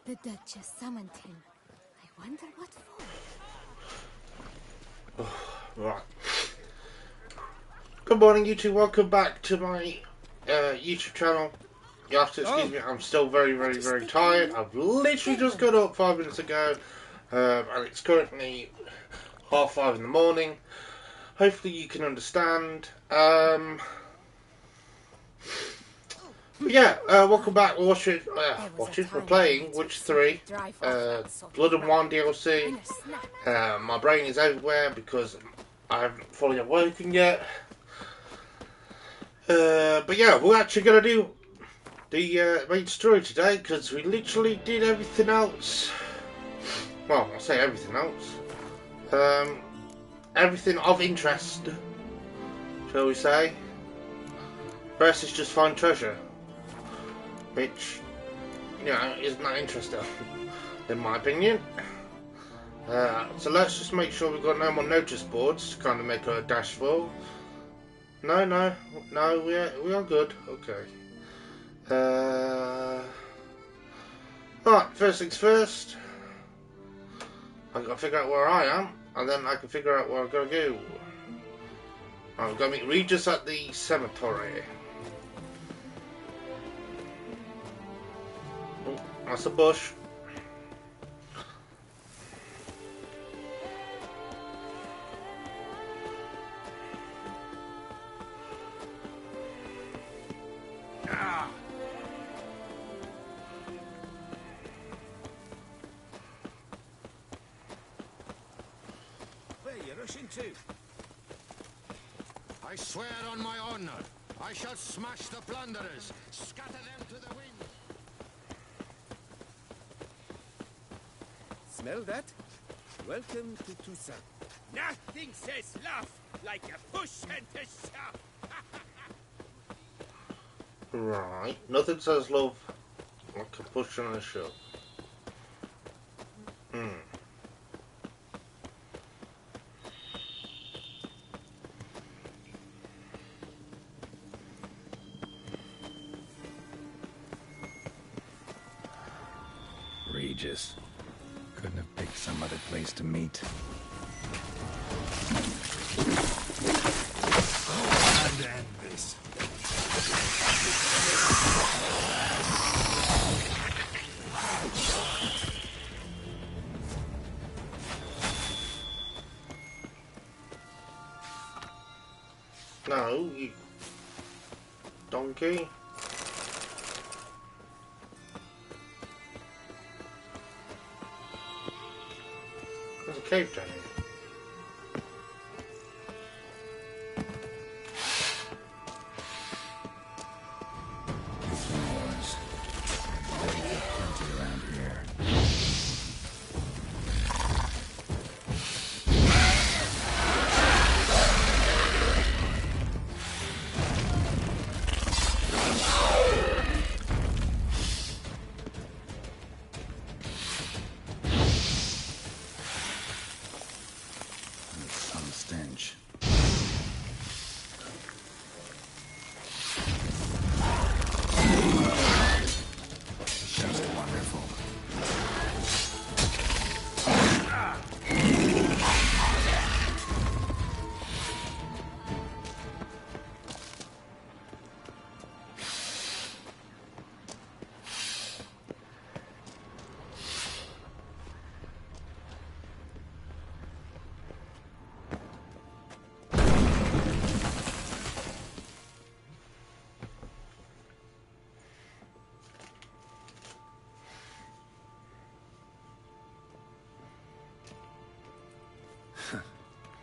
The Duchess summoned him. I wonder what for. Right. Good morning, YouTube. Welcome back to my YouTube channel. You have to excuse me, I'm still very tired. I've literally just got up 5 minutes ago, and it's currently 5:30 in the morning. Hopefully you can understand. Welcome back. We're playing Witcher 3, Blood and Wine DLC. My brain is everywhere because I haven't fully awoken yet. But yeah, we're actually going to do the main story today because we literally did everything else. Well, I say everything else. Everything of interest, shall we say. Versus just find treasure. Which, isn't that interesting, in my opinion. So let's just make sure we've got no more notice boards to kind of make a dash for. No, we are good. Okay. Right, first things first. I've got to figure out where I am, and then I can figure out where I've got to go. I'm going to meet Regis at the cemetery. Oh, that's a bush. Where are you rushing to? I swear on my honor, I shall smash the plunderers, scatter them to the wind. Smell that? Welcome to Toussaint. Nothing says love like a push and a shove. Right, nothing says love like a push and a shove. Regis. Couldn't have picked some other place to meet. And end this. No, you donkey. There's a cave down here. Yours. There's plenty around here. Some stench. Just wonderful.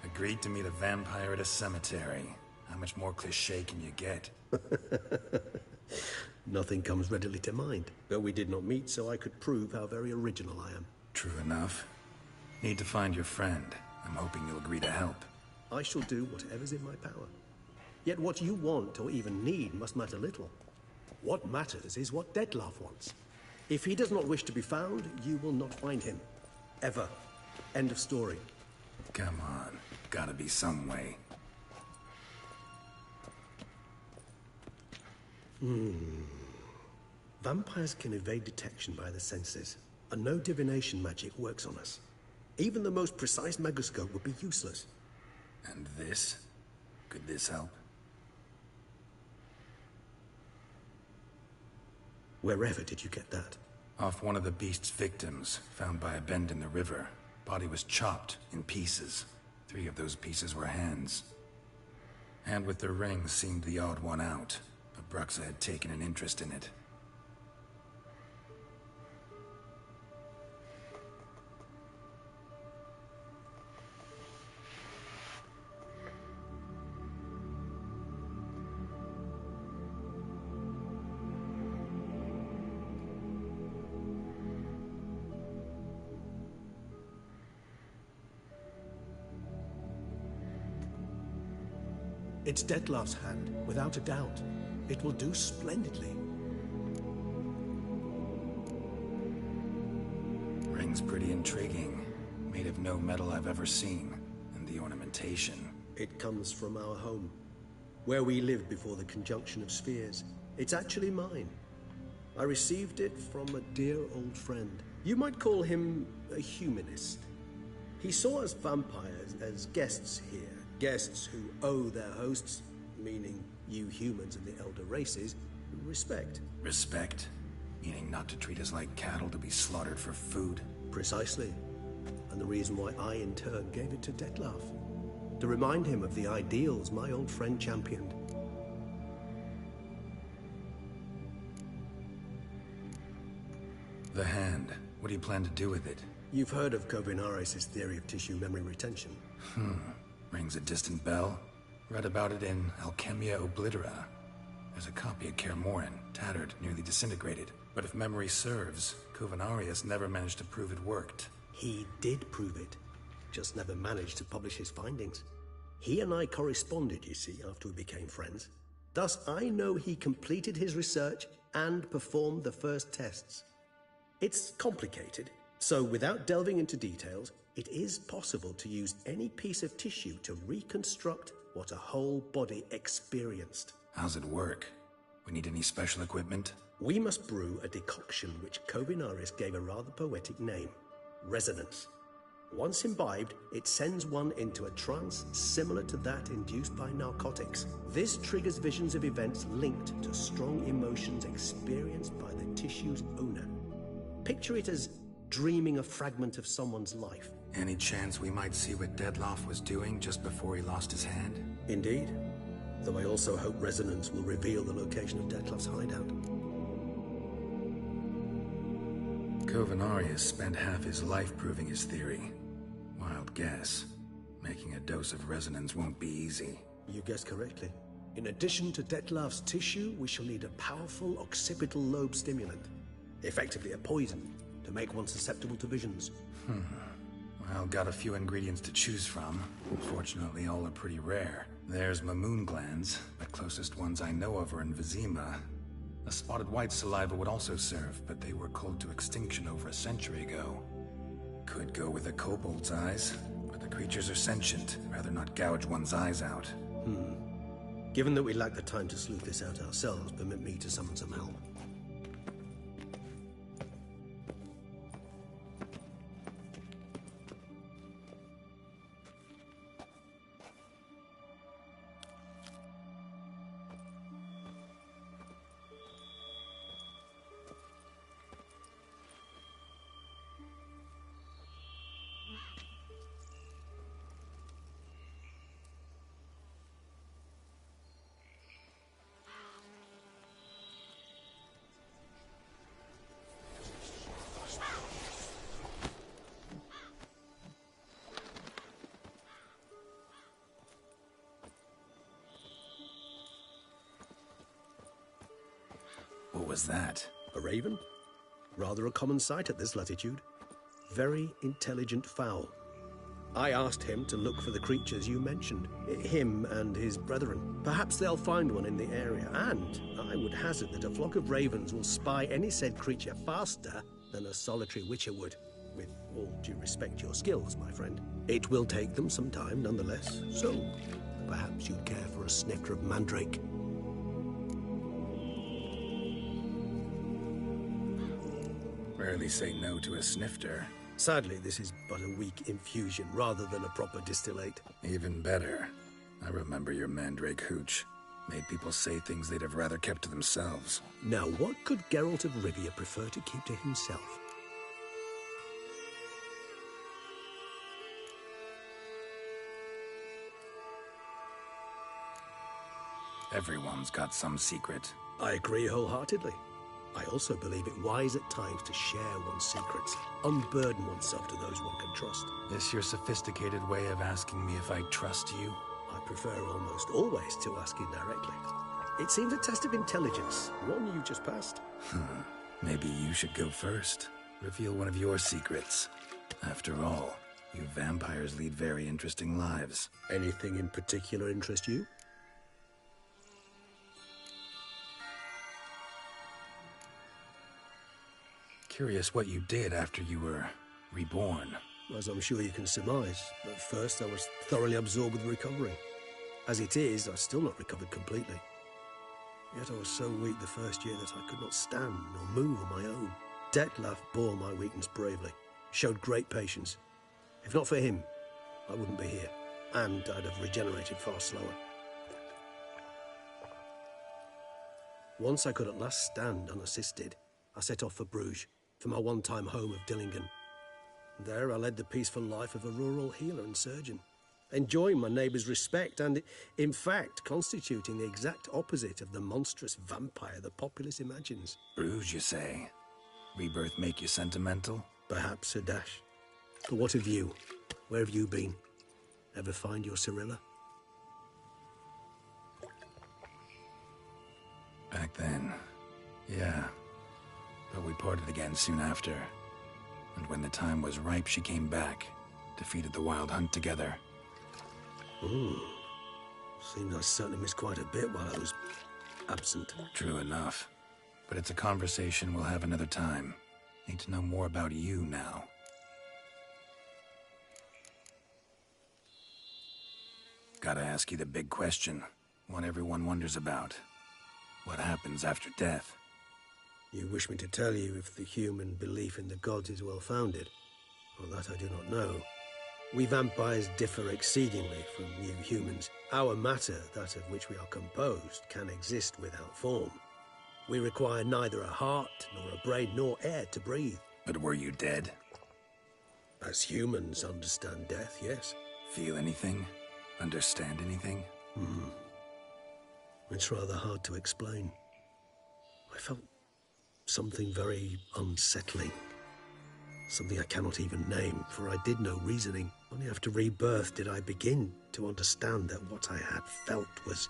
Agreed to meet a vampire at a cemetery. How much more cliché can you get? Nothing comes readily to mind. Though we did not meet, so I could prove how very original I am. True enough. Need to find your friend. I'm hoping you'll agree to help. I shall do whatever's in my power. Yet what you want or even need must matter little. What matters is what Dettlaff wants. If he does not wish to be found, you will not find him. Ever. End of story. Come on. Gotta be some way. Vampires can evade detection by the senses. And no divination magic works on us. Even the most precise megoscope would be useless. And this? Could this help? Wherever did you get that? Off one of the beast's victims, found by a bend in the river. Body was chopped in pieces. 3 of those pieces were hands. Hand with the ring seemed the odd one out, but Bruxa had taken an interest in it. It's Dettlaff's hand, without a doubt. It will do splendidly. Ring's pretty intriguing. Made of no metal I've ever seen. And the ornamentation. It comes from our home, where we lived before the conjunction of spheres. It's actually mine. I received it from a dear old friend. You might call him a humanist. He saw us vampires as guests here. Guests who owe their hosts, meaning you humans and the elder races, respect. Respect? Meaning not to treat us like cattle to be slaughtered for food? Precisely. And the reason why I, in turn, gave it to Dettlaff. To remind him of the ideals my old friend championed. The hand. What do you plan to do with it? You've heard of Kovinaris' theory of tissue memory retention. Rings a distant bell. Read about it in Alchemia Oblitera. There's a copy of Kermoran, tattered, nearly disintegrated. But if memory serves, Kovinaris never managed to prove it worked. He did prove it, just never managed to publish his findings. He and I corresponded, you see, after we became friends. Thus, I know he completed his research and performed the first tests. It's complicated, so without delving into details, it is possible to use any piece of tissue to reconstruct what a whole body experienced. How's it work? We need any special equipment? We must brew a decoction which Kovinaris gave a rather poetic name, resonance. Once imbibed, it sends one into a trance similar to that induced by narcotics. This triggers visions of events linked to strong emotions experienced by the tissue's owner. Picture it as dreaming a fragment of someone's life. Any chance we might see what Dettlaff was doing just before he lost his hand? Indeed. Though I also hope resonance will reveal the location of Dettlaff's hideout. Kovinaris spent half his life proving his theory. Wild guess. Making a dose of resonance won't be easy. You guessed correctly. In addition to Dettlaff's tissue, we shall need a powerful occipital lobe stimulant. Effectively a poison, to make one susceptible to visions. Well, got a few ingredients to choose from. Unfortunately, all are pretty rare. There's Mamoon glands, but closest ones I know of are in Vizima. A spotted white saliva would also serve, but they were cold to extinction over a century ago. Could go with a kobold's eyes, but the creatures are sentient. Rather not gouge one's eyes out. Given that we lack the time to sleuth this out ourselves, permit me to summon some help. What was that? A raven? Rather a common sight at this latitude. Very intelligent fowl. I asked him to look for the creatures you mentioned. Him and his brethren. Perhaps they'll find one in the area, and I would hazard that a flock of ravens will spy any said creature faster than a solitary witcher would. With all due respect to your skills, my friend. It will take them some time, nonetheless, so perhaps you'd care for a snifter of mandrake. Rarely say no to a snifter. Sadly, this is but a weak infusion rather than a proper distillate. Even better. I remember your mandrake hooch. Made people say things they'd have rather kept to themselves. Now, what could Geralt of Rivia prefer to keep to himself? Everyone's got some secret. I agree wholeheartedly. I also believe it wise at times to share one's secrets, unburden oneself to those one can trust. This your sophisticated way of asking me if I trust you? I prefer almost always to ask indirectly. It seems a test of intelligence, one you just passed. Maybe you should go first. Reveal one of your secrets. After all, you vampires lead very interesting lives. Anything in particular interest you? Curious what you did after you were reborn. As I'm sure you can surmise, at first I was thoroughly absorbed with recovery. As it is, I've still not recovered completely. Yet I was so weak the first year that I could not stand or move on my own. Detlef bore my weakness bravely, showed great patience. If not for him, I wouldn't be here, and I'd have regenerated far slower. Once I could at last stand unassisted, I set off for Bruges, for my one-time home of Dillingen. There I led the peaceful life of a rural healer and surgeon, enjoying my neighbours' respect and, in fact, constituting the exact opposite of the monstrous vampire the populace imagines. Bruges, you say? Rebirth make you sentimental? Perhaps a dash. But what of you? Where have you been? Ever find your Cyrilla? Back then, yeah. But we parted again soon after. And when the time was ripe, she came back. Defeated the Wild Hunt together. Seems I certainly missed quite a bit while I was absent. True enough. But it's a conversation we'll have another time. Need to know more about you now. Gotta ask you the big question. One everyone wonders about. What happens after death? You wish me to tell you if the human belief in the gods is well-founded? Well, that I do not know. We vampires differ exceedingly from you humans. Our matter, that of which we are composed, can exist without form. We require neither a heart, nor a brain, nor air to breathe. But were you dead? As humans understand death, yes. Feel anything? Understand anything? It's rather hard to explain. I felt something very unsettling. Something I cannot even name, for I did no reasoning. Only after rebirth did I begin to understand that what I had felt was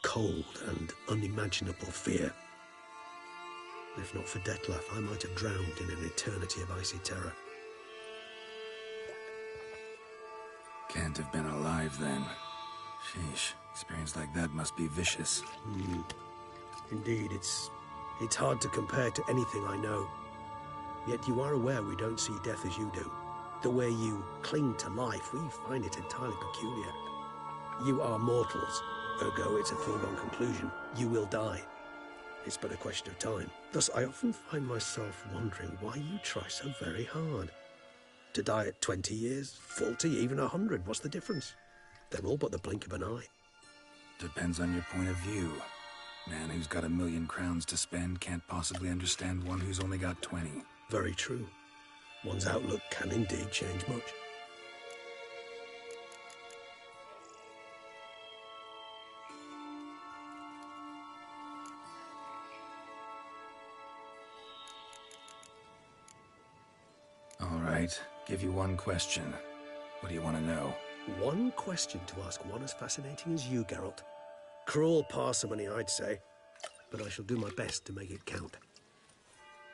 cold and unimaginable fear. If not for Detlef, I might have drowned in an eternity of icy terror. Can't have been alive then. Sheesh, experience like that must be vicious. Indeed, it's hard to compare to anything I know. Yet you are aware we don't see death as you do. The way you cling to life, we find it entirely peculiar. You are mortals, ergo it's a foregone conclusion. You will die. It's but a question of time. Thus, I often find myself wondering why you try so very hard. To die at 20 years, 40, even 100, what's the difference? They're all but the blink of an eye. Depends on your point of view. Man who's got 1,000,000 crowns to spend can't possibly understand one who's only got 20. Very true. One's outlook can indeed change much. All right, give you one question. What do you want to know? One question to ask one as fascinating as you, Geralt. Cruel parsimony, I'd say, but I shall do my best to make it count.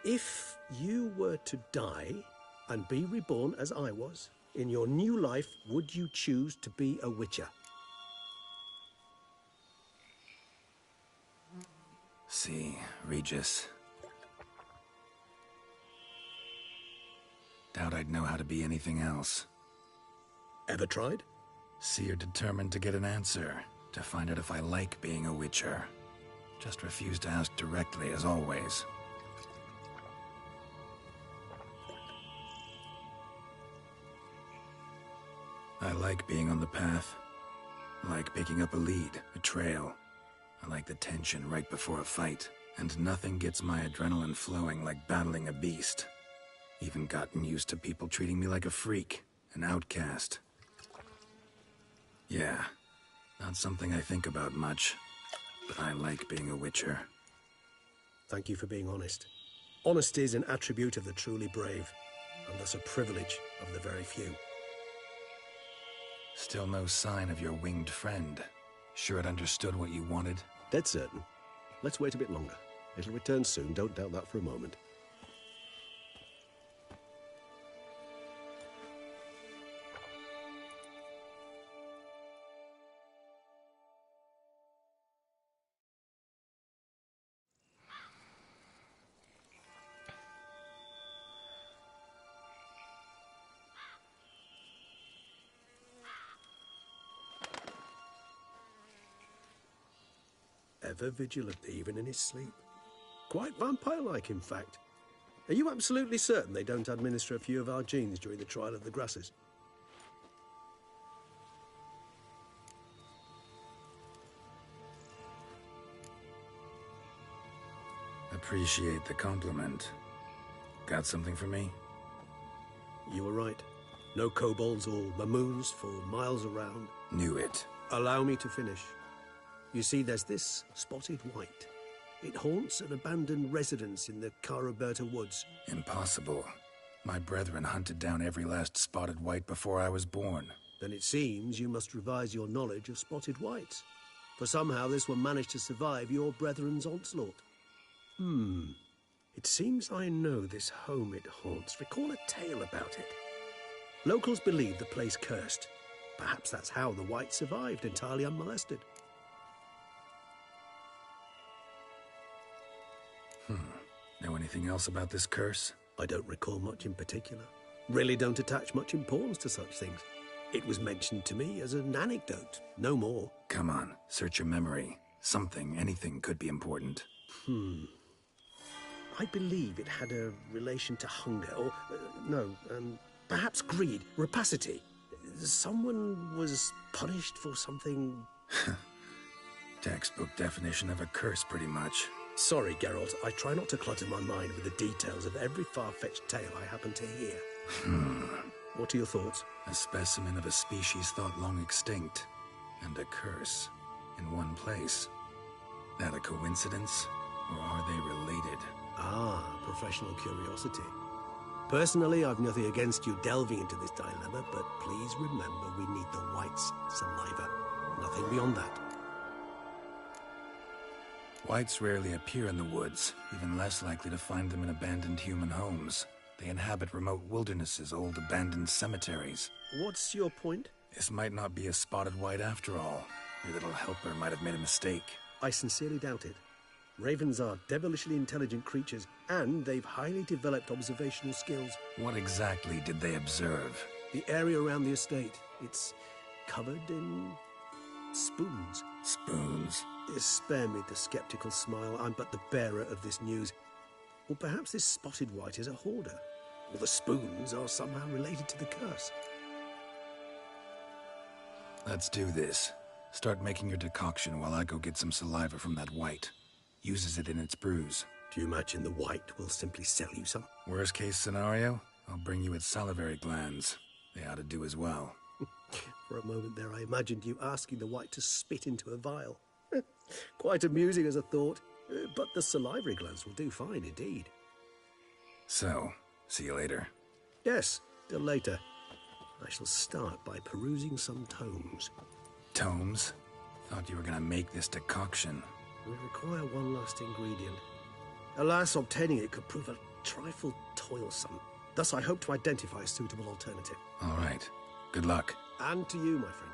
If you were to die and be reborn as I was, in your new life, would you choose to be a witcher? See, Regis. Doubt I'd know how to be anything else. Ever tried? See, you're determined to get an answer, to find out if I like being a witcher. Just refuse to ask directly, as always. I like being on the path. I like picking up a lead, a trail. I like the tension right before a fight. And nothing gets my adrenaline flowing like battling a beast. Even gotten used to people treating me like a freak, an outcast. Yeah, not something I think about much, but I like being a Witcher. Thank you for being honest. Honesty is an attribute of the truly brave, and thus a privilege of the very few. Still no sign of your winged friend. Sure it understood what you wanted? Dead certain. Let's wait a bit longer. It'll return soon, don't doubt that for a moment. Ever vigilant, even in his sleep. Quite vampire-like, in fact. Are you absolutely certain they don't administer a few of our genes during the trial of the grasses? Appreciate the compliment. Got something for me? You were right. No kobolds or mamoons for miles around. Knew it. Allow me to finish. You see, there's this spotted white. It haunts an abandoned residence in the Caraberta woods. Impossible. My brethren hunted down every last spotted white before I was born. Then it seems you must revise your knowledge of spotted whites. For somehow this one managed to survive your brethren's onslaught. It seems I know this home it haunts. Recall a tale about it. Locals believe the place cursed. Perhaps that's how the white survived, entirely unmolested. Know anything else about this curse? I don't recall much in particular. Really don't attach much importance to such things. It was mentioned to me as an anecdote, no more. Come on, search your memory. Something, anything could be important. I believe it had a relation to hunger, or, perhaps greed, rapacity. Someone was punished for something... Textbook definition of a curse, pretty much. Sorry, Geralt, I try not to clutter my mind with the details of every far-fetched tale I happen to hear. What are your thoughts? A specimen of a species thought long extinct, and a curse in one place. That a coincidence, or are they related? Ah, professional curiosity. Personally, I've nothing against you delving into this dilemma, but please remember we need the white's saliva. Nothing beyond that. Whites rarely appear in the woods, even less likely to find them in abandoned human homes. They inhabit remote wildernesses, old abandoned cemeteries. What's your point? This might not be a spotted white after all. Your little helper might have made a mistake. I sincerely doubt it. Ravens are devilishly intelligent creatures, and they've highly developed observational skills. What exactly did they observe? The area around the estate, it's covered in spoons. Spoons? Spare me the skeptical smile. I'm but the bearer of this news. Or perhaps this spotted white is a hoarder. Or the spoons are somehow related to the curse. Let's do this. Start making your decoction while I go get some saliva from that white. Uses it in its brews. Do you imagine the white will simply sell you some? Worst case scenario, I'll bring you its salivary glands. They ought to do as well. For a moment there, I imagined you asking the white to spit into a vial. Quite amusing as a thought, but the salivary glands will do fine indeed. So, see you later. Yes, till later. I shall start by perusing some tomes. Tomes? Thought you were gonna make this decoction. We require one last ingredient. Alas, obtaining it could prove a trifle toilsome. Thus, I hope to identify a suitable alternative. All right. Good luck. And to you, my friend.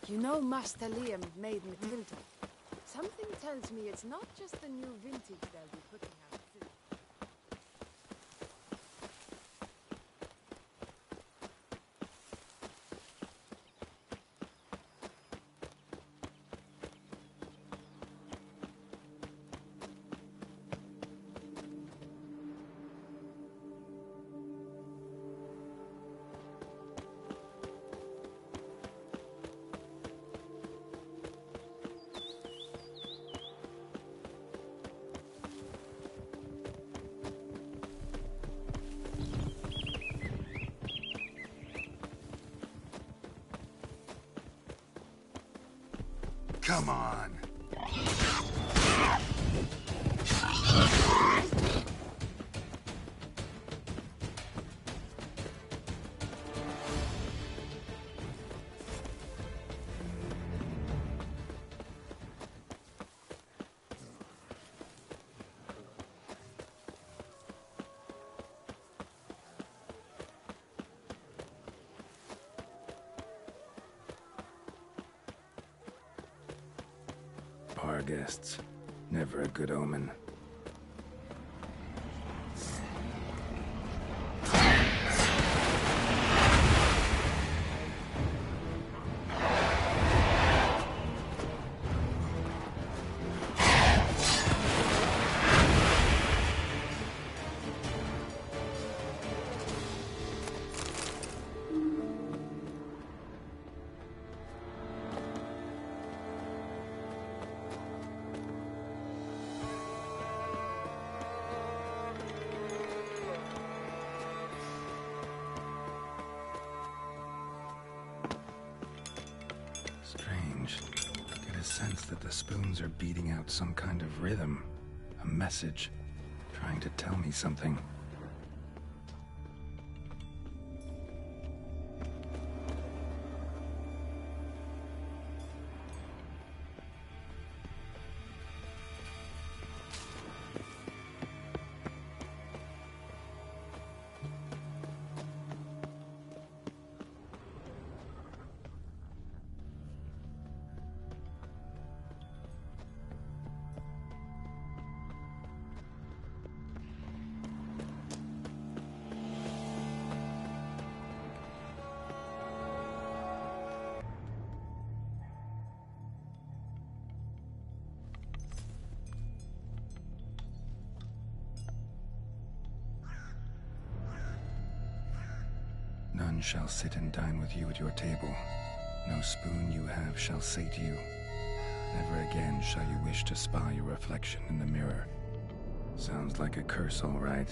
You know Master Liam made Matilda. Something tells me it's not just the new vintage they'll be putting out soon. Come on. Bar guests. Never a good omen. Strange. I get a sense that the spoons are beating out some kind of rhythm. A message. Trying to tell me something. None shall sit and dine with you at your table. No spoon you have shall say to you, never again shall you wish to spy your reflection in the mirror. Sounds like a curse, all right.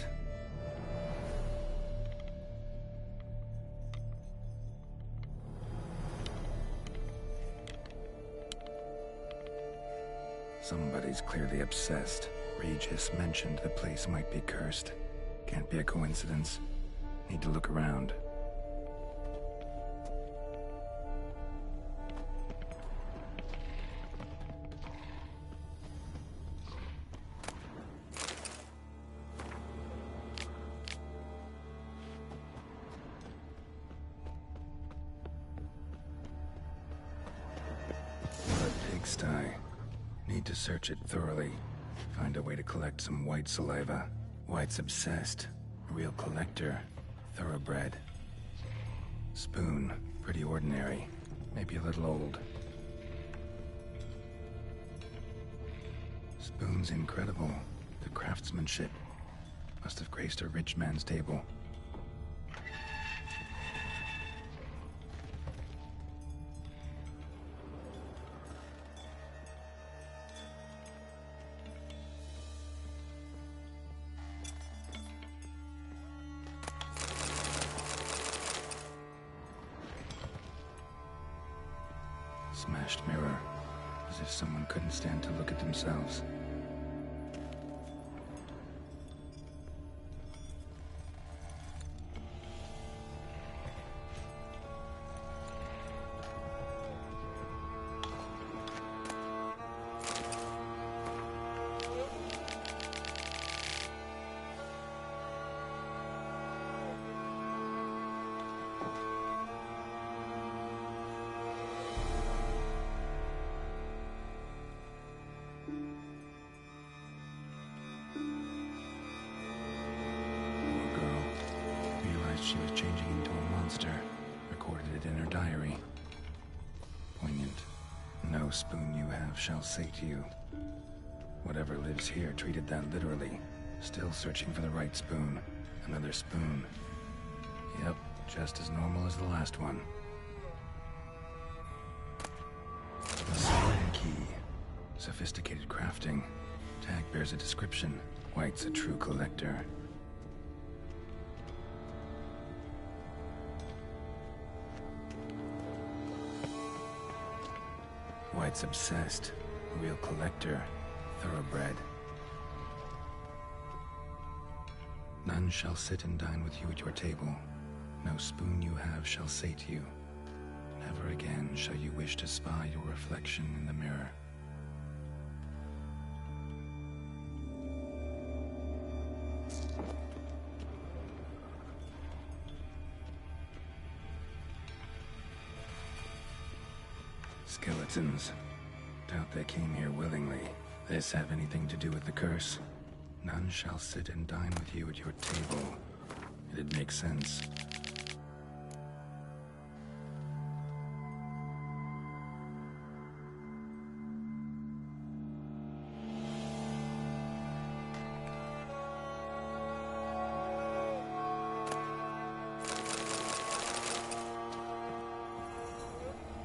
Somebody's clearly obsessed. Regis mentioned the place might be cursed. Can't be a coincidence. Need to look around. Pigsty. Need to search it thoroughly. Find a way to collect some white saliva. White's obsessed. Real collector. Thoroughbred. Spoon. Pretty ordinary. Maybe a little old. Spoon's incredible. The craftsmanship. Must have graced a rich man's table. Smashed mirror, as if someone couldn't stand to look at themselves. she was changing into a monster, recorded it in her diary. Poignant. No spoon you have shall sate you. Whatever lives here treated that literally. Still searching for the right spoon. Another spoon. Yep, just as normal as the last one. A sword and key. Sophisticated crafting. Tag bears a description. White's a true collector. White's obsessed. Real collector. Thoroughbred. None shall sit and dine with you at your table. No spoon you have shall sate you. Never again shall you wish to spy your reflection in the mirror. Skeletons. Doubt they came here willingly. This have anything to do with the curse? None shall sit and dine with you at your table. It'd make sense.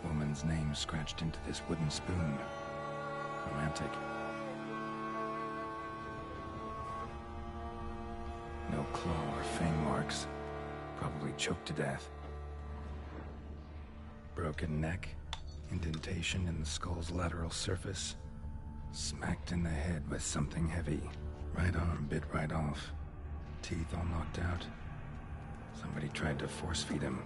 Woman's name scratched into this wooden spoon. Romantic. No claw or fang marks. Probably choked to death. Broken neck. Indentation in the skull's lateral surface. Smacked in the head with something heavy. Right arm bit right off. Teeth all knocked out. Somebody tried to force feed him.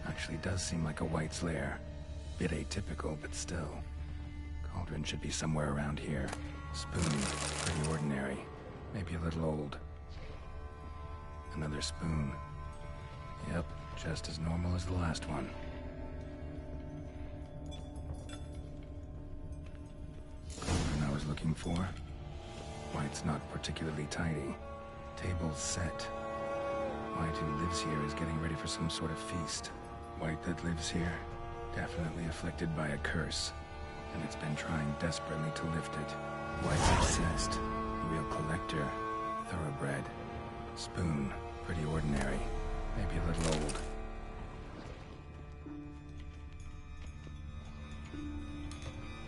Actually does seem like a White's lair. Bit atypical, but still. Cauldron should be somewhere around here. Spoon, pretty ordinary. Maybe a little old. Another spoon. Yep, just as normal as the last one. Cauldron I was looking for. White's not particularly tidy. Table's set. White who lives here is getting ready for some sort of feast. White that lives here, definitely afflicted by a curse, and it's been trying desperately to lift it. White's obsessed, real collector, thoroughbred. Spoon, pretty ordinary, maybe a little old.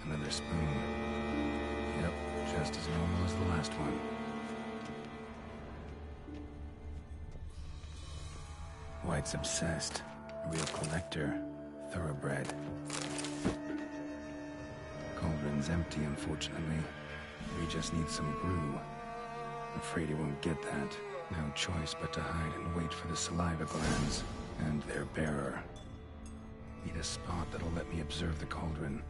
Another spoon. Yep, just as normal as the last one. White's obsessed. Real collector. Thoroughbred. Cauldron's empty, unfortunately. We just need some brew. Afraid he won't get that. No choice but to hide and wait for the saliva glands and their bearer. Need a spot that'll let me observe the cauldron.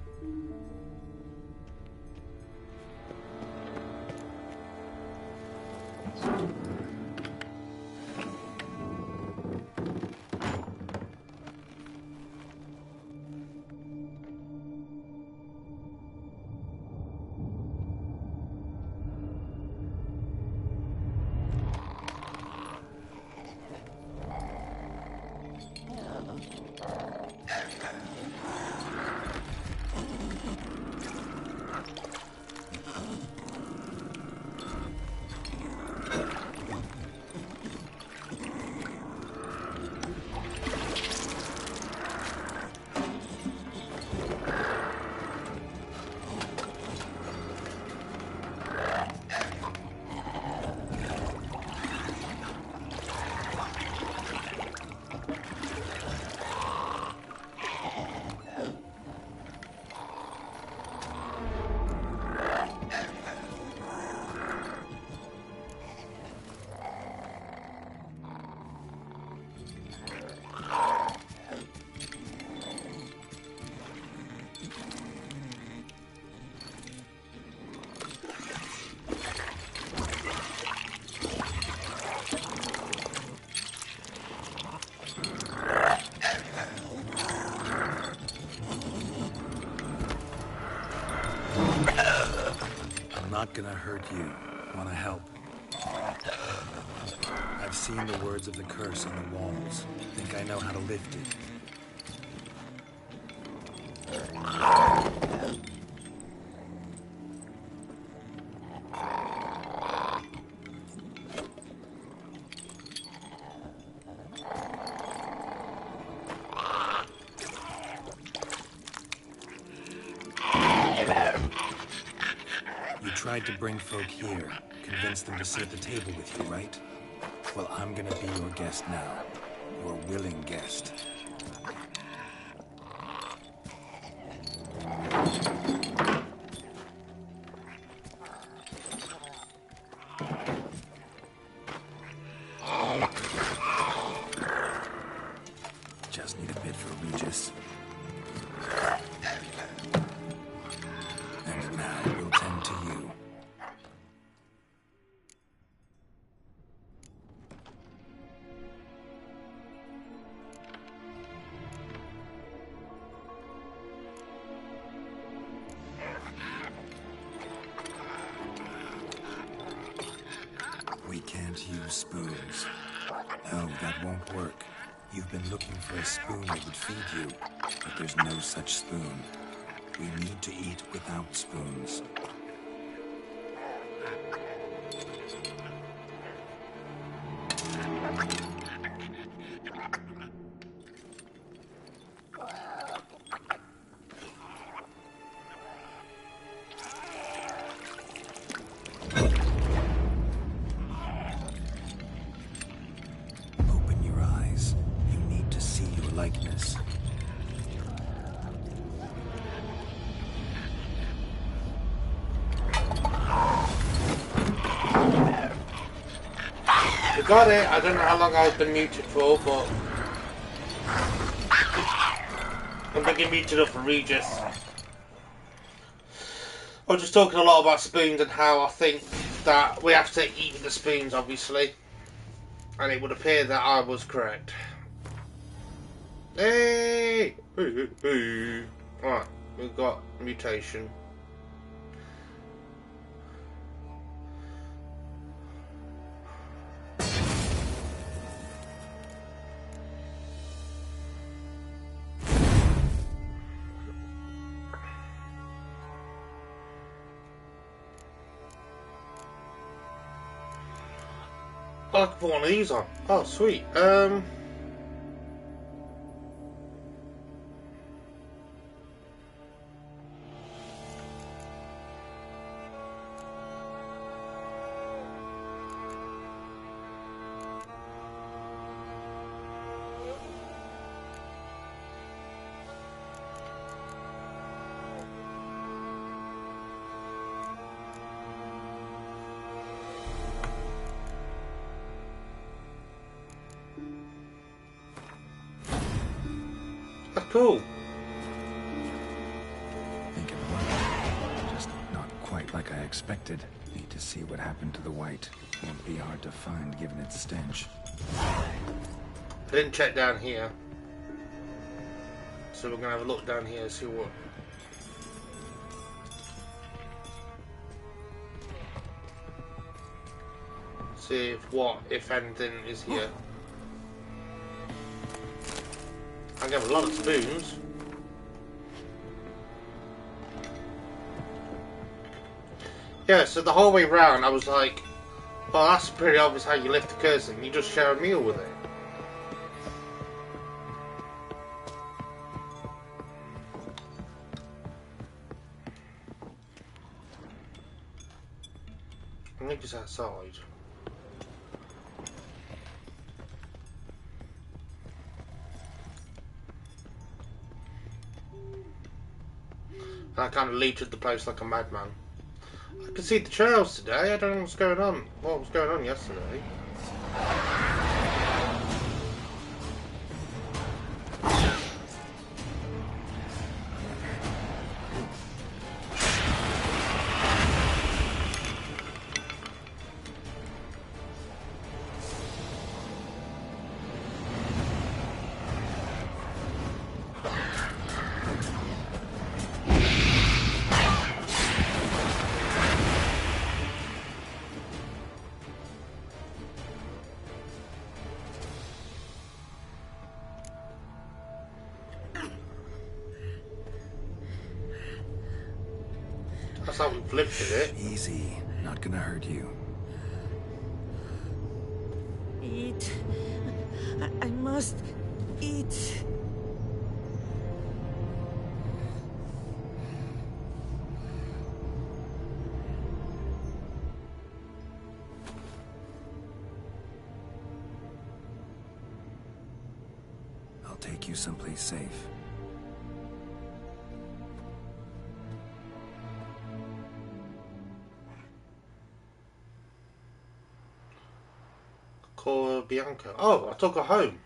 gonna hurt you. Wanna help? I've seen the words of the curse on the walls. Think I know how to lift it. You tried to bring folk here, convince them to sit at the table with you, right? Well, I'm gonna be your guest now. Your willing guest. Just need a bit for Regis. And now we'll tend to you. We can't use spoons. No, that won't work. You've been looking for a spoon that would feed you, but there's no such spoon. We need to eat without spoons. Open your eyes. You need to see your likeness. We got it. I don't know how long I've been muted for, but I'm gonna get muted up for Regis. I was just talking a lot about spoons and how I think that we have to eat the spoons, obviously, and it would appear that I was correct. Hey! Alright, we've got mutation. I can put one of these on. Oh, sweet. That's cool. Think it went. Just not quite like I expected. Need to see what happened to the white. Won't be hard to find given its stench. I didn't check down here. So we're going to have a look down here and see what... See if anything is here. I have a lot of spoons. Yeah, so the whole way round I was like, well, that's pretty obvious how you lift the curse and you just share a meal with it. I think it's outside. I kind of looted the place like a madman. I can see the trails today. I don't know what's going on. What was going on yesterday? that we've lifted it. Easy. Not gonna hurt you. Eat. I must eat. I'll take you someplace safe. Call Bianca. Oh, I took her home.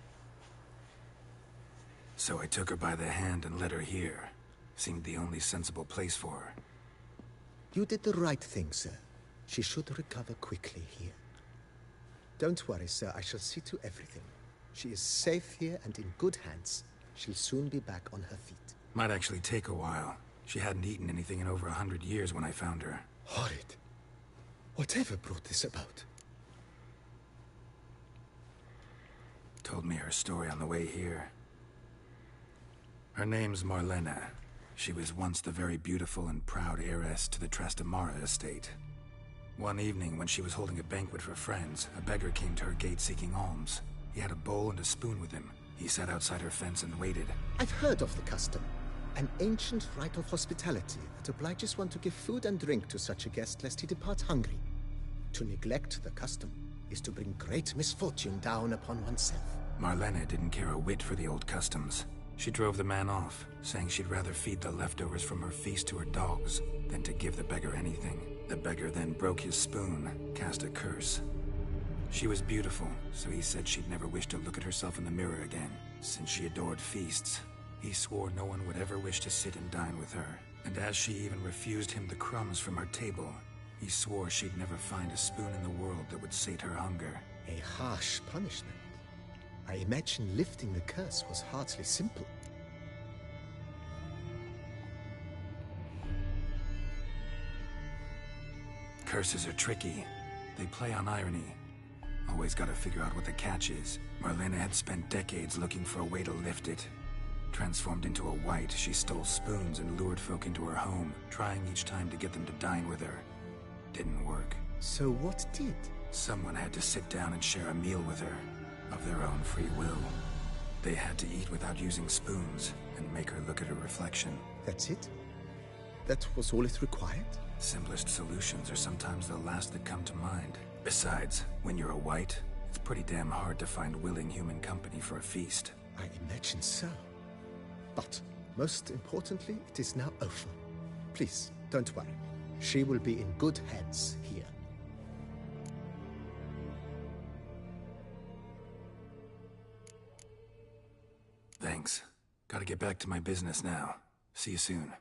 So I took her by the hand and led her here. Seemed the only sensible place for her. You did the right thing, sir. She should recover quickly here. Don't worry, sir. I shall see to everything. She is safe here and in good hands. She'll soon be back on her feet. Might actually take a while. She hadn't eaten anything in over 100 years when I found her. Horrid. Whatever brought this about? Told me her story on the way here. Her name's Marlena. She was once the very beautiful and proud heiress to the Trastamara estate. One evening, when she was holding a banquet for friends, a beggar came to her gate seeking alms. He had a bowl and a spoon with him. He sat outside her fence and waited. I've heard of the custom. An ancient rite of hospitality that obliges one to give food and drink to such a guest lest he depart hungry. To neglect the custom is to bring great misfortune down upon oneself. Marlena didn't care a whit for the old customs. She drove the man off, saying she'd rather feed the leftovers from her feast to her dogs than to give the beggar anything. The beggar then broke his spoon, cast a curse. She was beautiful, so he said she'd never wish to look at herself in the mirror again. Since she adored feasts, he swore no one would ever wish to sit and dine with her. And as she even refused him the crumbs from her table, he swore she'd never find a spoon in the world that would sate her hunger. A harsh punishment. I imagine lifting the curse was hardly simple. Curses are tricky. They play on irony. Always gotta figure out what the catch is. Marlena had spent decades looking for a way to lift it. Transformed into a wight, she stole spoons and lured folk into her home, trying each time to get them to dine with her. Didn't work. So what did? Someone had to sit down and share a meal with her, of their own free will. They had to eat without using spoons, and make her look at her reflection. That's it? That was all it required? Simplest solutions are sometimes the last that come to mind. Besides, when you're a wight, it's pretty damn hard to find willing human company for a feast. I imagine so. But, most importantly, it is now over. Please, don't worry. She will be in good hands here. Thanks. Gotta get back to my business now. See you soon.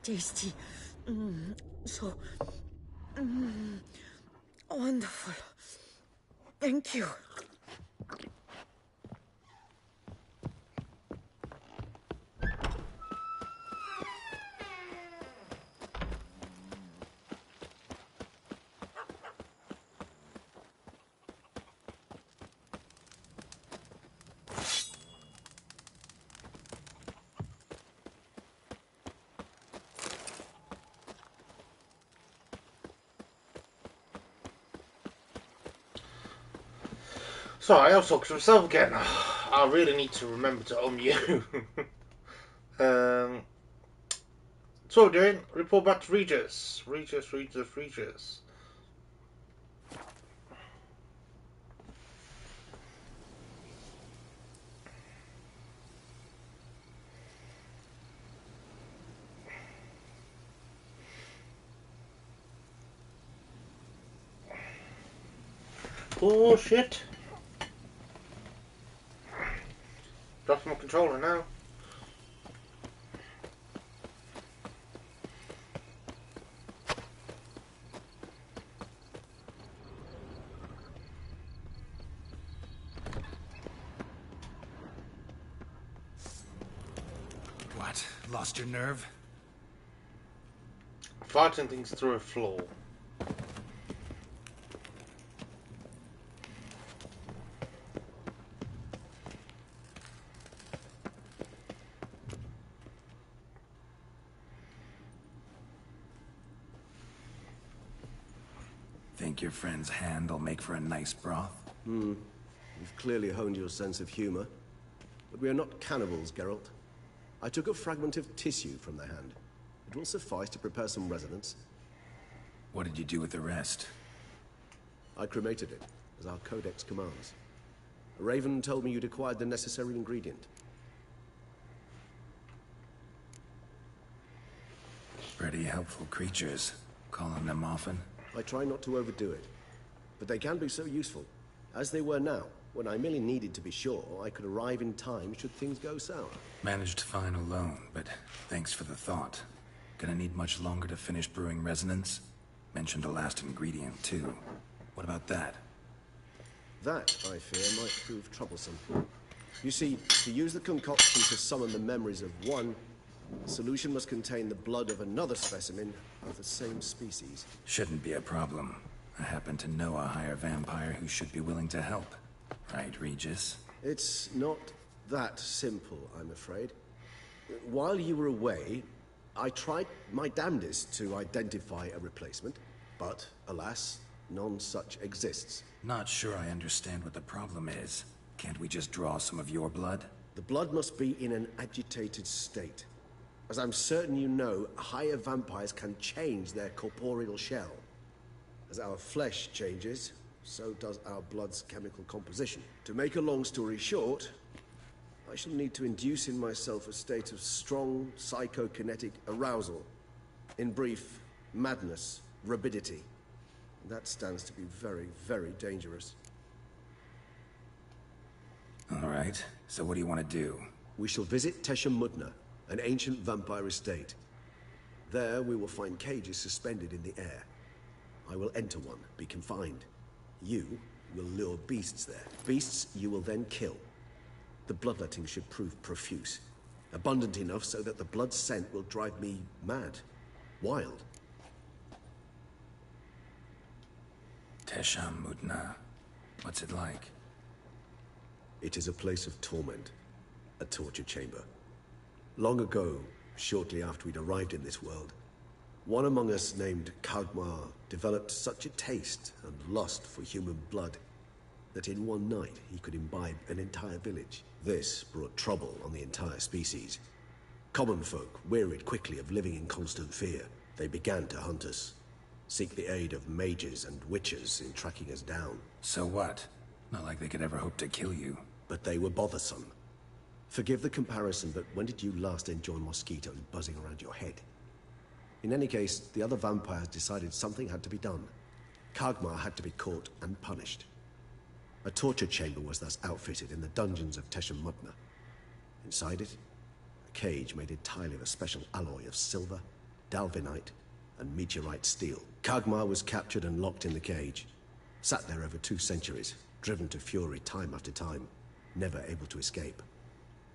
Tasty. So wonderful. Thank you. Sorry, I was talking to myself again. I really need to remember to unmute. So we're doing report back to Regis. Regis. Oh shit. Dropped my controller now. What? Lost your nerve? Fighting things through a floor. Think your friend's hand will make for a nice broth? You've clearly honed your sense of humor. But we are not cannibals, Geralt. I took a fragment of tissue from their hand. It will suffice to prepare some resonance. What did you do with the rest? I cremated it, as our codex commands. Raven told me you'd acquired the necessary ingredient. Pretty helpful creatures. Calling them often? I try not to overdo it, but they can be so useful, as they were now, when I merely needed to be sure I could arrive in time should things go sour. Managed fine alone, but thanks for the thought. Gonna need much longer to finish brewing resonance? Mentioned a last ingredient, too. What about that? That, I fear, might prove troublesome. You see, to use the concoction to summon the memories of one, the solution must contain the blood of another specimen of the same species. Shouldn't be a problem. I happen to know a higher vampire who should be willing to help. Right, Regis? It's not that simple, I'm afraid. While you were away, I tried my damnedest to identify a replacement, but alas, none such exists. Not sure I understand what the problem is. Can't we just draw some of your blood? The blood must be in an agitated state. As I'm certain you know, higher vampires can change their corporeal shell. As our flesh changes, so does our blood's chemical composition. To make a long story short, I shall need to induce in myself a state of strong psychokinetic arousal. In brief, madness, rabidity. That stands to be very, very dangerous. All right, so what do you want to do? We shall visit Tesha Mudna, an ancient vampire estate. There we will find cages suspended in the air. I will enter one, be confined. You will lure beasts there. Beasts you will then kill. The bloodletting should prove profuse. Abundant enough so that the blood scent will drive me mad. Wild. Tesha Mudna. What's it like? It is a place of torment. A torture chamber. Long ago, shortly after we'd arrived in this world, one among us named Kagmar developed such a taste and lust for human blood that in one night he could imbibe an entire village. This brought trouble on the entire species. Common folk wearied quickly of living in constant fear. They began to hunt us, seek the aid of mages and witches in tracking us down. So what? Not like they could ever hope to kill you. But they were bothersome. Forgive the comparison, but when did you last enjoy mosquitoes buzzing around your head? In any case, the other vampires decided something had to be done. Kagmar had to be caught and punished. A torture chamber was thus outfitted in the dungeons of Tesha Mudna. Inside it, The cage made entirely of a special alloy of silver, dalvinite, and meteorite steel. Kagmar was captured and locked in the cage. Sat there over 2 centuries, driven to fury time after time, never able to escape.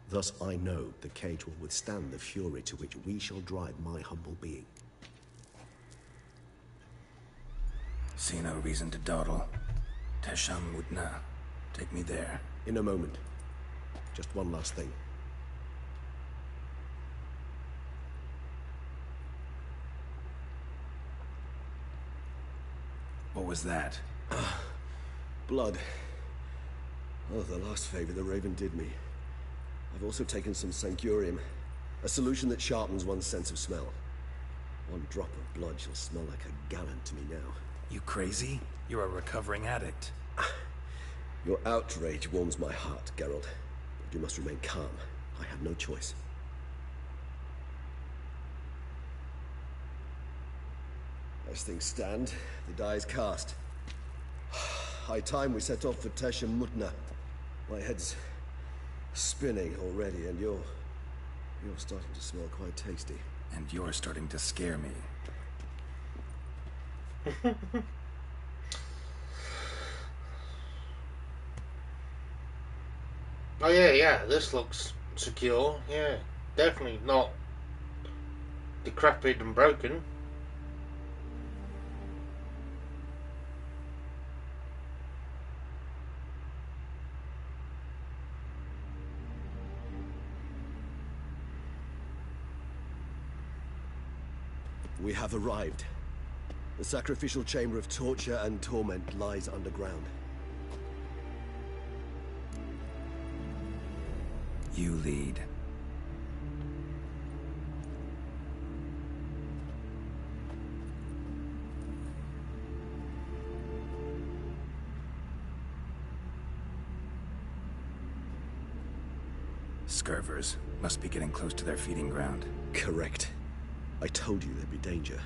Thus I know the cage will withstand the fury to which we shall drive my humble being. See no reason to dawdle. Tesham Mutna. Take me there. In a moment. Just one last thing. What was that? Blood. Oh, the last favor the Raven did me. I've also taken some Sancurium, a solution that sharpens one's sense of smell. One drop of blood shall smell like a gallon to me now. You crazy? You're a recovering addict. Your outrage warms my heart, Geralt. But you must remain calm. I have no choice. As things stand, the die is cast. High time we set off for Tesham Mutna. My head's spinning already, and you're starting to smell quite tasty. And you're starting to scare me. Oh yeah, this looks secure. Yeah, definitely not decrepit and broken. We have arrived. The sacrificial chamber of torture and torment lies underground. You lead. Scurvers must be getting close to their feeding ground. Correct. I told you there'd be danger.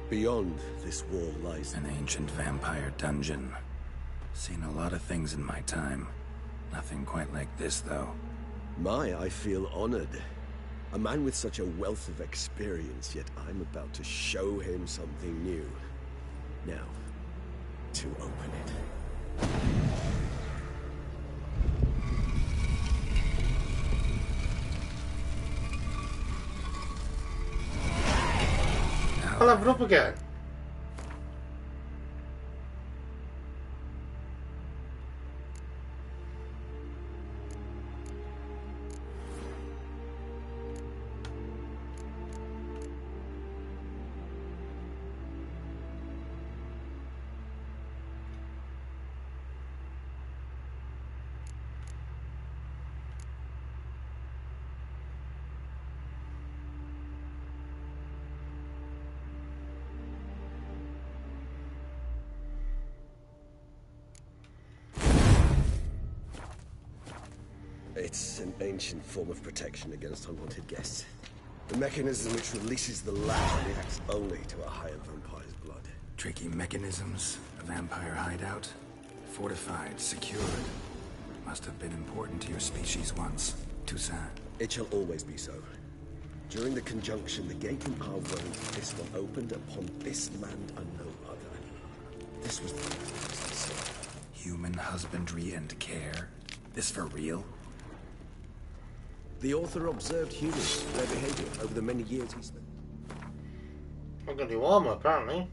Beyond this wall lies an ancient vampire dungeon. Seen a lot of things in my time. Nothing quite like this, though. I feel honored. A man with such a wealth of experience, yet I'm about to show him something new. Now, to open it. I'll have it up again. It's an ancient form of protection against unwanted guests. The mechanism which releases the lamb reacts only to a higher vampire's blood. Tricky mechanisms, a vampire hideout, fortified, secured. Must have been important to your species once, Toussaint. It shall always be so. During the conjunction, the gate in our world, this one opened upon this land and no other. This was the human husbandry and care. This for real? The author observed humans, their behavior, over the many years he spent. I'm gonna do armor, apparently.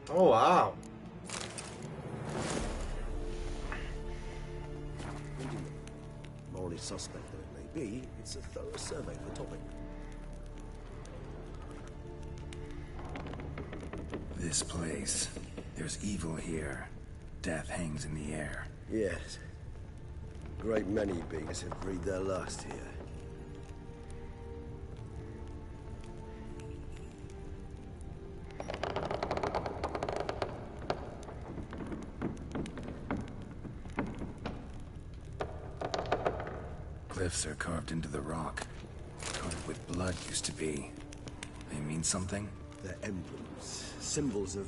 Oh wow. Morally suspect though it may be, it's a thorough survey of the topic. This place. There's evil here. Death hangs in the air. Yes. A great many beings have breathed their last here. glyphs are carved into the rock. Coated with blood used to be. They mean something? They're emblems, symbols of,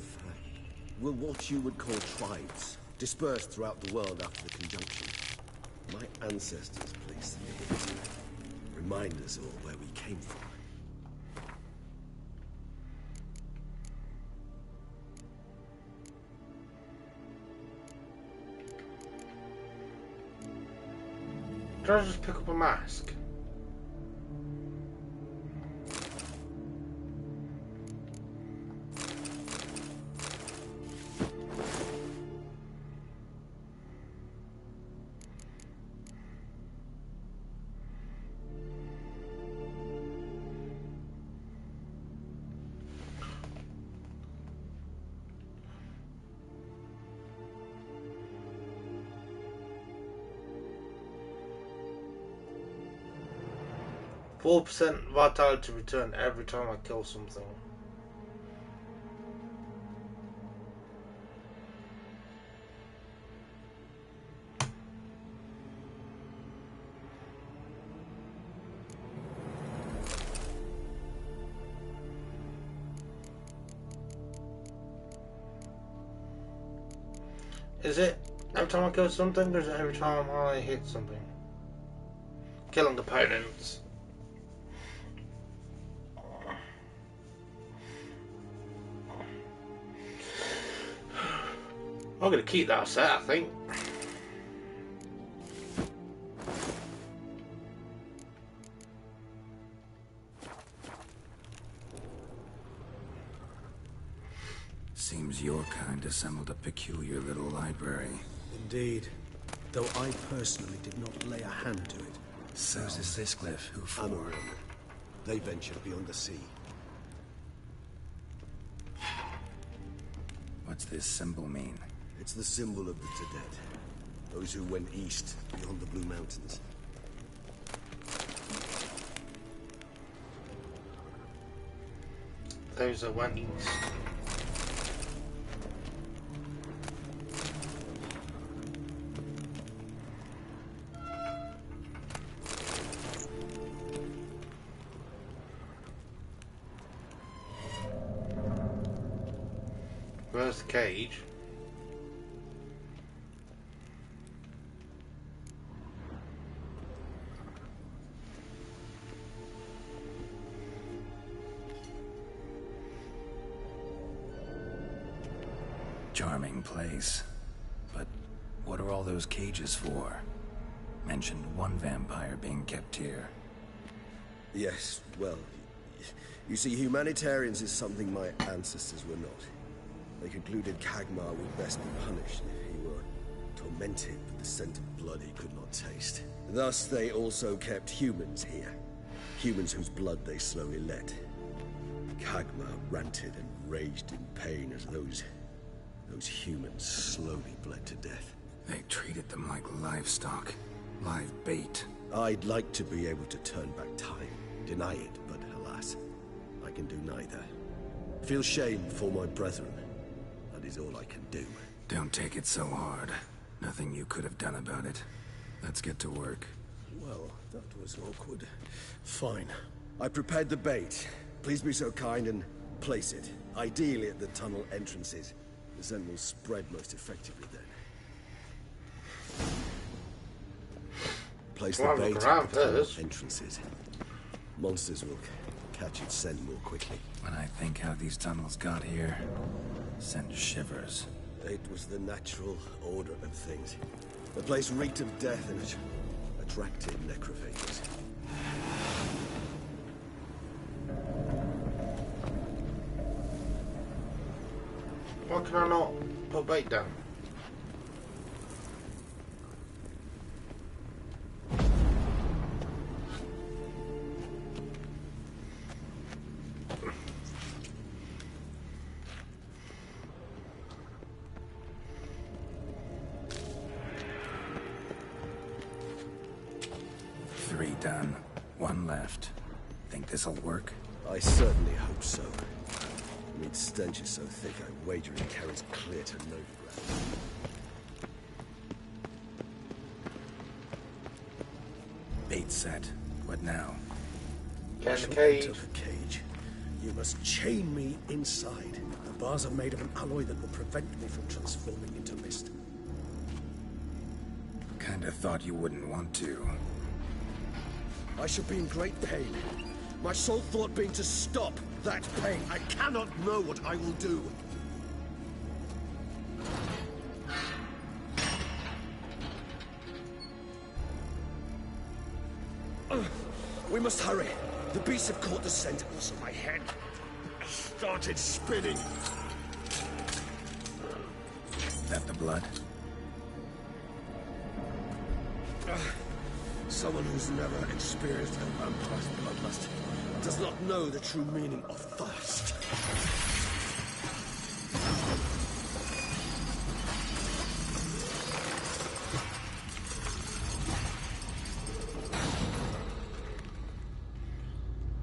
well, what you would call tribes, dispersed throughout the world after the conjunction. My ancestors placed them here to remind us all where we came from. Did I just pick up a mask? %4 vitality return every time I kill something. Is it every time I kill something, or is it every time I hit something? Killing opponents. I'm going to keep that set, I think. Seems your kind assembled a peculiar little library. Indeed. Though I personally did not lay a hand to it. So is this glyph? Who for? Amaran. They ventured beyond the sea. What's this symbol mean? It's the symbol of the Tedet. Those who went east, beyond the Blue Mountains. Those that went east. Where's the cage? Charming place. But what are all those cages for? Mentioned one vampire being kept here. Yes, well, you see, humanitarians is something my ancestors were not. They concluded Kagmar would best be punished if he were tormented with the scent of blood he could not taste. Thus, they also kept humans here. Humans whose blood they slowly let. Kagmar ranted and raged in pain as those humans slowly bled to death. They treated them like livestock. Live bait. I'd like to be able to turn back time, deny it, but alas, I can do neither. Feel shame for my brethren. That is all I can do. Don't take it so hard. Nothing you could have done about it. Let's get to work. Well, that was awkward. Fine. I prepared the bait. Please be so kind and place it. Ideally at the tunnel entrances. The scent will spread most effectively then. Place the bait at the tunnel entrances. Monsters will catch its scent more quickly. When I think how these tunnels got here, sends shivers. It was the natural order of things. The place reeked of death and it attracted necrophages. Why can I not put bait down? Three done. One left. Think this'll work? I certainly hope so. The meat stench is so thick, I wager it carries clear to Novigrad. Bait set. What now? Get in Shall the cage. enter the cage. You must chain me inside. The bars are made of an alloy that will prevent me from transforming into mist. Kinda thought you wouldn't want to. I shall be in great pain. My sole thought being to stop that pain. I cannot know what I will do. We must hurry. The beasts have caught the scent. Also, my head started spinning. That the blood? Someone who's never experienced a vampire's bloodlust does not know the true meaning of thirst.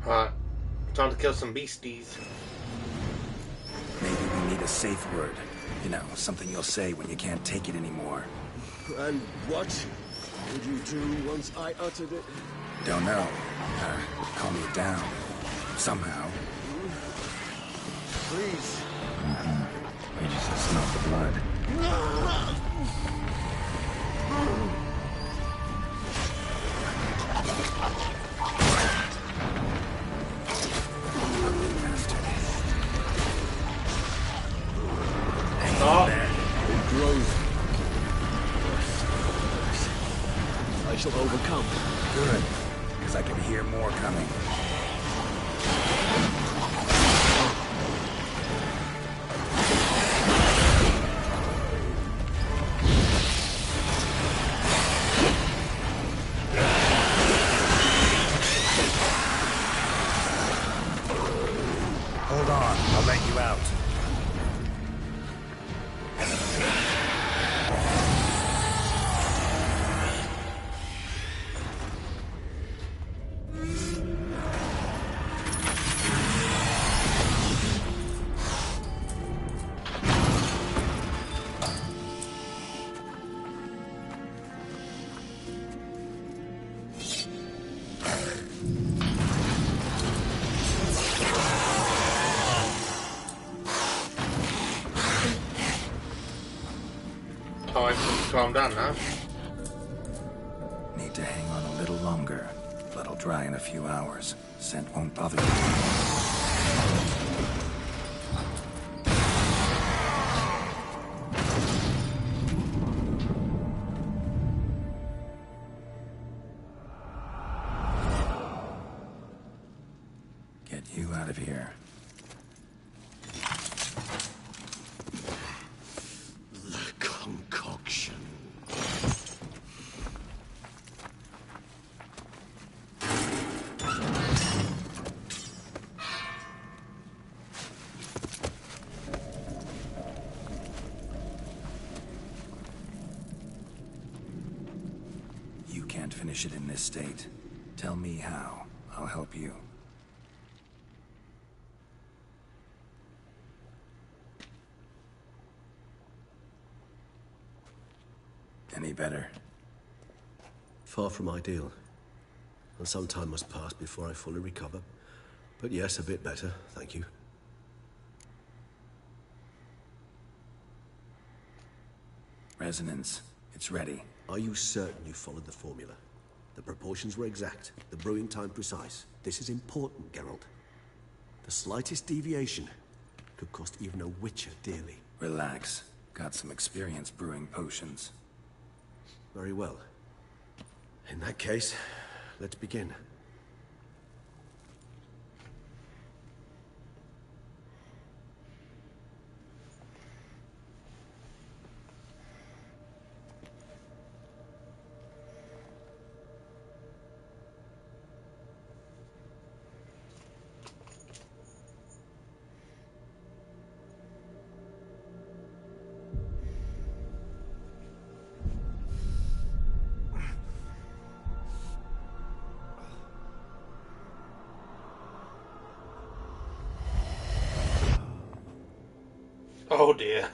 Alright, time to kill some beasties. Maybe we need a safe word. You know, something you'll say when you can't take it anymore. And what would you do once I uttered it? Don't know. Calm you down. Somehow. Please. We just smell the blood. Oh, It grows. I shall overcome. Good. Because I can hear more coming. Hold on. I'll let you out. time to calm down now. Need to hang on a little longer. Blood'll dry in a few hours. Scent won't bother you. Get you out of here. The concoction. You can't finish it in this state. Tell me how. I'll help you. Any better? Far from ideal. And some time must pass before I fully recover. But yes, a bit better, thank you. Resonance. It's ready. Are you certain you followed the formula? The proportions were exact, the brewing time precise. This is important, Geralt. The slightest deviation could cost even a witcher dearly. Relax. Got some experience brewing potions. Very well. In that case, let's begin. Oh dear.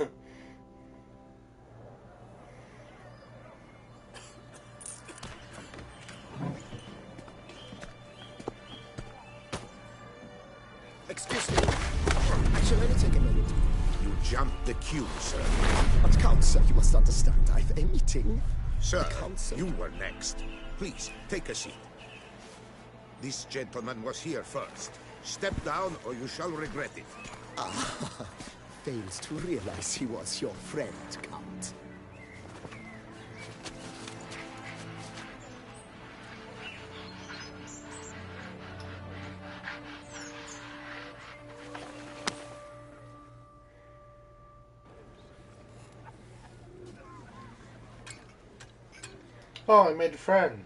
jumped the queue, sir. But Counsel, you must understand, I've a meeting. Sir, Counsel. you were next. Please, take a seat. This gentleman was here first. Step down or you shall regret it. Fails to realize he was your friend, Count. Oh, I made a friend.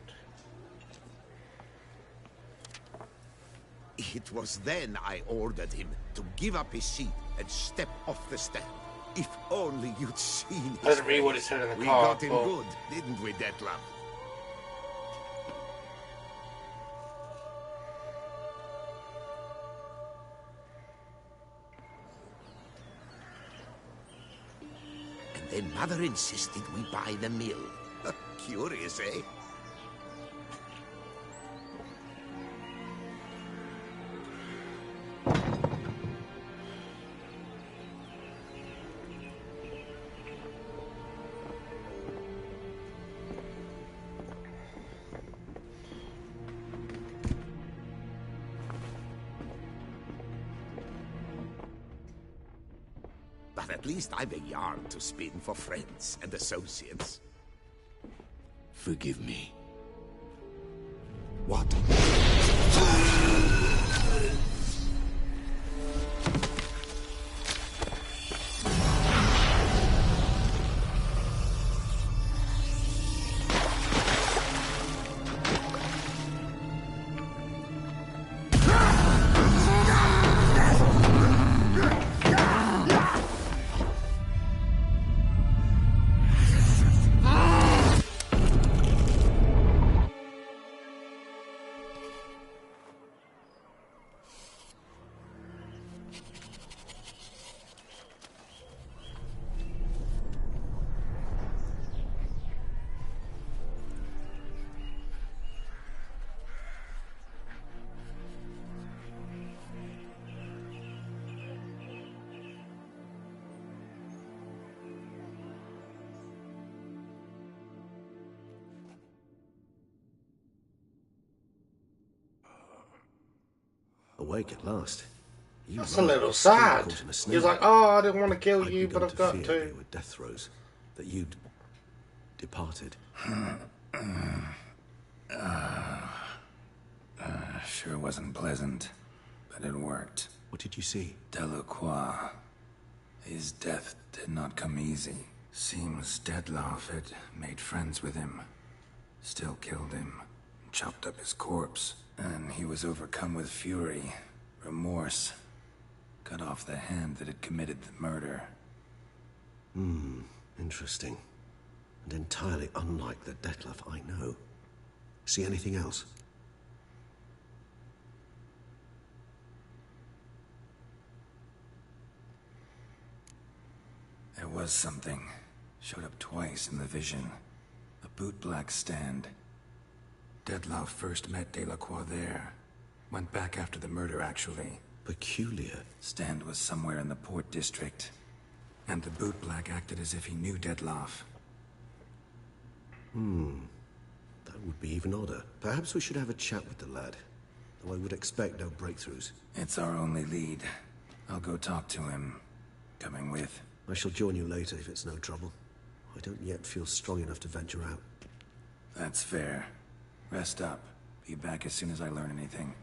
It was then I ordered him to give up his seat and step off the stand. If only you'd seen I his didn't read what he face. said in the We car, got him but- good, didn't we, Detlef? And then Mother insisted we buy the mill. Curious, eh? But at least I've a yarn to spin for friends and associates. Forgive me. What? Awake at last. You That's were a little still sad. caught in a He was snare. like, oh, I didn't want to kill I'd you, begun but I've got fear to. they were death throes, that you'd departed. Sure wasn't pleasant, but it worked. What did you see? Delacroix. His death did not come easy. Seems Detlef had made friends with him. Still killed him. Chopped up his corpse. And he was overcome with fury, remorse. Cut off the hand that had committed the murder. Interesting. And entirely unlike the Detlef I know. See anything else? There was something. Showed up twice in the vision. A bootblack stand. Detlef first met Delacroix there. Went back after the murder, actually. Peculiar. Stand was somewhere in the port district. And the bootblack acted as if he knew Detlef. That would be even odder. Perhaps we should have a chat with the lad. Though I would expect no breakthroughs. It's our only lead. I'll go talk to him. Coming with. I shall join you later if it's no trouble. I don't yet feel strong enough to venture out. That's fair. Rest up. Be back as soon as I learn anything.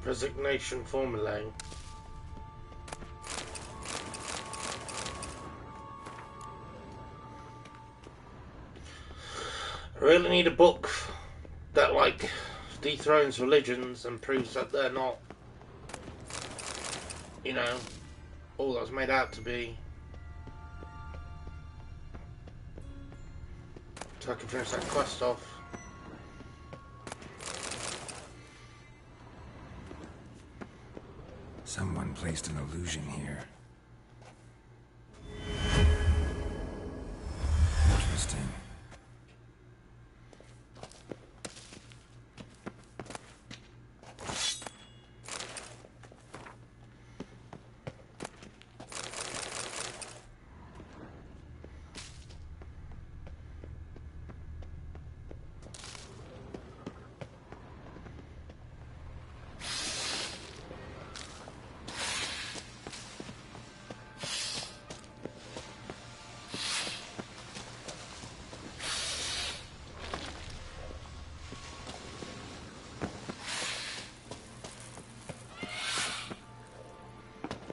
Resignation formulae. I really need a book that, like, dethrones religions and proves that they're not, you know, all that was made out to be. So I can finish that quest off. Someone placed an illusion here. Interesting.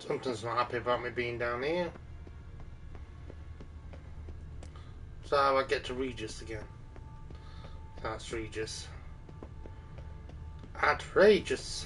Something's not happy about me being down here. So I get to Regis again. That's Regis. Outrageous.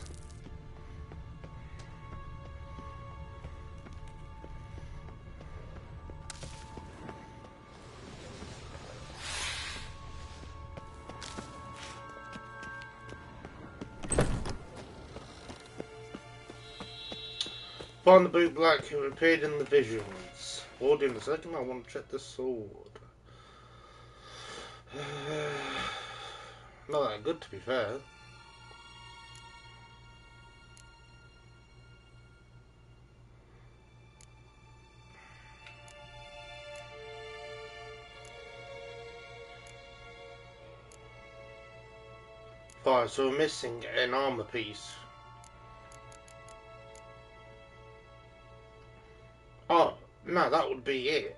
Find the boot black who appeared in the visions. Hold in a second, I want to check the sword. Not that good, to be fair. Fine, so we're missing an armor piece. Oh, no, that would be it.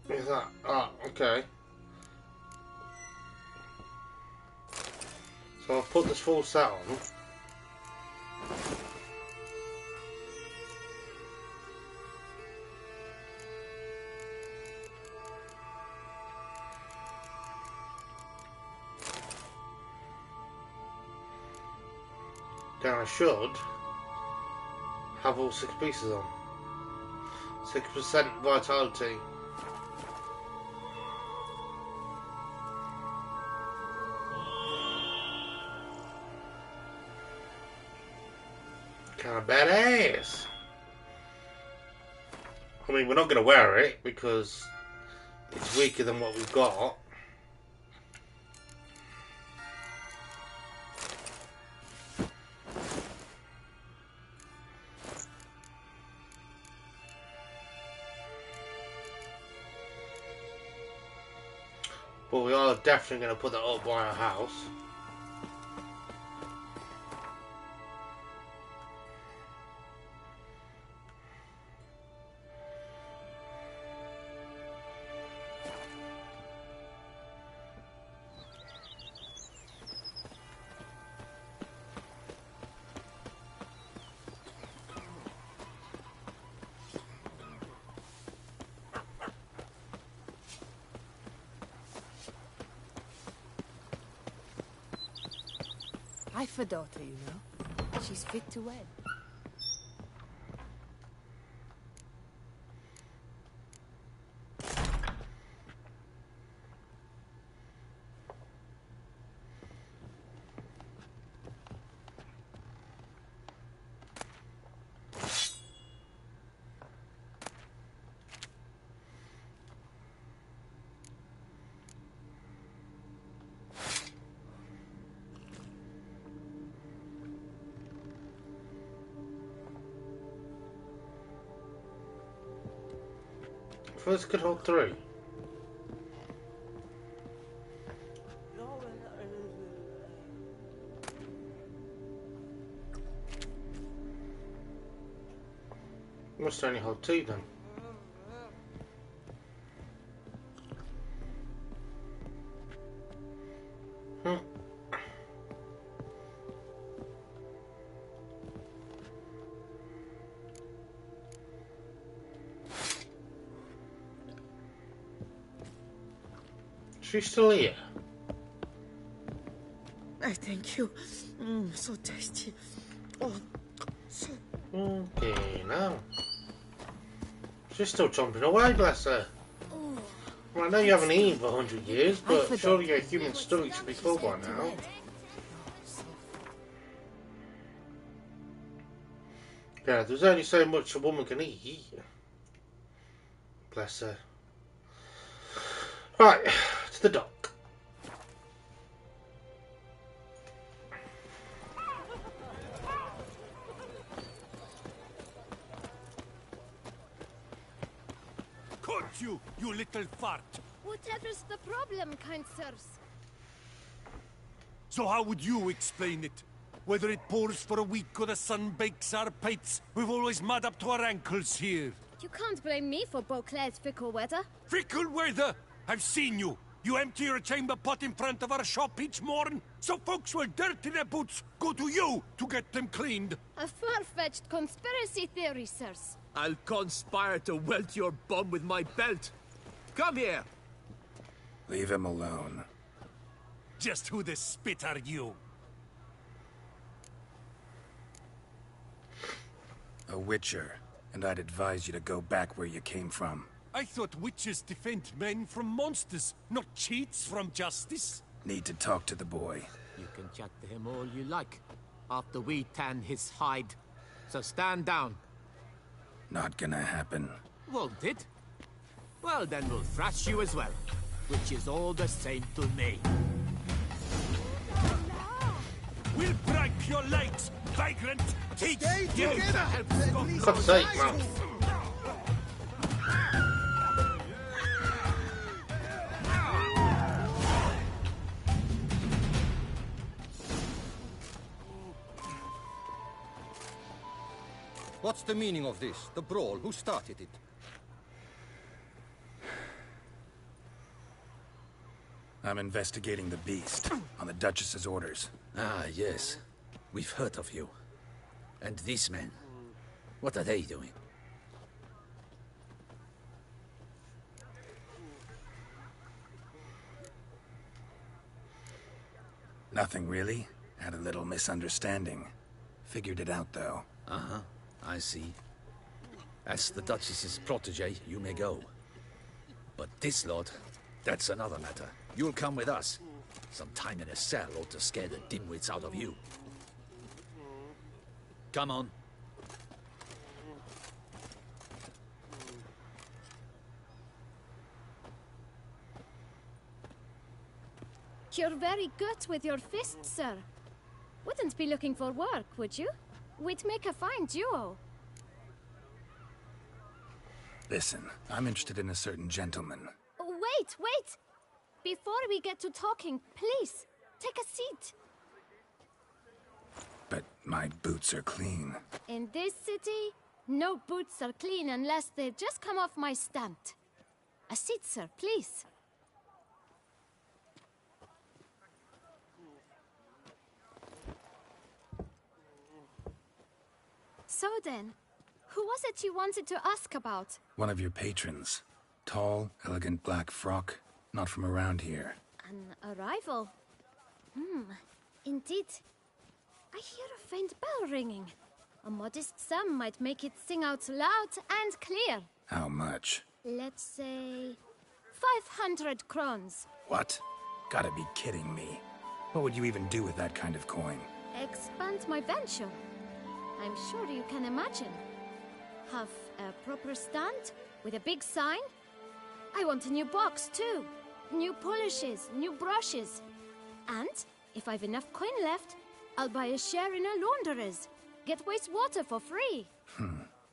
Is that? Ah, okay. So I'll put this full set on. Then I should have all 6 pieces on. 6% vitality. Kind of badass. I mean, we're not going to wear it because it's weaker than what we've got. But we are definitely going to put that up by our house. I've a daughter, you know. She's fit to wed. First could hold 3. Must only hold 2 then. She's still here. I thank you. So tasty. Oh, so... Okay, now. She's still chomping away, bless her. Well, I know you haven't eaten for 100 years, but surely your human stomach should be full by now. Yeah, there's only so much a woman can eat. Bless her. Right, to the dock. You little fart. Whatever's the problem, kind sirs? So how would you explain it? Whether it pours for a week or the sun bakes our pipes, we've always mud up to our ankles here. You can't blame me for Beauclair's fickle weather. Fickle weather? I've seen you. You empty your chamber pot in front of our shop each morn, so folks will dirty their boots go to you to get them cleaned. A far-fetched conspiracy theory, sirs. I'll conspire to welt your bum with my belt. Come here. Leave him alone. Just who the spit are you? A witcher, and I'd advise you to go back where you came from. I thought witches defend men from monsters, not cheats from justice. Need to talk to the boy. You can chat to him all you like, after we tan his hide. So stand down. Not gonna happen. Won't it? Well, then we'll thrash you as well, which is all the same to me. We'll break your legs, vagrant! Teach you to help For God's sake, man. What's the meaning of this? The brawl? Who started it? I'm investigating the beast, on the Duchess's orders. Ah, yes. We've heard of you. And these men, what are they doing? Nothing really. Had a little misunderstanding. Figured it out, though. Uh-huh. I see. As the Duchess's protege, you may go. But this lot, that's another matter. You'll come with us. Some time in a cell ought to scare the dimwits out of you. Come on. You're very good with your fists, sir. Wouldn't be looking for work, would you? We'd make a fine duo. Listen, I'm interested in a certain gentleman. Wait! Before we get to talking, please, take a seat. But my boots are clean. In this city, no boots are clean unless they just come off my stand. A seat, sir, please. So then, who was it you wanted to ask about? One of your patrons. Tall, elegant black frock. Not from around here. An arrival? Indeed. I hear a faint bell ringing. A modest sum might make it sing out loud and clear. How much? Let's say 500 crowns. What? Gotta be kidding me. What would you even do with that kind of coin? Expand my venture. I'm sure you can imagine. Have a proper stand with a big sign. I want a new box too. New polishes, new brushes. And if I've enough coin left, I'll buy a share in a launderer's. Get wastewater for free.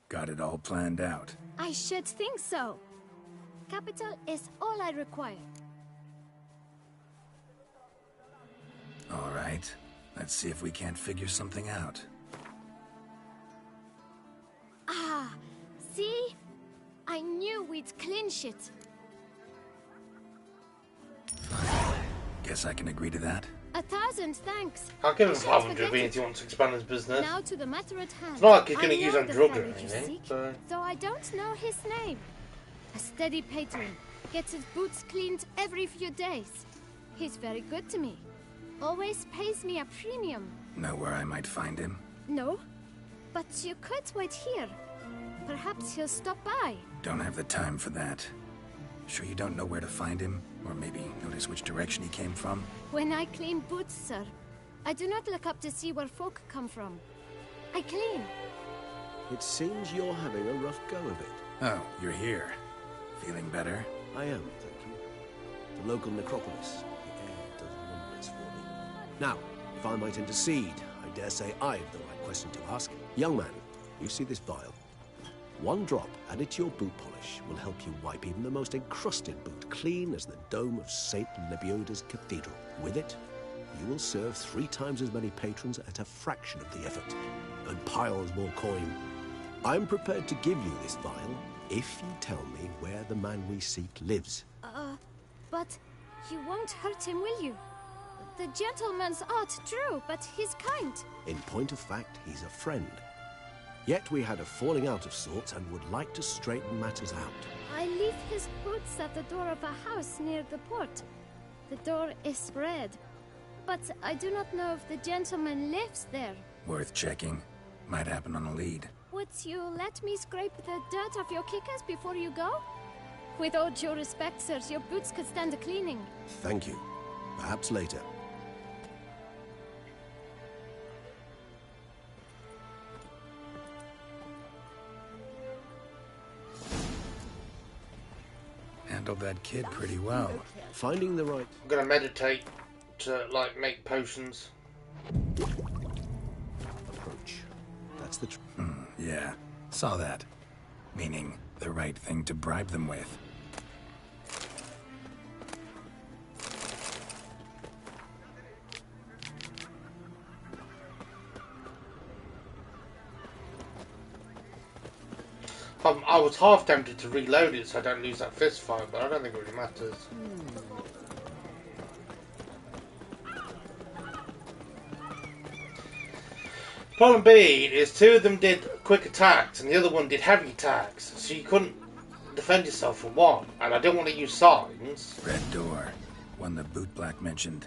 Got it all planned out. I should think so. Capital is all I require. All right. Let's see if we can't figure something out. Ah, see? I knew we'd clinch it. Guess I can agree to that. 1,000 thanks. I'll give him I shan't 500 forget if he wants to expand his business. Now to the matter at hand. It's not like he's going to I use know on the drugs or fellow you anything. seek, So. though I don't know his name. A steady patron, gets his boots cleaned every few days. He's very good to me. Always pays me a premium. Know where I might find him? No, but you could wait here. Perhaps he'll stop by. Don't have the time for that. Sure you don't know where to find him? Or maybe notice which direction he came from? When I clean boots, sir, I do not look up to see where folk come from. I clean. It seems you're having a rough go of it. Oh, you're here. Feeling better? I am, thank you. The local necropolis. The air does wonders for me. Now, if I might intercede, I dare say I've the right question to ask. Young man, you see this vial? One drop added to your boot polish will help you wipe even the most encrusted boot clean as the dome of St. Lebioda's cathedral. With it, you will serve 3 times as many patrons at a fraction of the effort, and piles more coin. I'm prepared to give you this vial if you tell me where the man we seek lives. But you won't hurt him, will you? The gentleman's art true, but he's kind. In point of fact, he's a friend. Yet we had a falling out of sorts and would like to straighten matters out. I leave his boots at the door of a house near the port. The door is red, but I do not know if the gentleman lives there. Worth checking. Might happen on a lead. Would you let me scrape the dirt off your kickers before you go? With all due respect, sirs, your boots could stand a cleaning. Thank you. Perhaps later. Handled that kid pretty well. Finding the right... I'm gonna meditate to, like, make potions. approach. That's the... Yeah, saw that. Meaning, the right thing to bribe them with. I was half tempted to reload it so I don't lose that fist fight, but I don't think it really matters. Problem B is 2 of them did quick attacks and the other one did heavy attacks, so you couldn't defend yourself from one, and I didn't want to use signs. Red door. One the boot black mentioned.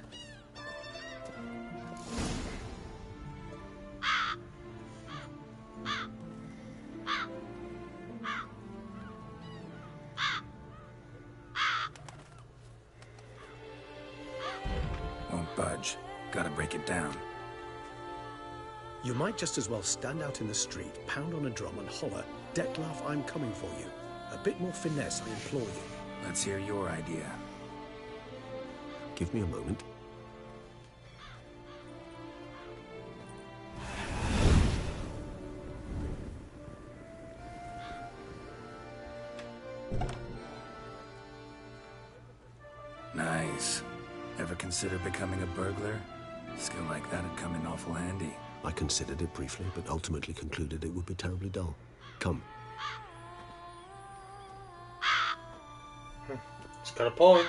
Won't budge. Gotta break it down. You might just as well stand out in the street, pound on a drum and holler, "Dettlaff, I'm coming for you." A bit more finesse, I implore you. Let's hear your idea. Give me a moment. Nice. Ever consider becoming a burglar? Skill like that'd come in awful handy. I considered it briefly, but ultimately concluded it would be terribly dull. Come. It's got a point.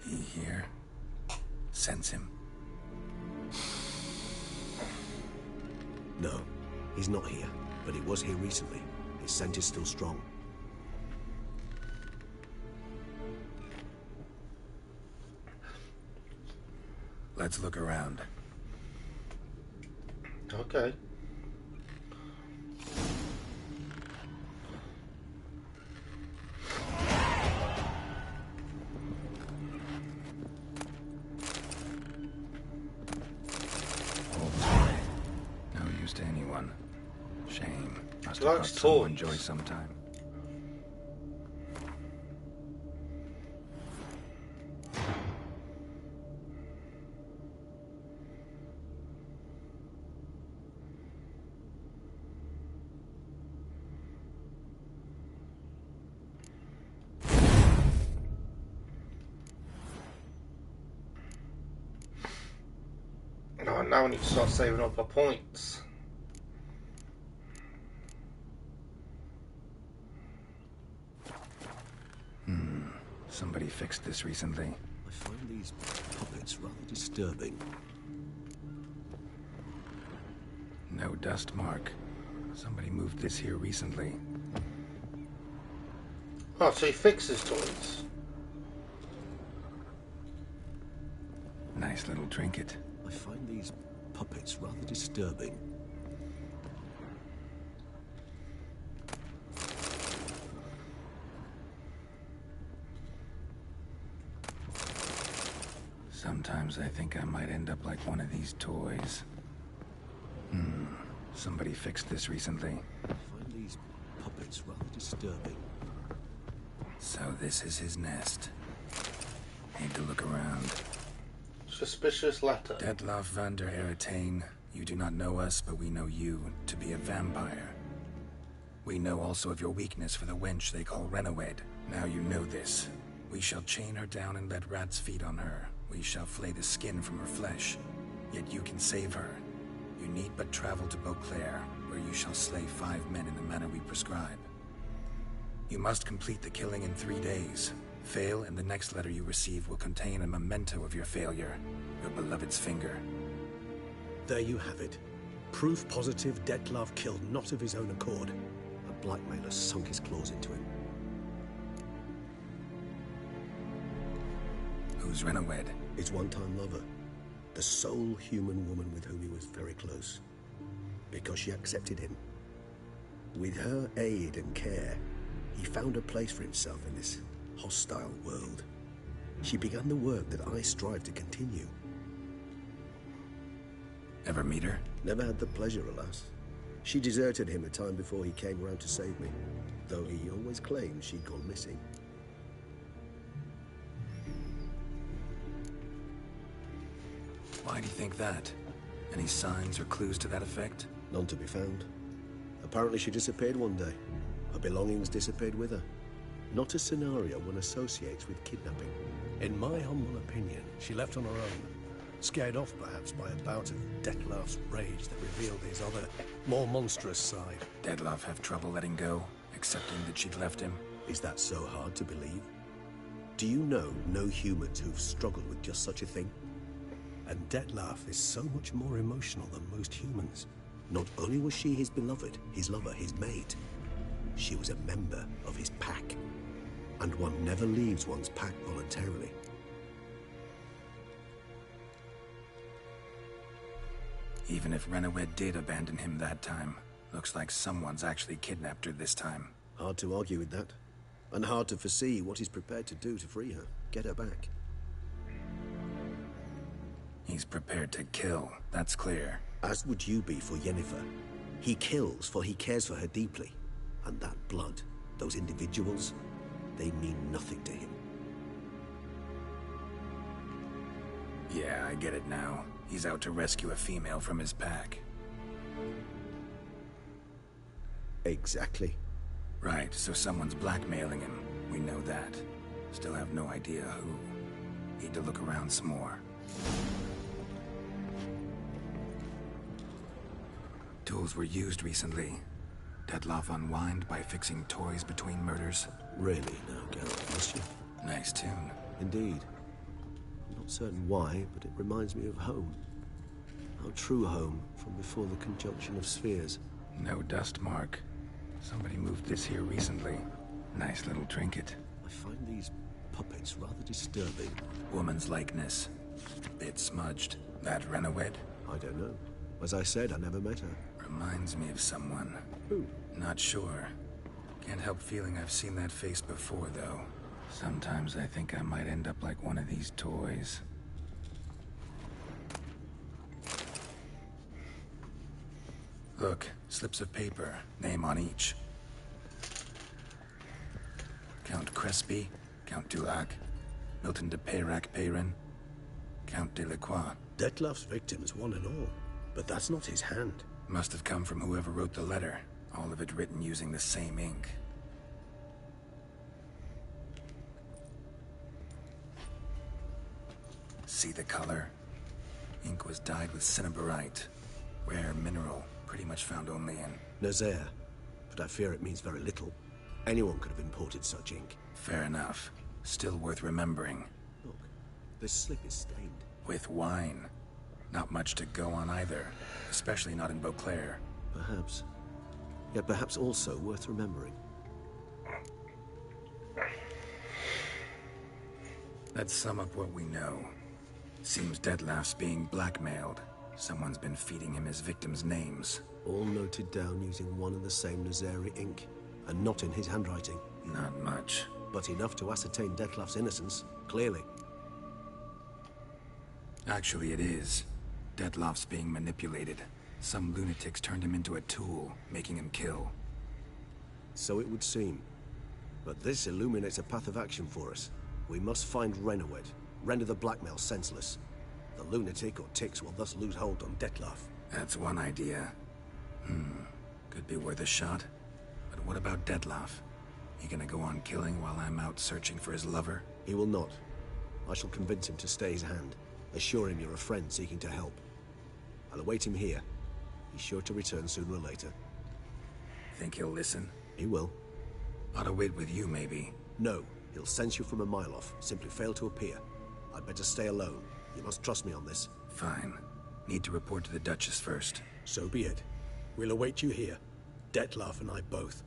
He here? Sense him. No, he's not here, but he was here recently. His scent is still strong. Let's look around. Okay. No use to anyone. Shame. Must He have likes brought someone toys. joy sometime. Oh, now I need to start saving up my points. Somebody fixed this recently. I find these puppets rather disturbing. No dust mark. Somebody moved this here recently. Oh, so he fixes toys. Nice little trinket. I find these puppets rather disturbing. Sometimes I think I might end up like one of these toys. Somebody fixed this recently. I find these puppets rather disturbing. So this is his nest. Need to look around. Suspicious letter. Detloff van der Eretain, you do not know us, but we know you to be a vampire. We know also of your weakness for the wench they call Renawed. Now you know this. We shall chain her down and let rats feed on her. We shall flay the skin from her flesh. Yet you can save her. You need but travel to Beauclair, where you shall slay 5 men in the manner we prescribe. You must complete the killing in 3 days. Fail, and the next letter you receive will contain a memento of your failure. Your beloved's finger. There you have it. Proof positive Detlav killed not of his own accord. A blackmailer sunk his claws into him. Who's Renawed? His one-time lover. The sole human woman with whom he was very close. Because she accepted him. With her aid and care, he found a place for himself in this hostile world. She began the work that I strive to continue. Ever meet her? Never had the pleasure, alas. She deserted him a time before he came round to save me, though he always claimed she'd gone missing. Why do you think that? Any signs or clues to that effect? None to be found. Apparently she disappeared one day. Her belongings disappeared with her. Not a scenario one associates with kidnapping. In my humble opinion, she left on her own. Scared off, perhaps, by a bout of Detlav's rage that revealed his other, more monstrous side. Detlav have trouble letting go, accepting that she'd left him? Is that so hard to believe? Do you know no humans who've struggled with just such a thing? And Detlav is so much more emotional than most humans. Not only was she his beloved, his lover, his mate, she was a member of his pack. And one never leaves one's pack voluntarily. Even if Renawed did abandon him that time, looks like someone's actually kidnapped her this time. Hard to argue with that. And hard to foresee what he's prepared to do to free her, get her back. He's prepared to kill, that's clear. As would you be for Yennefer. He kills for he cares for her deeply. And that blood, those individuals, they mean nothing to him. Yeah, I get it now. He's out to rescue a female from his pack. Exactly. Right, so someone's blackmailing him. We know that. Still have no idea who. Need to look around some more. Tools were used recently. Detlav unwind by fixing toys between murders. Really now, Geralt, must you? Nice tune. Indeed. I'm not certain why, but it reminds me of home. Our true home from before the conjunction of spheres. No dust mark. Somebody moved this here recently. Nice little trinket. I find these puppets rather disturbing. Woman's likeness. Bit smudged. That Renawed? I don't know. As I said, I never met her. Reminds me of someone. Who? Not sure. Can't help feeling I've seen that face before, though. Sometimes I think I might end up like one of these toys. Look, slips of paper, name on each. Count Crespi, Count Dulac, Milton de Peyrac-Peyrin, Count Delacroix. Detlav's victims, one and all. But that's not his hand. Must have come from whoever wrote the letter. All of it written using the same ink. See the color? Ink was dyed with cinnabarite. Rare mineral, pretty much found only in... Nazaire. But I fear it means very little. Anyone could have imported such ink. Fair enough. Still worth remembering. Look, this slip is stained. With wine. Not much to go on either. Especially not in Beauclair. Perhaps. Yet perhaps also worth remembering. Let's sum up what we know. Seems Detlef's being blackmailed. Someone's been feeding him his victims' names. All noted down using one and the same Nazeri ink. And not in his handwriting. Not much. But enough to ascertain Detlef's innocence, clearly. Actually, it is. Detlef's being manipulated. Some lunatics turned him into a tool, making him kill. So it would seem. But this illuminates a path of action for us. We must find Renowed, render the blackmail senseless. The lunatic or ticks will thus lose hold on Detlef. That's one idea. Could be worth a shot. But what about Detlef? He gonna go on killing while I'm out searching for his lover? He will not. I shall convince him to stay his hand. Assure him you're a friend seeking to help. I'll await him here. He's sure to return sooner or later. Think he'll listen? He will. Ought to wait with you, maybe. No. He'll sense you from a mile off. Simply fail to appear. I'd better stay alone. You must trust me on this. Fine. Need to report to the Duchess first. So be it. We'll await you here. Detlef and I both.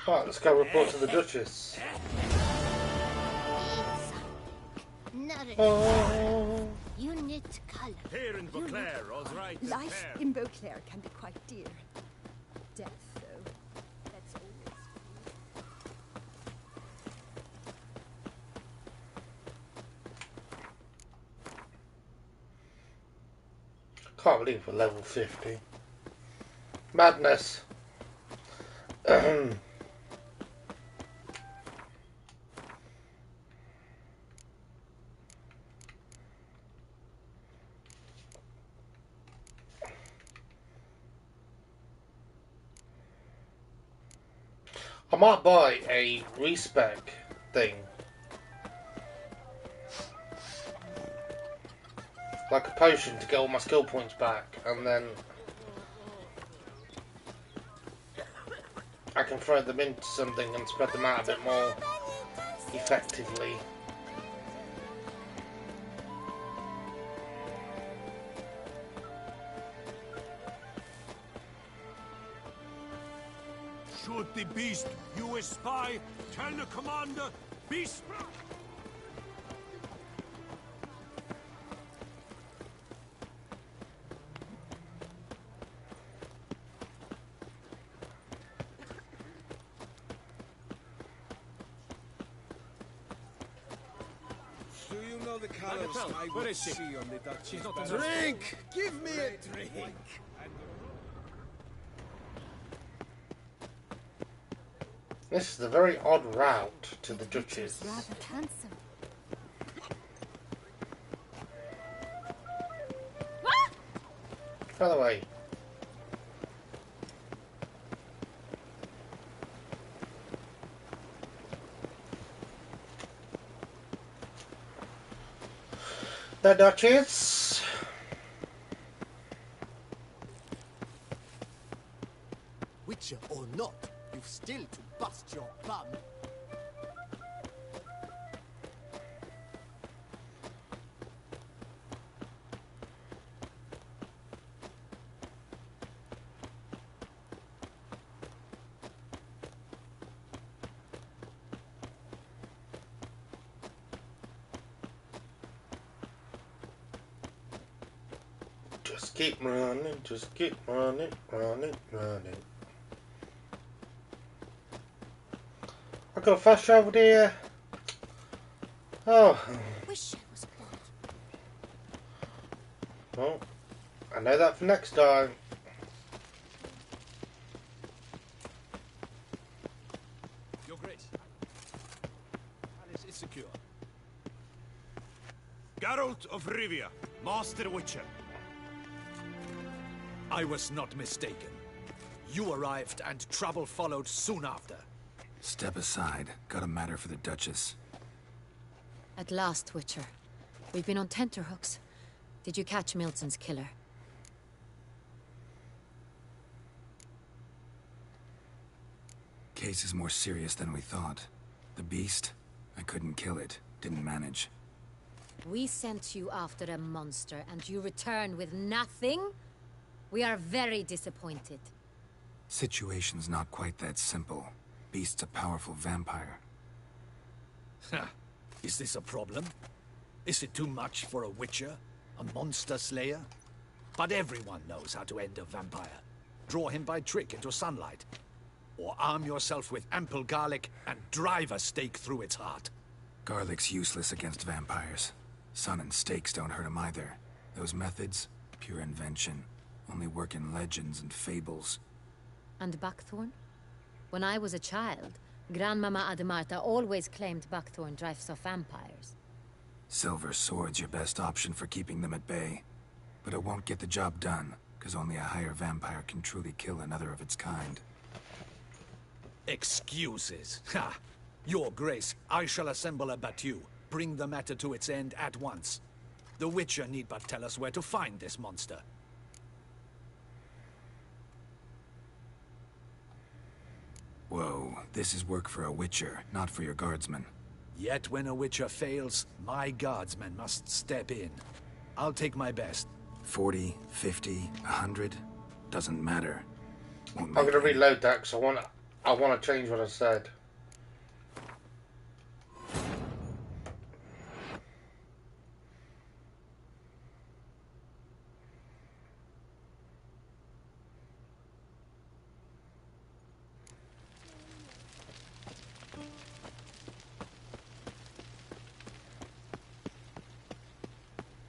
Right, let's go report to the Duchess. Oh. Unit color. Here in Beauclair, all's right. Life in Beauclair can be quite dear. Death, though, that's always Can't believe we're level 50. Madness. I might buy a respec thing. Like a potion to get all my skill points back, and then I can throw them into something and spread them out a bit more effectively. Shoot the beast, you a spy! Tell the commander, beast! Do you know the colors I where would is she? see on the Duchess? She's not Drink! Give me a drink! This is a very odd route to the Duchess. Rather handsome. By the way, the Duchess. Witcher or not, you've still to bust your bum. Just keep running, just keep running, running, running. I got a fast travel here. Oh. Wish I was bought. Well, I know that for next time. Your Grace. Palace is secure. Geralt of Rivia, Master Witcher. I was not mistaken. You arrived and trouble followed soon after. Step aside. Got a matter for the Duchess. At last, Witcher. We've been on tenterhooks. Did you catch Milton's killer? Case is more serious than we thought. The beast, I couldn't kill it. Didn't manage. We sent you after a monster, and you return with nothing? We are very disappointed. Situation's not quite that simple. Beast's a powerful vampire. Ha! Is this a problem? Is it too much for a witcher? A monster slayer? But everyone knows how to end a vampire. Draw him by trick into sunlight. Or arm yourself with ample garlic and drive a stake through its heart. Garlic's useless against vampires. Sun and stakes don't hurt him either. Those methods, pure invention. Only work in legends and fables. And buckthorn? When I was a child, Grandmama Ademarta always claimed buckthorn drives off vampires. Silver sword's your best option for keeping them at bay. But it won't get the job done, because only a higher vampire can truly kill another of its kind. Excuses. Ha! Your Grace, I shall assemble a battue. Bring the matter to its end at once. The Witcher need but tell us where to find this monster. Whoa, this is work for a Witcher, not for your guardsmen. Yet when a Witcher fails, my guardsmen must step in. I'll take my best. 40, 50, 100, doesn't matter. I'm gonna reload that because I want to change what I said.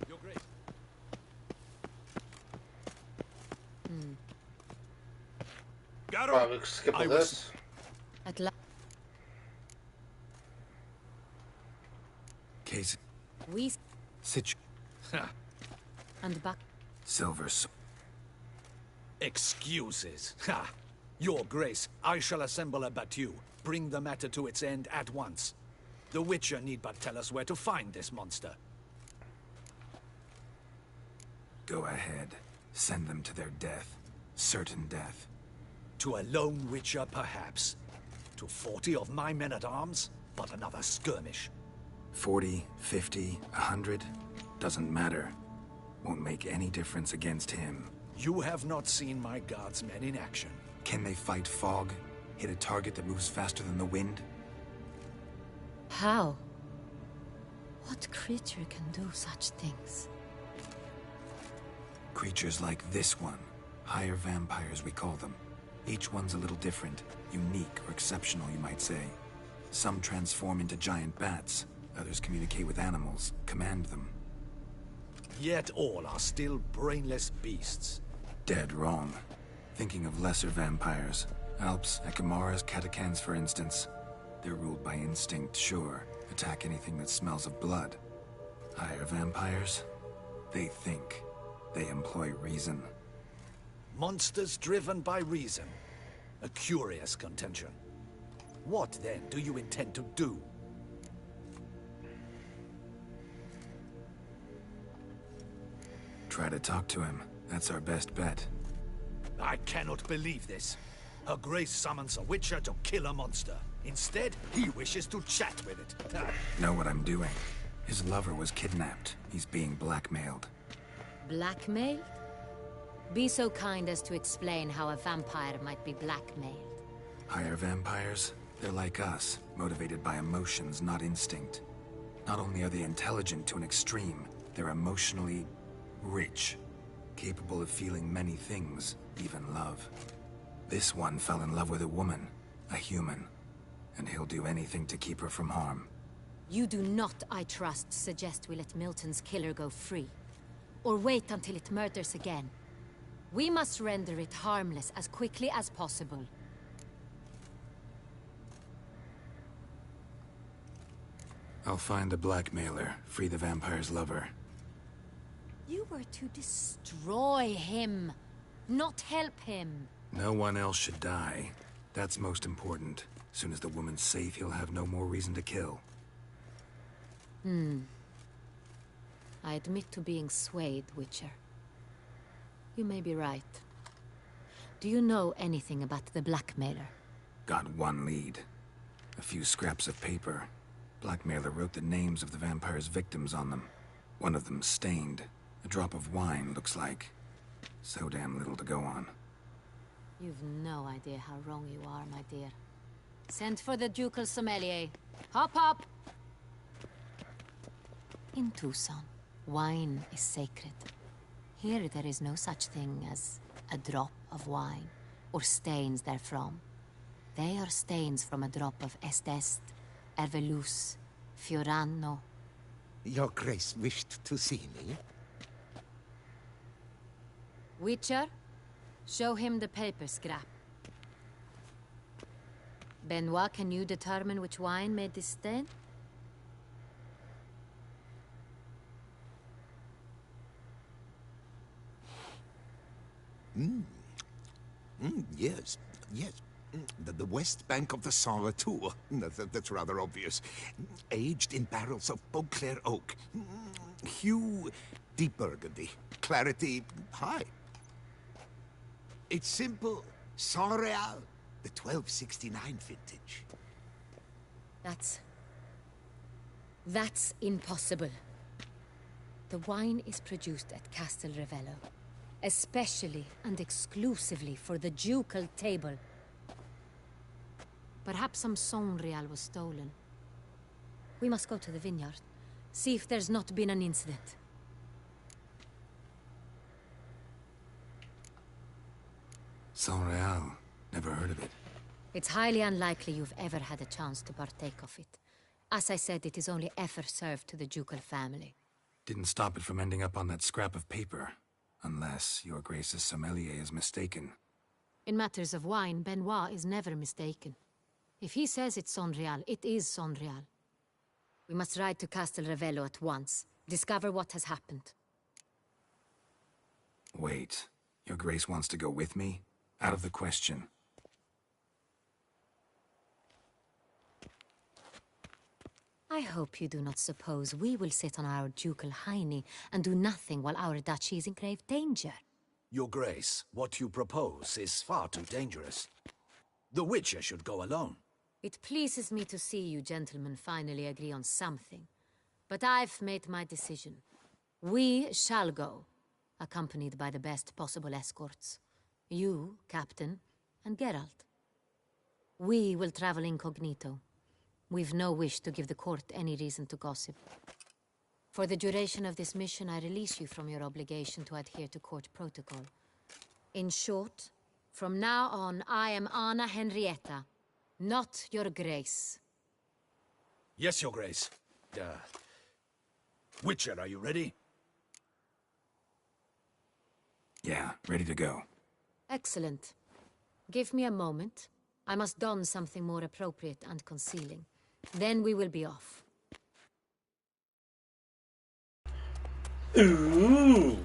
Your Grace. Right, we can skip all this. At last, Case. we and buck. Silver Excuses. Ha! Your Grace, I shall assemble a battue. Bring the matter to its end at once. The Witcher need but tell us where to find this monster. Go ahead. Send them to their death. Certain death. To a lone Witcher, perhaps. To 40 of my men-at-arms, but another skirmish. 40, 50, 100, doesn't matter. Won't make any difference against him. You have not seen my guardsmen in action. Can they fight fog? Hit a target that moves faster than the wind? How? What creature can do such things? Creatures like this one. Higher vampires, we call them. Each one's a little different. Unique or exceptional, you might say. Some transform into giant bats. Others communicate with animals, command them. Yet all are still brainless beasts. Dead wrong. Thinking of lesser vampires. Alps, Ekamaras, Catacans, for instance. They're ruled by instinct, sure. Attack anything that smells of blood. Higher vampires? They think. They employ reason. Monsters driven by reason. A curious contention. What, then, do you intend to do? Try to talk to him. That's our best bet. I cannot believe this. Her Grace summons a Witcher to kill a monster. Instead, he wishes to chat with it. Know what I'm doing. His lover was kidnapped. He's being blackmailed. Blackmailed? Be so kind as to explain how a vampire might be blackmailed. Higher vampires? They're like us, motivated by emotions, not instinct. Not only are they intelligent to an extreme, they're emotionally rich, capable of feeling many things, even love. This one fell in love with a woman, a human, and he'll do anything to keep her from harm. You do not, I trust, suggest we let Milton's killer go free. Or wait until it murders again. We must render it harmless as quickly as possible. I'll find the blackmailer, free the vampire's lover. You were to destroy him, not help him. No one else should die. That's most important. Soon as the woman's safe, he'll have no more reason to kill. I admit to being swayed, Witcher. You may be right. Do you know anything about the blackmailer? Got one lead. A few scraps of paper. Blackmailer wrote the names of the vampire's victims on them. One of them stained. A drop of wine, looks like. So damn little to go on. You've no idea how wrong you are, my dear. Send for the ducal sommelier. Hop, hop! In Tucson, wine is sacred. Here there is no such thing as a drop of wine, or stains therefrom. They are stains from a drop of Estest, Ervelus, Fiorano. Your Grace wished to see me? Witcher, show him the paper scrap. Benoit, can you determine which wine made this stain? Yes, yes. The west bank of the Saint Retour. That's rather obvious. Aged in barrels of Beauclair oak. Hue, deep burgundy. Clarity, high. It's simple. Saint Real, the 1269 vintage. That's impossible. The wine is produced at Castel Ravello, especially and exclusively for the ducal table. Perhaps some Saint Real was stolen. We must go to the vineyard, see if there's not been an incident. Saint Real. Never heard of it. It's highly unlikely you've ever had a chance to partake of it. As I said, it is only ever served to the ducal family. Didn't stop it from ending up on that scrap of paper. Unless your Grace's sommelier is mistaken. In matters of wine, Benoit is never mistaken. If he says it's Saint Real, it is Saint Real. We must ride to Castel Ravello at once. Discover what has happened. Wait. Your Grace wants to go with me? Out of the question. I hope you do not suppose we will sit on our ducal hiney and do nothing while our duchy is in grave danger. Your Grace, what you propose is far too dangerous. The Witcher should go alone. It pleases me to see you gentlemen finally agree on something. But I've made my decision. We shall go, accompanied by the best possible escorts. You, Captain, and Geralt. We will travel incognito. We've no wish to give the court any reason to gossip. For the duration of this mission, I release you from your obligation to adhere to court protocol. In short, from now on, I am Anna Henrietta, not your Grace. Yes, Your Grace. Witcher, are you ready? Yeah, ready to go. Excellent. Give me a moment. I must don something more appropriate and concealing. Then we will be off. Ooh!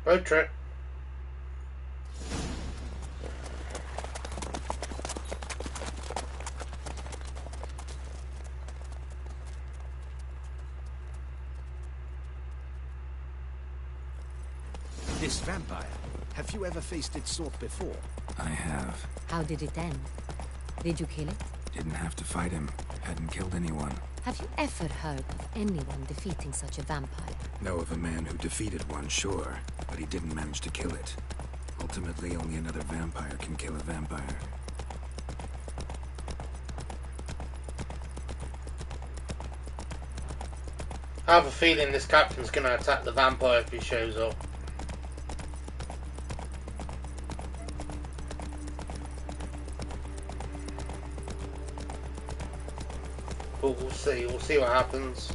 Road trip. This vampire, have you ever faced its sort before? I have. How did it end? Did you kill it? Didn't have to fight him. Hadn't killed anyone. Have you ever heard of anyone defeating such a vampire? Know of a man who defeated one, sure, but he didn't manage to kill it. Ultimately, only another vampire can kill a vampire. I have a feeling this captain's gonna attack the vampire if he shows up. But we'll see what happens.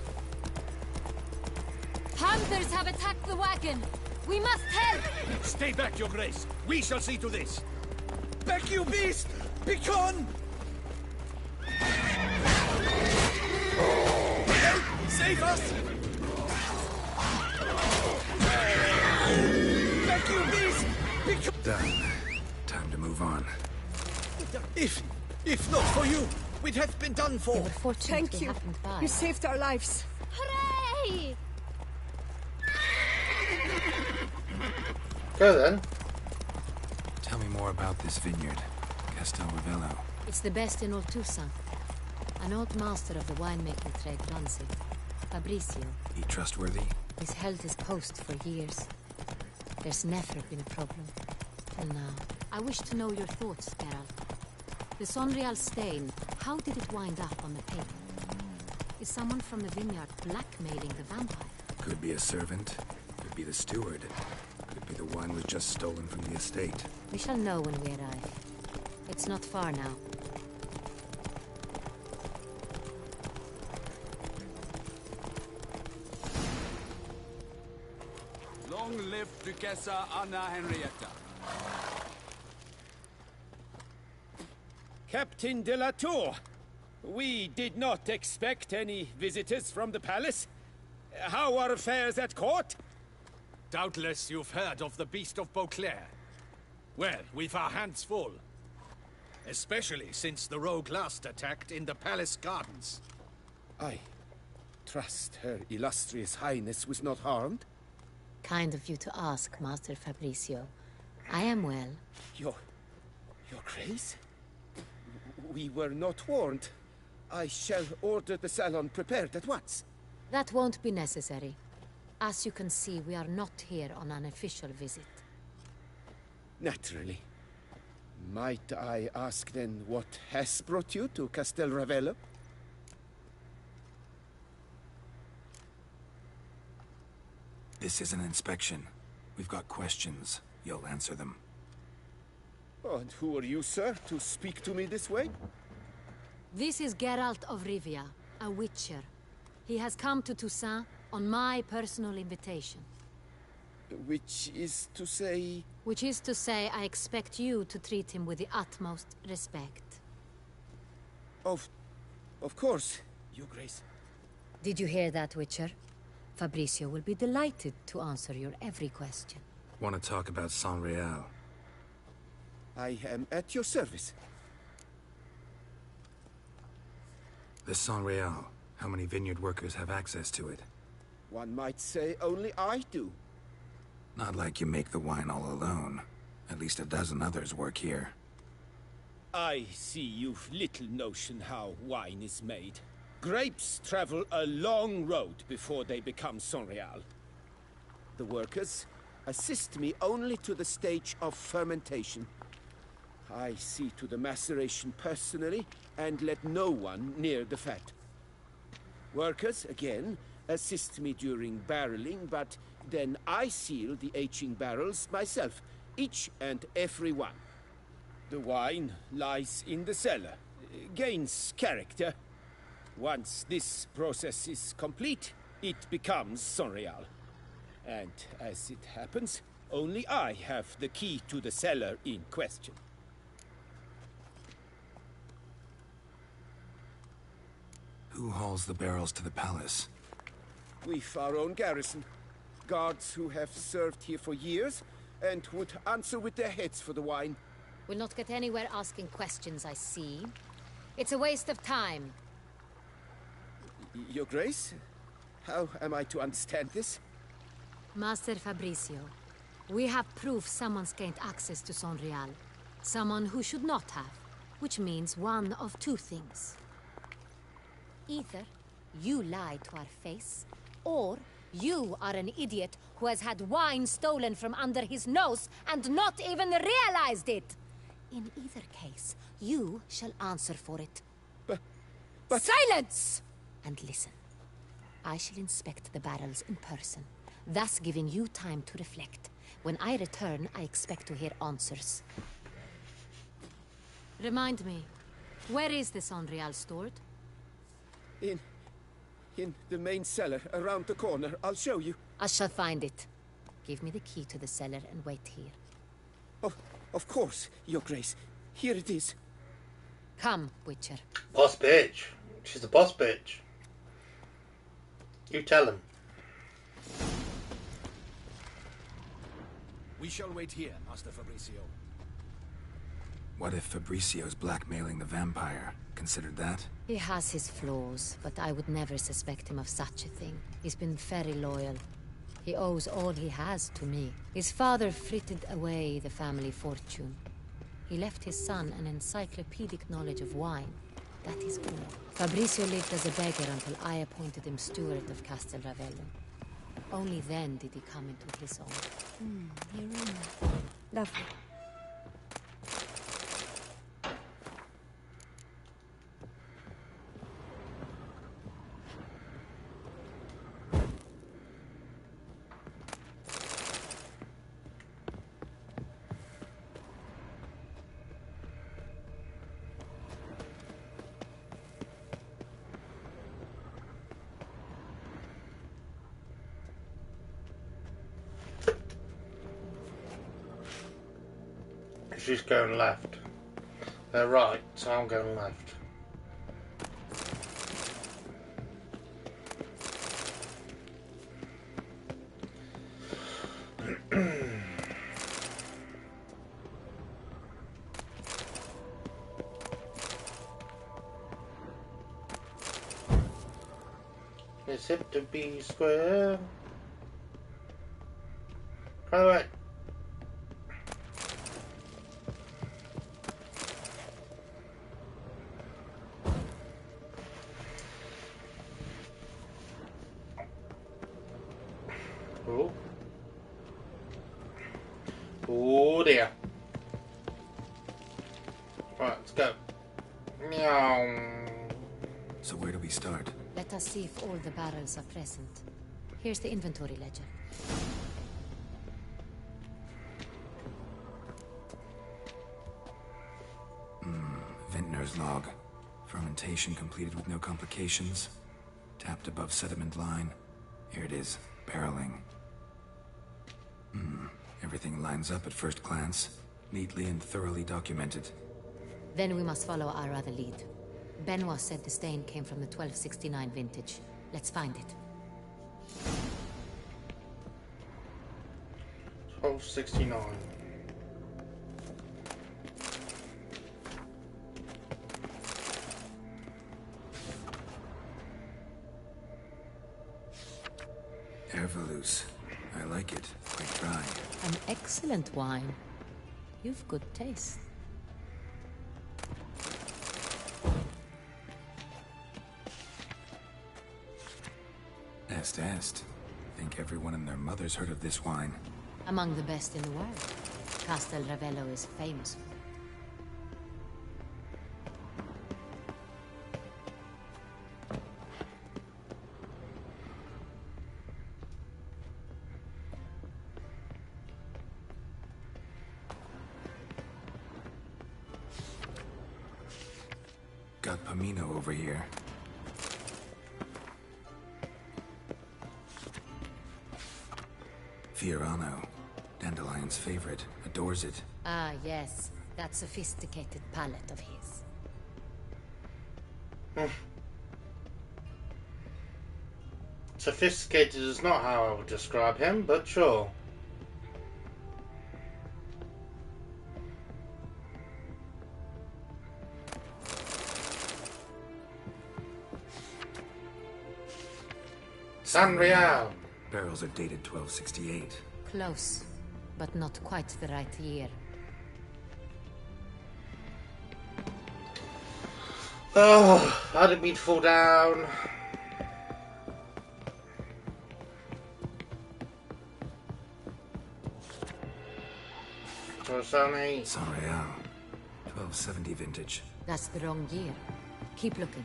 Hunters have attacked the wagon! We must help! Stay back, Your Grace! We shall see to this! Back, you beast! Begone! Save us! Back, you beast! Done. Time to move on. If not for you, We'd have been done for. They were fortunate Thank we you. happened by. You saved our lives. Hooray! Go then. Tell me more about this vineyard, Castel Ravello. It's the best in all Toussaint. An old master of the winemaking trade runs it. Fabricio. He trustworthy? He's held his post for years. There's never been a problem. And now, I wish to know your thoughts, Geralt. The Sonreal stain, how did it wind up on the paper? Is someone from the vineyard blackmailing the vampire? Could be a servant. Could be the steward. Could be the wine was just stolen from the estate. We shall know when we arrive. It's not far now. Long live Duchessa Anna Henrietta. Captain de la Tour, we did not expect any visitors from the palace. How are affairs at court? Doubtless you've heard of the Beast of Beauclair. Well, we've our hands full. Especially since the rogue last attacked in the palace gardens. I trust Her Illustrious Highness was not harmed? Kind of you to ask, Master Fabricio. I am well. Your Grace? We were not warned. I shall order the salon prepared at once. That won't be necessary. As you can see, we are not here on an official visit. Naturally. Might I ask then what has brought you to Castel Ravello? This is an inspection. We've got questions. You'll answer them. Oh, and who are you, sir, to speak to me this way? This is Geralt of Rivia, a witcher. He has come to Toussaint on my personal invitation. Which is to say... Which is to say, I expect you to treat him with the utmost respect. Of course, Your Grace. Did you hear that, Witcher? Fabricio will be delighted to answer your every question. Want to talk about Sonreal? I am at your service. The Sonreal. How many vineyard workers have access to it? One might say only I do. Not like you make the wine all alone. At least a dozen others work here. I see you've little notion how wine is made. Grapes travel a long road before they become Sonreal. The workers assist me only to the stage of fermentation. I see to the maceration personally and let no one near the fat. Workers, again, assist me during barreling, but then I seal the aging barrels myself, each and every one. The wine lies in the cellar, gains character. Once this process is complete, it becomes Sonreal. And as it happens, only I have the key to the cellar in question. Who hauls the barrels to the palace? We've our own garrison. Guards who have served here for years and would answer with their heads for the wine. We'll not get anywhere asking questions, I see. It's a waste of time. Your Grace? How am I to understand this? Master Fabricio, we have proof someone's gained access to Sonreal. Someone who should not have. Which means one of two things. Either you lied to our face, or you are an idiot who has had wine stolen from under his nose and not even realized it. In either case, you shall answer for it. But... Silence! And listen. I shall inspect the barrels in person, thus giving you time to reflect. When I return, I expect to hear answers. Remind me, where is the Sonreal stored? In the main cellar, around the corner. I'll show you. I shall find it. Give me the key to the cellar and wait here. Oh, of course, Your Grace. Here it is. Come, Witcher. Boss bitch. She's the boss bitch. You tell him. We shall wait here, Master Fabricio. What if Fabricio's blackmailing the vampire? Considered that? He has his flaws, but I would never suspect him of such a thing. He's been very loyal. He owes all he has to me. His father frittered away the family fortune. He left his son an encyclopedic knowledge of wine. That is all. Fabricio lived as a beggar until I appointed him steward of Castel Ravello. Only then did he come into his own. Lovely. She's going left. They're right, so I'm going left. It's hip to be square. By the way. Oh. Oh dear. Right, let's go. Meow. So where do we start? Let us see if all the barrels are present. Here's the inventory ledger. Vintner's log. Fermentation completed with no complications. Tapped above sediment line. Here it is. Barreling. Everything lines up at first glance. Neatly and thoroughly documented. Then we must follow our other lead. Benoit said the stain came from the 1269 vintage. Let's find it. 1269. Ervelous. I like it. Quite dry. An excellent wine. You've good taste. Est. Think everyone and their mother's heard of this wine. Among the best in the world. Castel Ravello is famous for it. Got Pomino over here. Fiorano. Dandelion's favorite. Adores it. Ah, yes. That sophisticated palate of his. Sophisticated is not how I would describe him, but sure. San Real. Barrels are dated 1268. Close, but not quite the right year. Oh, I didn't mean to fall down. San Real. 1270 vintage. That's the wrong year. Keep looking.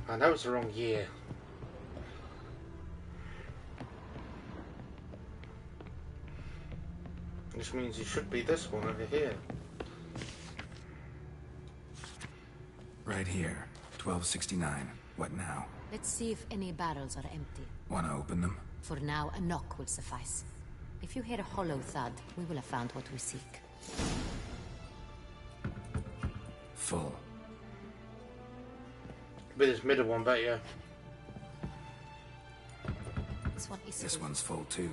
I know it's the wrong year. Which means it should be this one over here. Right here. 1269. What now? Let's see if any barrels are empty. Wanna open them? For now, a knock will suffice. If you hear a hollow thud, we will have found what we seek. Full. But this middle one, bet you. This one's full too.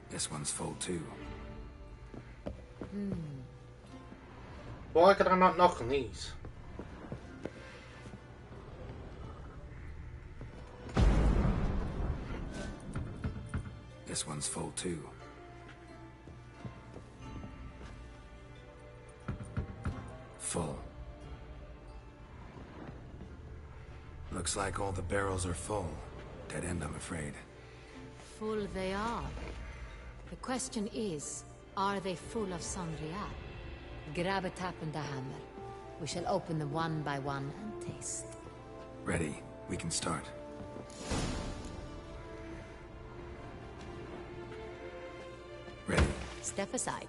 This one's full too. Why can I not knock on these? This one's full too. Full. Looks like all the barrels are full. Dead end, I'm afraid. Full they are. The question is, are they full of sangria? Grab a tap and a hammer. We shall open them one by one and taste. Ready. We can start. Ready. Step aside.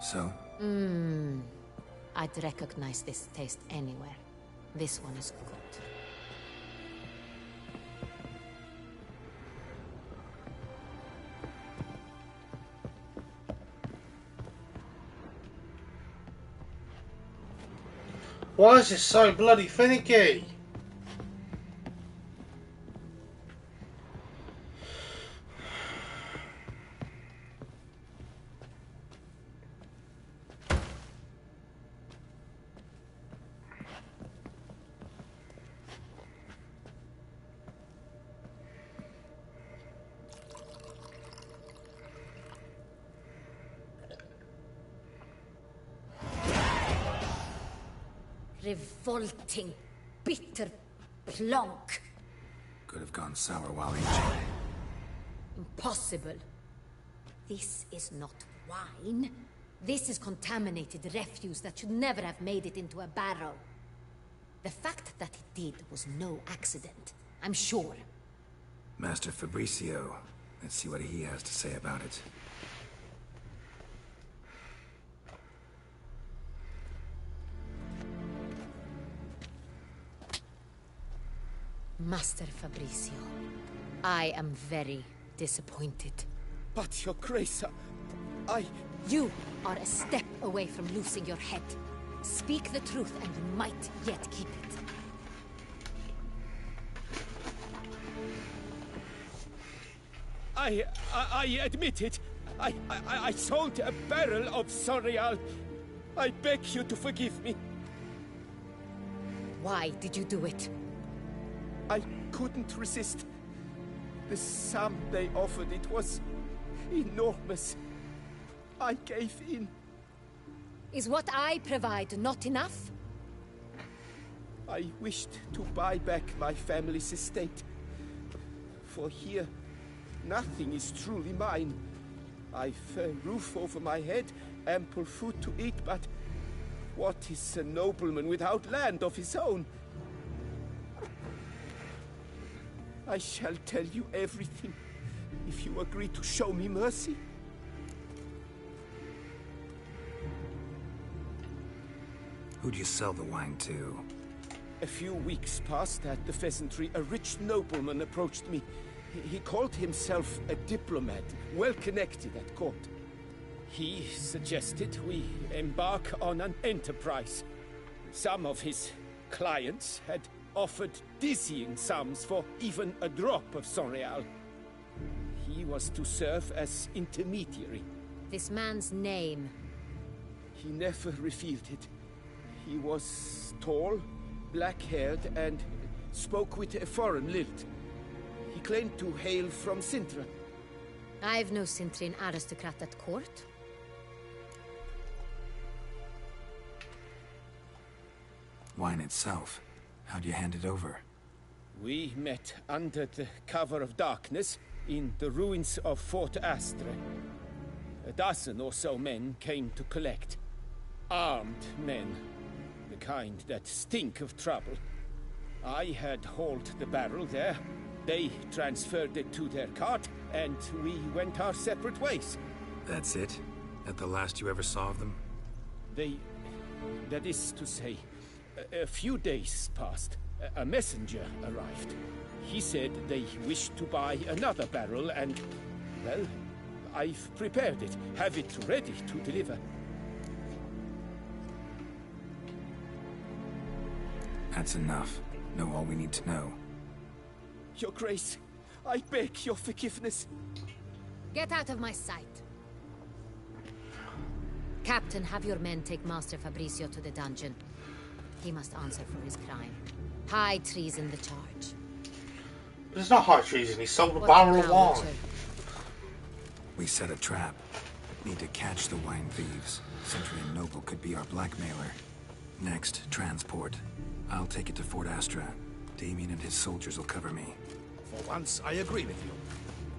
So? I'd recognize this taste anywhere. This one is good. Why is it so bloody finicky? Revolting, bitter plonk. Could have gone sour while aging. Impossible. This is not wine. This is contaminated refuse that should never have made it into a barrel. The fact that it did was no accident, I'm sure. Master Fabricio. Let's see what he has to say about it. Master Fabricio, I am very disappointed. But, Your Grace, You are a step away from losing your head. Speak the truth and you might yet keep it. I admit it. I sold a barrel of Sorial. I beg you to forgive me. Why did you do it? I couldn't resist. The sum they offered, it was enormous. I gave in. Is what I provide not enough? I wished to buy back my family's estate. For here, nothing is truly mine. I've a roof over my head, ample food to eat, but what is a nobleman without land of his own? I shall tell you everything, if you agree to show me mercy. Who'd you sell the wine to? A few weeks past at the pheasantry, a rich nobleman approached me. He called himself a diplomat, well connected at court. He suggested we embark on an enterprise. Some of his clients had offered dizzying sums for even a drop of Sorial. He was to serve as intermediary. This man's name? He never revealed it. He was tall, black-haired, and spoke with a foreign lilt. He claimed to hail from Sintra. I've no Sintrin aristocrat at court. Wine itself. How'd you hand it over? We met under the cover of darkness in the ruins of Fort Astre. A dozen or so men came to collect. Armed men. The kind that stink of trouble. I had hauled the barrel there. They transferred it to their cart, and we went our separate ways. That's it? That the last you ever saw of them? That is to say, a few days passed. A messenger arrived. He said they wished to buy another barrel and, well, I've prepared it. Have it ready to deliver. That's enough. Know all we need to know. Your Grace, I beg your forgiveness. Get out of my sight. Captain, have your men take Master Fabrizio to the dungeon. He must answer for his crime. High treason the charge. It's not high treason, he sold a What's barrel of now, wine. Richard? We set a trap. Need to catch the wine thieves. Sentry and Noble could be our blackmailer. Next, transport. I'll take it to Fort Astra. Damien and his soldiers will cover me. For once, I agree with you.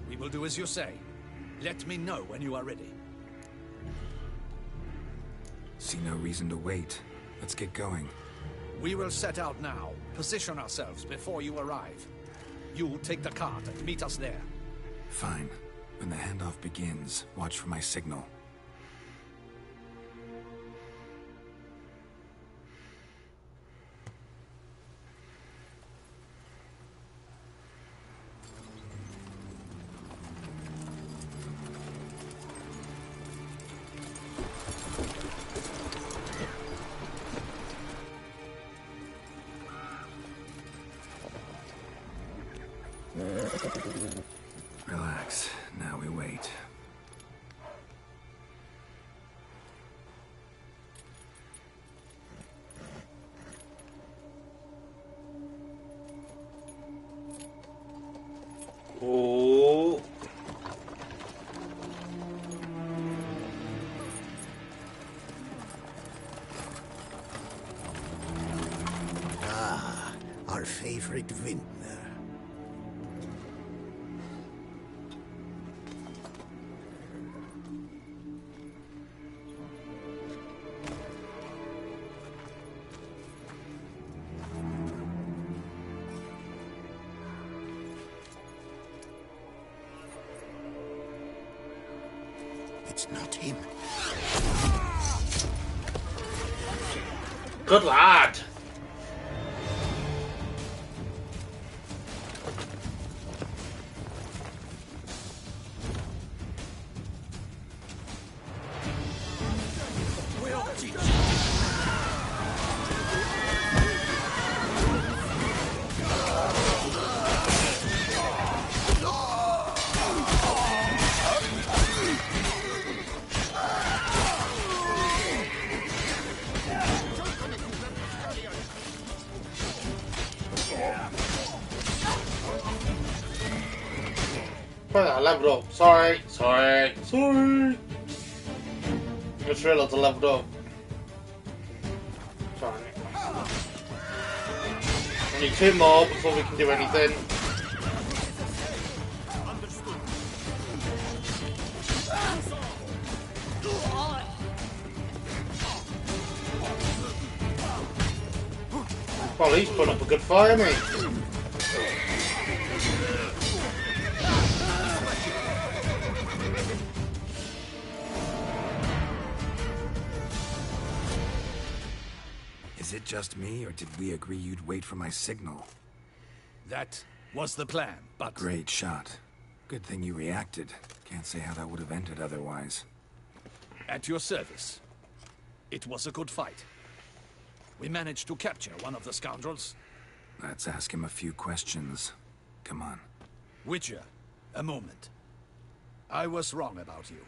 We will do as you say. Let me know when you are ready. See no reason to wait. Let's get going. We will set out now. Position ourselves before you arrive. You take the cart and meet us there. Fine. When the handoff begins, watch for my signal. Relax. Now we wait. Oh. Ah, our favorite vintner. It's not him. Good lad. I leveled up. Sorry. Just realised I leveled up. Sorry. I need 2 more before we can do anything. Well, he's put up a good fight, hasn't he? Is it just me, or did we agree you'd wait for my signal? That was the plan, but... Great shot. Good thing you reacted. Can't say how that would have ended otherwise. At your service. It was a good fight. We managed to capture one of the scoundrels. Let's ask him a few questions. Come on. Witcher, a moment. I was wrong about you.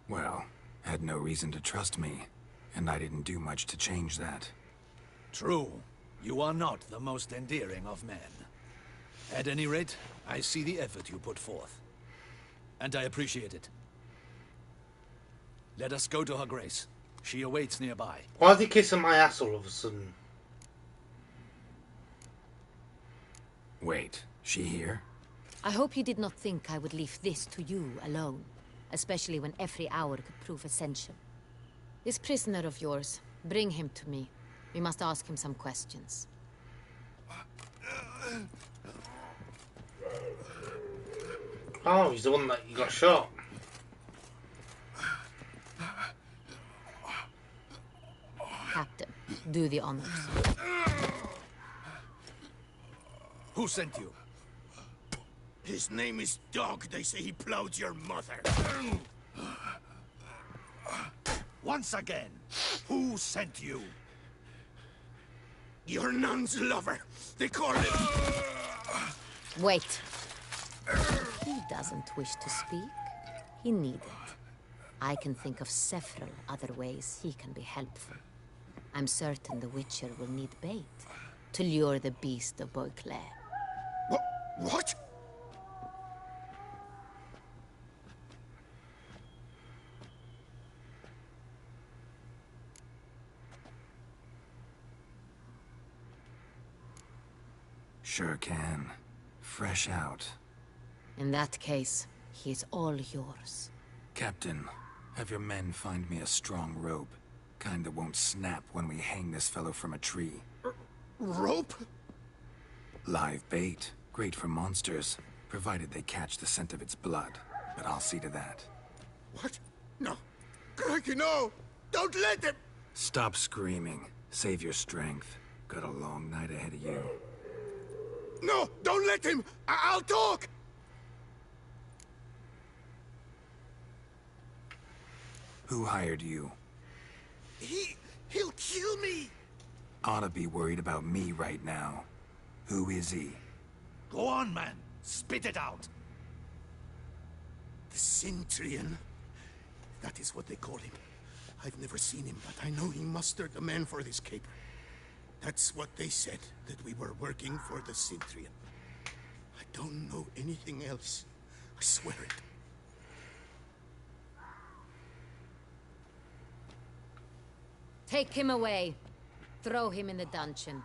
Well, had no reason to trust me, and I didn't do much to change that. True. You are not the most endearing of men. At any rate, I see the effort you put forth. And I appreciate it. Let us go to her grace. She awaits nearby. Why is he kissing my ass all of a sudden? Wait, she here? I hope you did not think I would leave this to you alone, especially when every hour could prove essential. This prisoner of yours, bring him to me. We must ask him some questions. Oh, he's the one that you got shot. Do the honors. Who sent you? His name is Dog. They say he plowed your mother. Once again, who sent you? Your nun's lover. They call him... Wait. He doesn't wish to speak. He needn't. I can think of several other ways he can be helpful. I'm certain the Witcher will need bait to lure the beast of Beauclair. What? Sure can. Fresh out. In that case, he's all yours. Captain, have your men find me a strong rope. Kind that won't snap when we hang this fellow from a tree. Rope? Live bait. Great for monsters, provided they catch the scent of its blood. But I'll see to that. What? No. Crikey, no! Don't let them! Stop screaming. Save your strength. Got a long night ahead of you. No! Don't let him! I'll talk! Who hired you? He'll kill me! Ought to be worried about me right now. Who is he? Go on, man. Spit it out. The Cintrian. That is what they call him. I've never seen him, but I know he mustered the men for this caper. That's what they said, that we were working for the Cintrian. I don't know anything else. I swear it. Take him away. Throw him in the dungeon.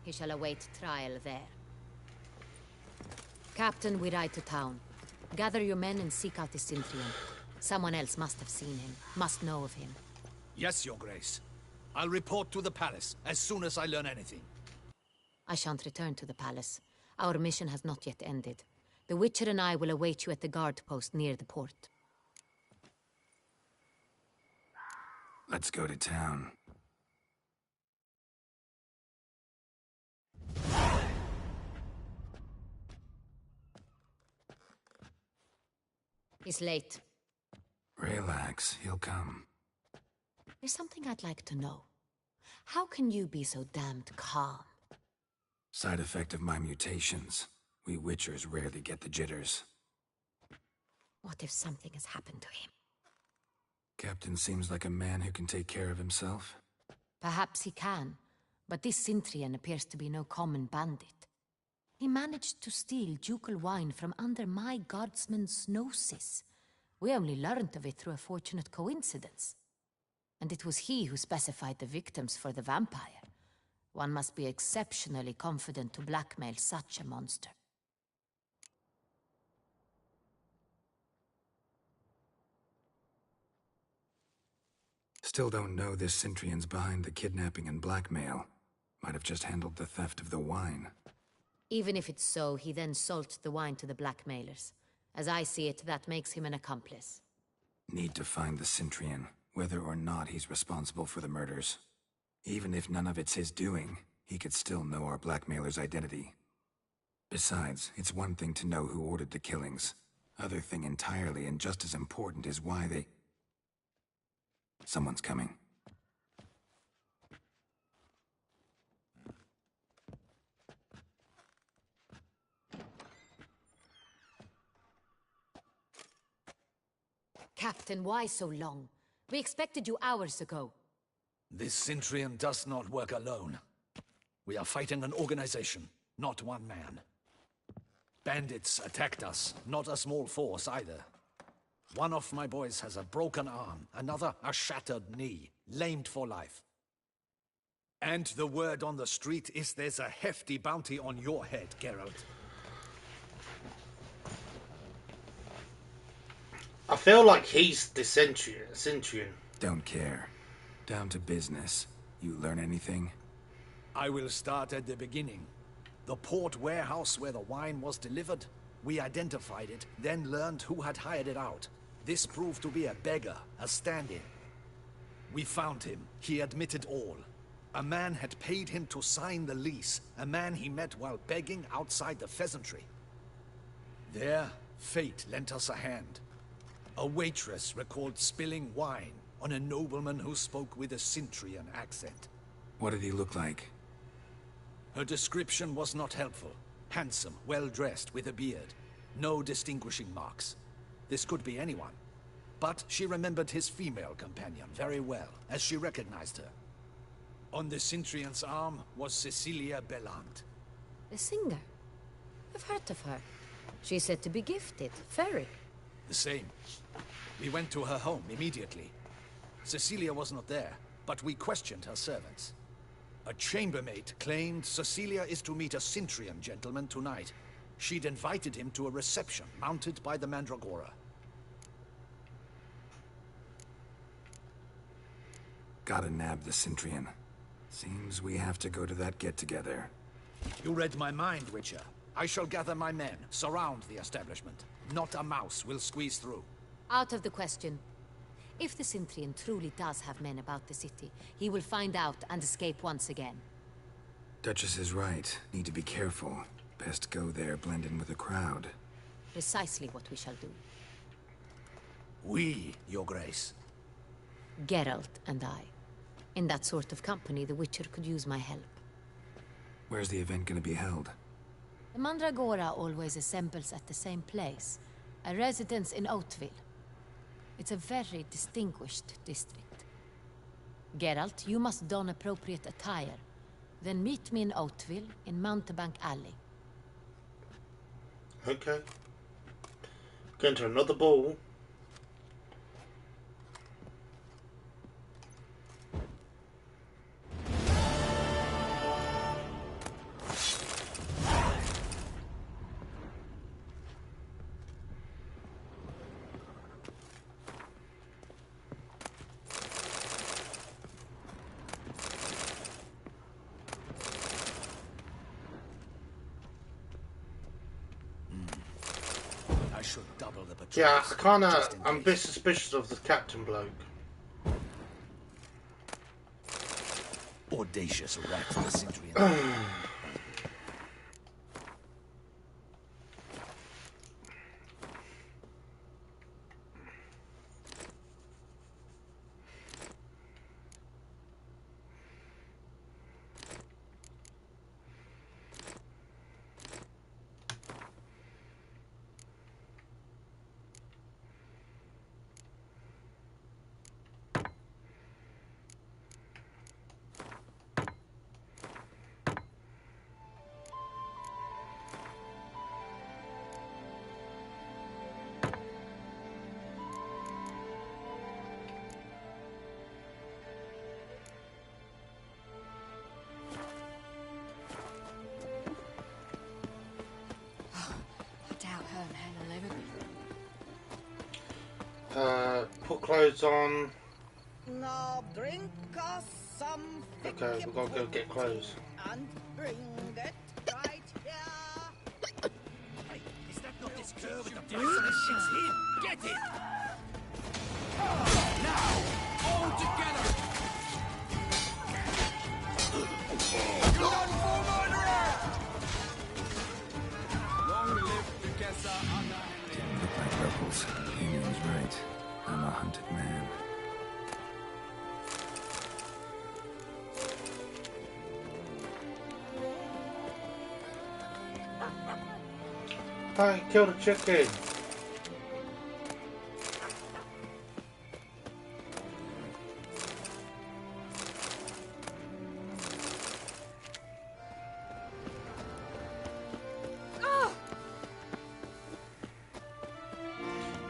He shall await trial there. Captain, we ride to town. Gather your men and seek out the Cintrian. Someone else must have seen him, must know of him. Yes, Your Grace. I'll report to the palace as soon as I learn anything. I shan't return to the palace. Our mission has not yet ended. The Witcher and I will await you at the guard post near the port. Let's go to town. He's late. Relax, he'll come. There's something I'd like to know. How can you be so damned calm? Side effect of my mutations. We Witchers rarely get the jitters. What if something has happened to him? Captain seems like a man who can take care of himself. Perhaps he can, but this Cintrian appears to be no common bandit. He managed to steal ducal wine from under my guardsman's noses. We only learned of it through a fortunate coincidence. And it was he who specified the victims for the vampire. One must be exceptionally confident to blackmail such a monster. Still don't know this Cintrian's behind the kidnapping and blackmail. Might have just handled the theft of the wine. Even if it's so, he then sold the wine to the blackmailers. As I see it, that makes him an accomplice. Need to find the Cintrian, whether or not he's responsible for the murders. Even if none of it's his doing, he could still know our blackmailer's identity. Besides, it's one thing to know who ordered the killings. Other thing entirely, and just as important, is why they... Someone's coming. Captain, why so long? We expected you hours ago. This Cintrian does not work alone. We are fighting an organization, not one man. Bandits attacked us, not a small force either. One of my boys has a broken arm, another a shattered knee, lamed for life. And the word on the street is there's a hefty bounty on your head, Geralt. I feel like he's the Cintrian. Don't care. Down to business. You learn anything? I will start at the beginning. The port warehouse where the wine was delivered. We identified it, then learned who had hired it out. This proved to be a beggar, a stand-in. We found him. He admitted all. A man had paid him to sign the lease. A man he met while begging outside the pheasantry. There, fate lent us a hand. A waitress recalled spilling wine on a nobleman who spoke with a Cintrian accent. What did he look like? Her description was not helpful. Handsome, well-dressed, with a beard. No distinguishing marks. This could be anyone. But she remembered his female companion very well, as she recognized her. On the Cintrian's arm was Cecilia Bellant. The singer? I've heard of her. She's said to be gifted. Fairy. The same. We went to her home immediately. Cecilia was not there, but we questioned her servants. A chambermaid claimed Cecilia is to meet a Cintrian gentleman tonight. She'd invited him to a reception mounted by the Mandragora. Gotta nab the Cintrian. Seems we have to go to that get-together. You read my mind, Witcher. I shall gather my men, surround the establishment. Not a mouse will squeeze through. Out of the question. If the Cintrian truly does have men about the city, he will find out and escape once again. Duchess is right. Need to be careful. Best go there, blend in with the crowd. Precisely what we shall do. We, Your Grace. Geralt and I. In that sort of company, the Witcher could use my help. Where's the event gonna be held? The Mandragora always assembles at the same place. A residence in Oatville. It's a very distinguished district. Geralt, you must don appropriate attire. Then meet me in Oatville, in Mountebank Alley. Okay. Going to another ball. Yeah, I'm a bit suspicious of the captain bloke. Audacious rat, the Cintrian. Put clothes on. Now drink us some. Okay, we've got to go get clothes. And bring it right here. Hey, is that not this curve with the place on the ship's head? Get it! Now, all together! Blood for murderer! Long live Duchessa Anna Henrietta. Look like rebels. Damien's right. I'm a hunted man. I killed a chicken.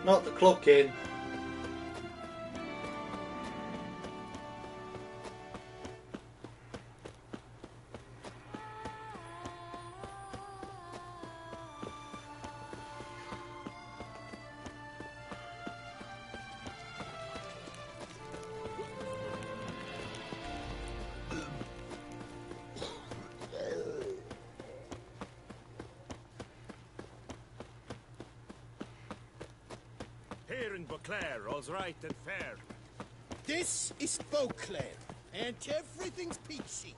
Not the clock in. Here in Beauclair, all's right and fair. This is Beauclair, And everything's peachy.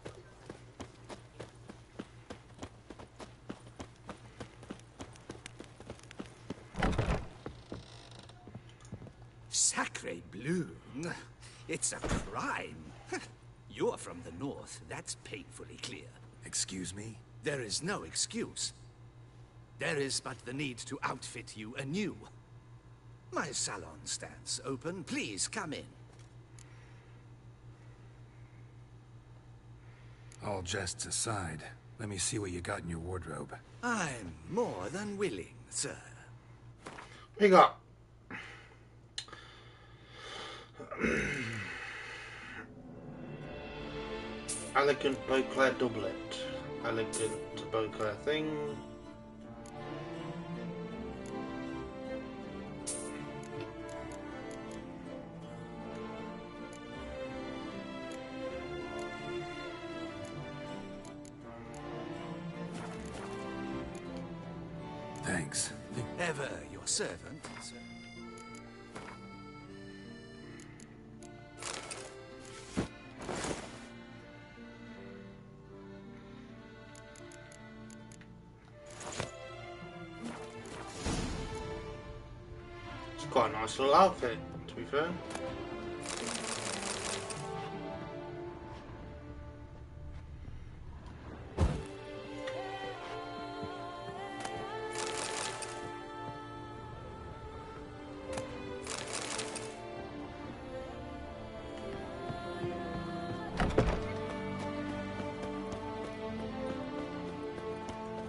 Sacre bleu. It's a crime. You're from the north. That's painfully clear. Excuse me? There is no excuse. There is but the need to outfit you anew. My salon stands open. Please come in. All jests aside, let me see what you got in your wardrobe. I'm more than willing, sir. We got elegant Beauclair doublet, elegant Beauclair thing. Thanks. Ever your servant, sir. It's quite a nice little outfit, to be fair.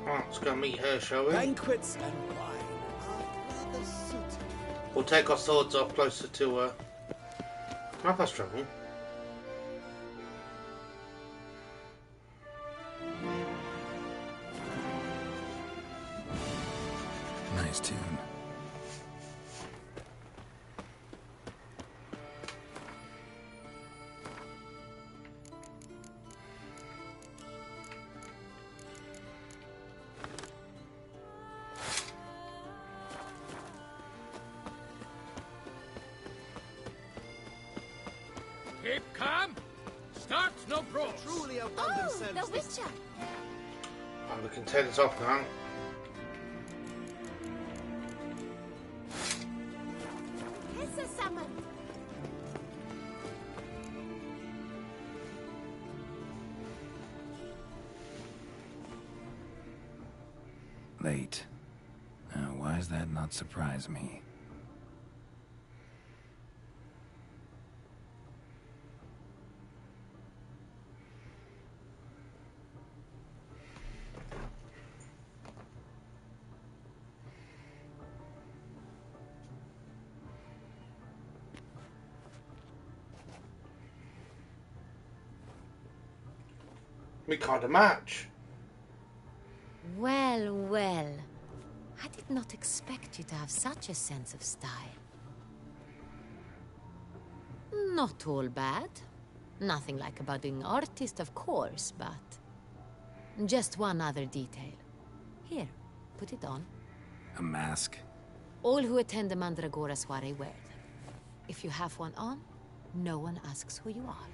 Let's go meet her, shall we? Banquets and wine are rather suited. We'll take our swords off closer to her. Can I fast travel? Nice tune. Keep calm. Start no brawl. Truly outdone themselves. The Witcher! Oh, we can take this off now. It's a summon! Late. Now, why does that not surprise me? We can't a match. Well, well. I did not expect you to have such a sense of style. Not all bad. Nothing like a budding artist, of course, but... just one other detail. Here, put it on. A mask? All who attend the Mandragora soiree wear them. If you have one on, no one asks who you are.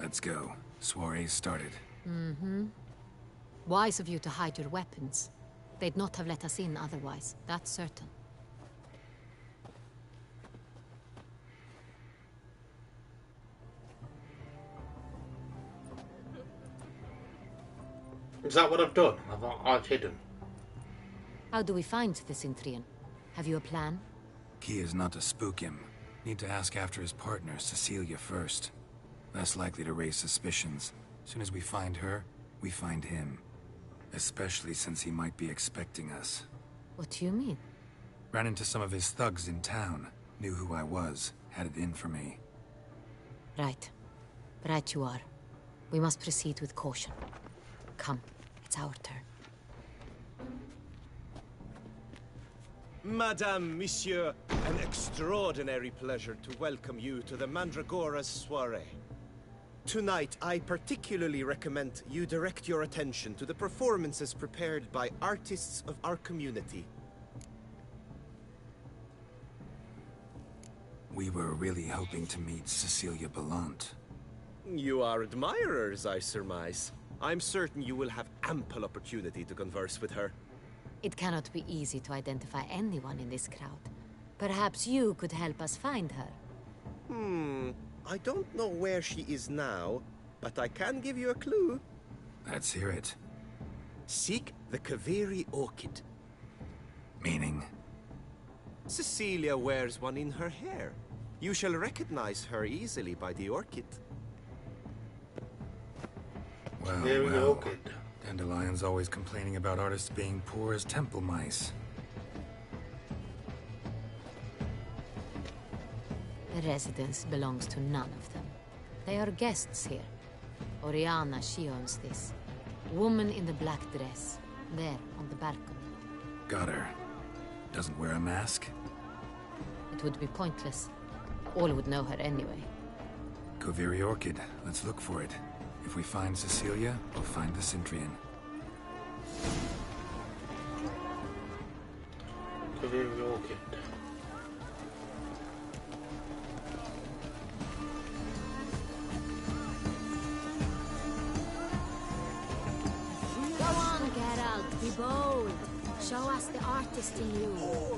Let's go. Soiree started. Mm-hmm. Wise of you to hide your weapons. They'd not have let us in otherwise, that's certain. Is that what I've done? I've hidden. How do we find the Cintrian? Have you a plan? Key is not to spook him. Need to ask after his partner, Cecilia, first. Less likely to raise suspicions. Soon as we find her, we find him. Especially since he might be expecting us. What do you mean? Ran into some of his thugs in town. Knew who I was. Had it in for me. Right. Right you are. We must proceed with caution. Come, it's our turn. Madame, Monsieur, an extraordinary pleasure to welcome you to the Mandragora's soiree. Tonight, I particularly recommend you direct your attention to the performances prepared by artists of our community. We were really hoping to meet Cecilia Belant. You are admirers, I surmise. I'm certain you will have ample opportunity to converse with her. It cannot be easy to identify anyone in this crowd. Perhaps you could help us find her. I don't know where she is now, but I can give you a clue. Let's hear it. Seek the Kaveri orchid. Meaning? Cecilia wears one in her hair. You shall recognize her easily by the orchid. Well, orchid. Dandelion's always complaining about artists being poor as temple mice. The residence belongs to none of them. They are guests here. Oriana, she owns this. Woman in the black dress. There, on the balcony. Got her. Doesn't wear a mask? It would be pointless. All would know her anyway. Kaveri Orchid. Let's look for it. If we find Cecilia, we'll find the Centrian. Kaveri Orchid. Go on, Geralt, be bold. Show us the artist in you.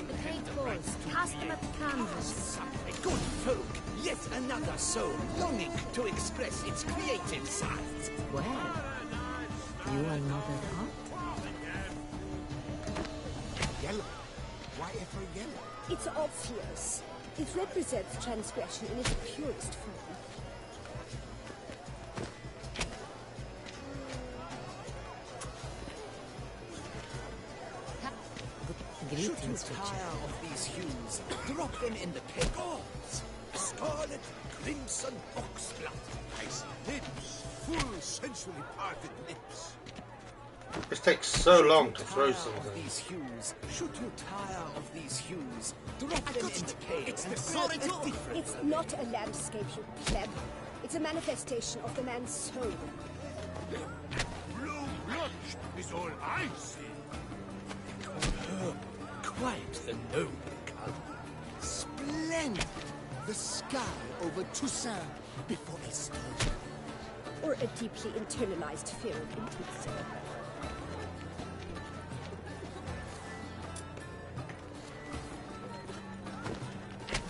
The great balls, cast them at the canvas. Good folk, yet another soul longing to express its creative side. Well, you are not at art. Yellow? Why ever yellow? It's obvious. It represents transgression in its purest form. Should you tire of these hues, drop them in the pit. Gods! Scarlet, crimson, oxblood. Nice lips, full, sensually parted lips. This takes so long to throw something. These hues. Should you tire of these hues, drop them in the cave. It's not a landscape, you pleb. It's a manifestation of the man's soul. Blue blush is all I see. Quite the noble color. Splendid! The sky over Toussaint before a storm. Or a deeply internalized fear of intimacy.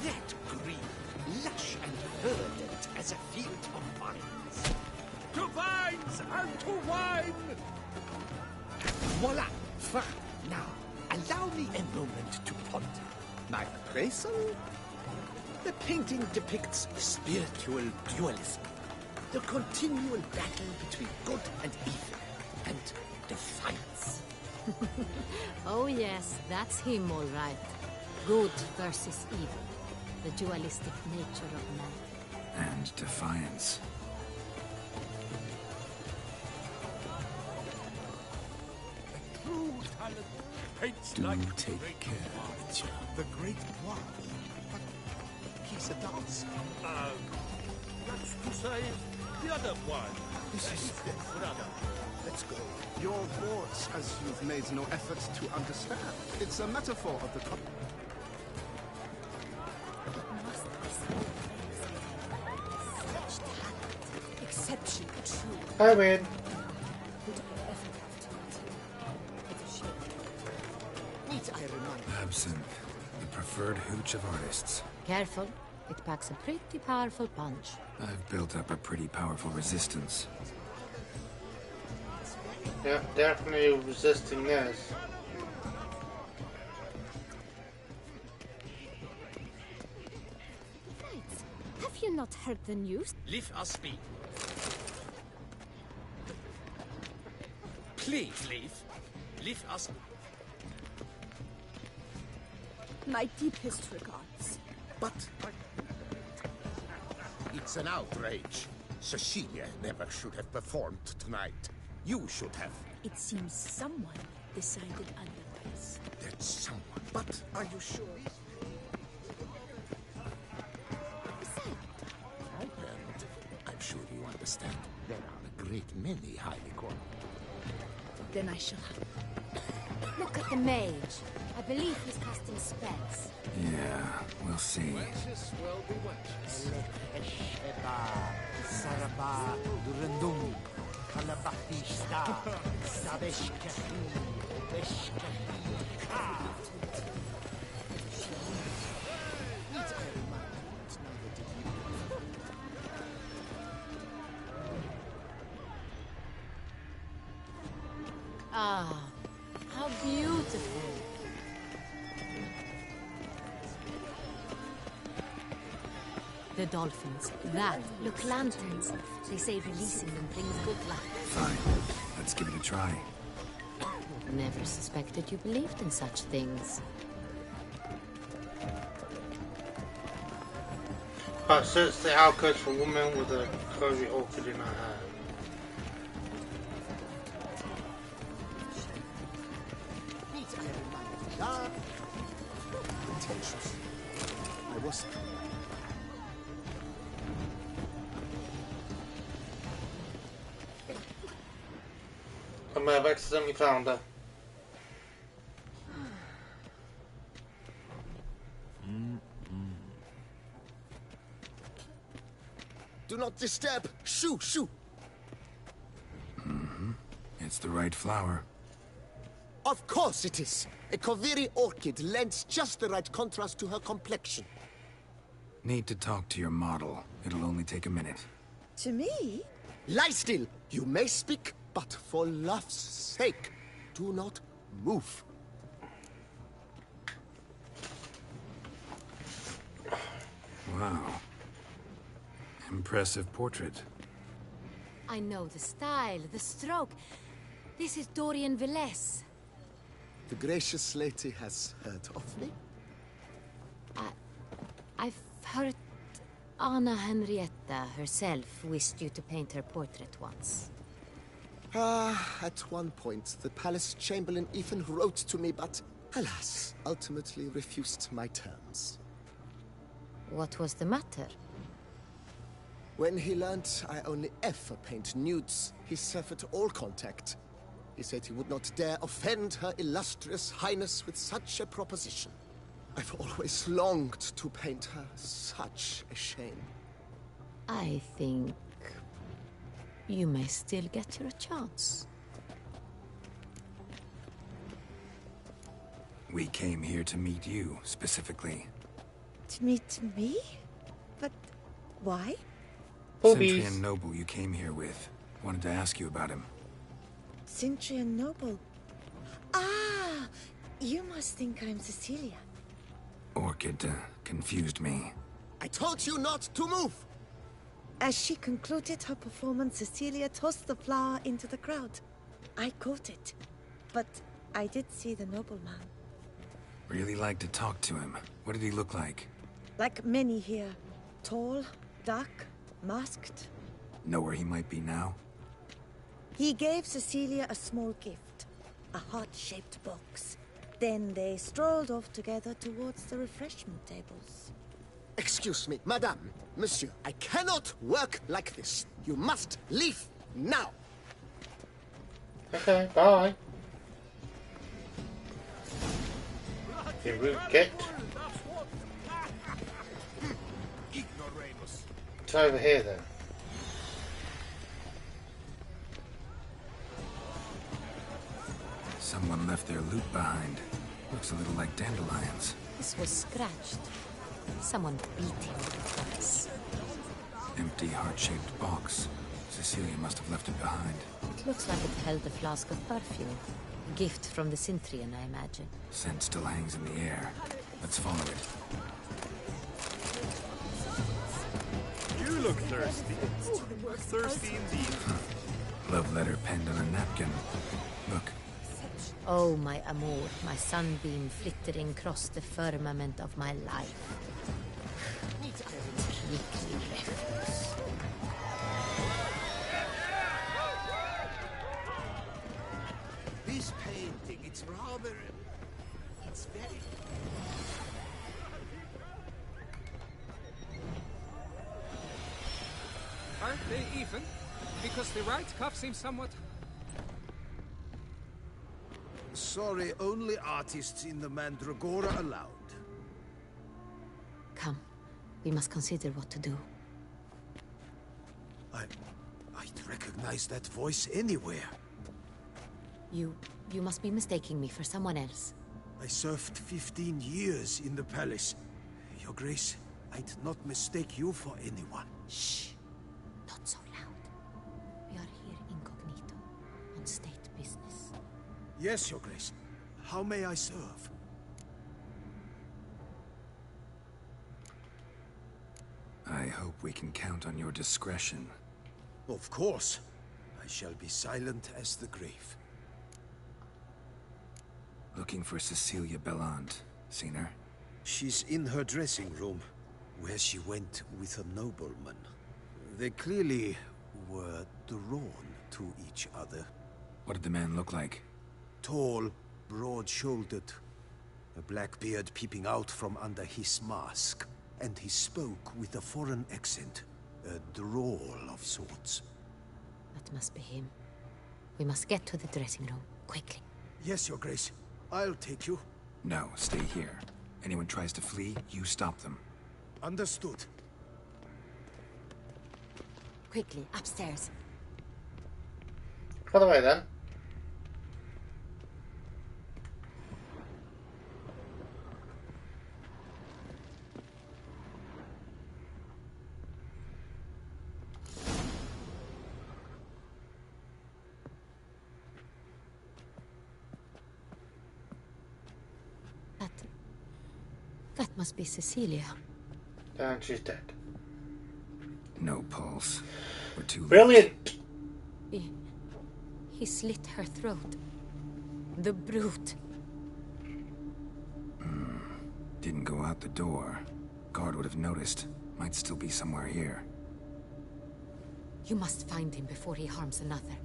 That green, lush and verdant as a field of vines. To vines and to wine! Voila! Fine. Now, allow me a moment to ponder. My appraisal? The painting depicts spiritual dualism. The continual battle between good and evil. And defiance. Oh yes, that's him all right. Good versus evil. The dualistic nature of man. And defiance. True talent paints Do like take care. The great one. But he's a dancer. That's to say, the other one. This is the brother. Let's go. Your words, as you've made no effort to understand. It's a metaphor of the Exception true. I win. Need I remind Absinthe, the preferred hooch of artists. Careful, it packs a pretty powerful punch. I've built up a pretty powerful resistance. Yeah, definitely resisting this. Knights, have you not heard the news? Leave us be. Please leave. Leave us. My deepest regards. But it's an outrage. Cecilia never should have performed tonight. You should have. It seems someone decided otherwise. That someone. But are you sure? And I'm sure you understand. There are a great many highly qualified. Then I shall have. Look at the mage. I believe he's casting spells. Yeah, we'll see. see. Ah, how beautiful. The dolphins. That. Look, lanterns. They say releasing them brings good luck. Fine. Let's give it a try. Never suspected you believed in such things. Search the alcoves for a woman with a curvy orchid in her hair. I was... I may have accidentally found her. Do not disturb! Shoo! Shoo! It's the right flower. Of course it is! A Kaviri orchid lends just the right contrast to her complexion. Need to talk to your model. It'll only take a minute. To me? Lie still! You may speak, but for love's sake, do not move. Wow. Impressive portrait. I know the style, the stroke. This is Dorian Velez. The gracious lady has heard of me? I've heard Anna Henrietta herself wished you to paint her portrait once. At one point, the palace chamberlain even wrote to me, but alas, ultimately refused my terms. What was the matter? When he learned I only ever paint nudes, he severed all contact. He said he would not dare offend her illustrious highness with such a proposition. I've always longed to paint her. Such a shame. I think you may still get your chance. We came here to meet you, specifically. To meet me? But why? Centurion Noble you came here with. Wanted to ask you about him. Centurion Noble. Ah! You must think I'm Cecilia. Orchid confused me. I told you not to move! As she concluded her performance, Cecilia tossed the flower into the crowd. I caught it, but I did see the nobleman. Really like to talk to him. What did he look like? Like many here. Tall, dark, masked. Know where he might be now? He gave Cecilia a small gift, a heart-shaped box. Then they strolled off together towards the refreshment tables. Excuse me, madame, monsieur, I cannot work like this. You must leave now. Okay, bye. You rude git. It's over here then. Someone left their loot behind. Looks a little like dandelions. This was scratched. Someone beat him with this. Empty heart-shaped box. Cecilia must have left it behind. It looks like it held a flask of perfume. A gift from the Cintrian, I imagine. Scent still hangs in the air. Let's follow it. You look thirsty. Thirsty indeed. Love letter penned on a napkin. Look. Oh, my amour, my sunbeam flittering across the firmament of my life. Tricky reference. This painting, it's rather... It's very... Aren't they even? Because the right cuff seems somewhat... Sorry, only artists in the Mandragora allowed. Come, we must consider what to do. I'd recognize that voice anywhere. You must be mistaking me for someone else. I served 15 years in the palace. Your Grace, I'd not mistake you for anyone. Shh! Not so loud. We are here incognito, on state business. Yes, Your Grace. How may I serve? I hope we can count on your discretion. Of course. I shall be silent as the grave. Looking for Cecilia Bellant. Seen her? She's in her dressing room, where she went with a nobleman. They clearly were drawn to each other. What did the man look like? Tall, broad-shouldered, a black beard peeping out from under his mask. And he spoke with a foreign accent, a drawl of sorts. That must be him. We must get to the dressing room, quickly. Yes, Your Grace. I'll take you. No, stay here. Anyone tries to flee, you stop them. Understood. Quickly, upstairs. By the way, then. That must be Cecilia. And she's dead. No pulse. We're too late. Brilliant! He slit her throat. The brute. Didn't go out the door. Guard would have noticed. Might still be somewhere here. You must find him before he harms another.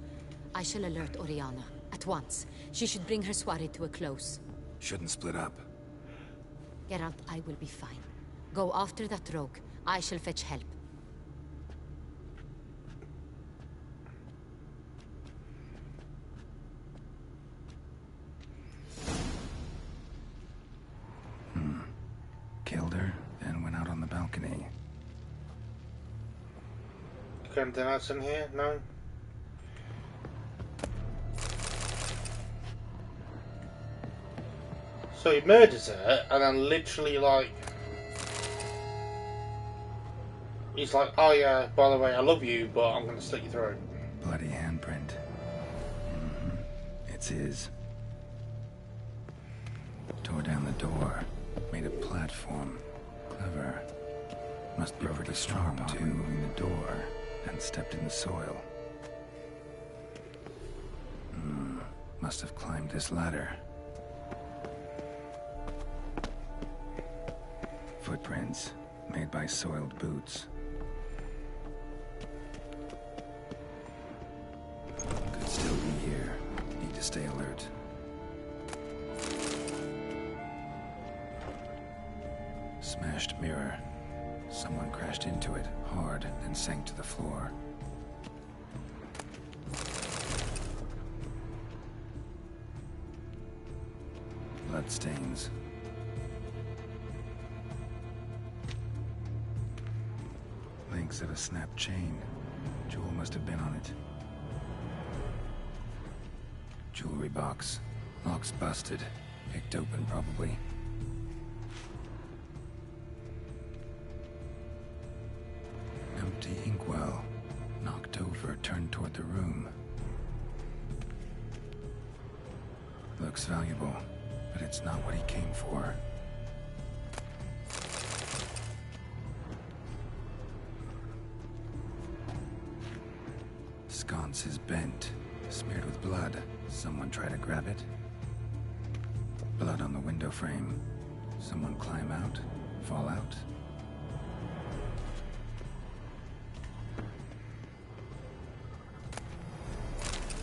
I shall alert Oriana. At once. She should bring her soiree to a close. Shouldn't split up. Geralt, I will be fine. Go after that rogue. I shall fetch help. Killed her, then went out on the balcony. Anything else in here? No? So he murders her, and then literally, like... He's like, oh yeah, by the way, I love you, but I'm going to slit your throat. Bloody handprint. It's his. Tore down the door. Made a platform. Clever. Must be pretty strong, too. Moving the door. And stepped in the soil. Must have climbed this ladder. Footprints. Made by soiled boots. Could still be here. Need to stay alert. Smashed mirror. Someone crashed into it hard and sank to the floor. Bloodstains. Links of a snapped chain. Jewel must have been on it. Jewelry box. Lock's busted. Picked open, probably. Empty inkwell. Knocked over, turned toward the room. Looks valuable, but it's not what he came for. Sconce is bent, smeared with blood. Someone try to grab it? Blood on the window frame. Someone climb out? Fall out?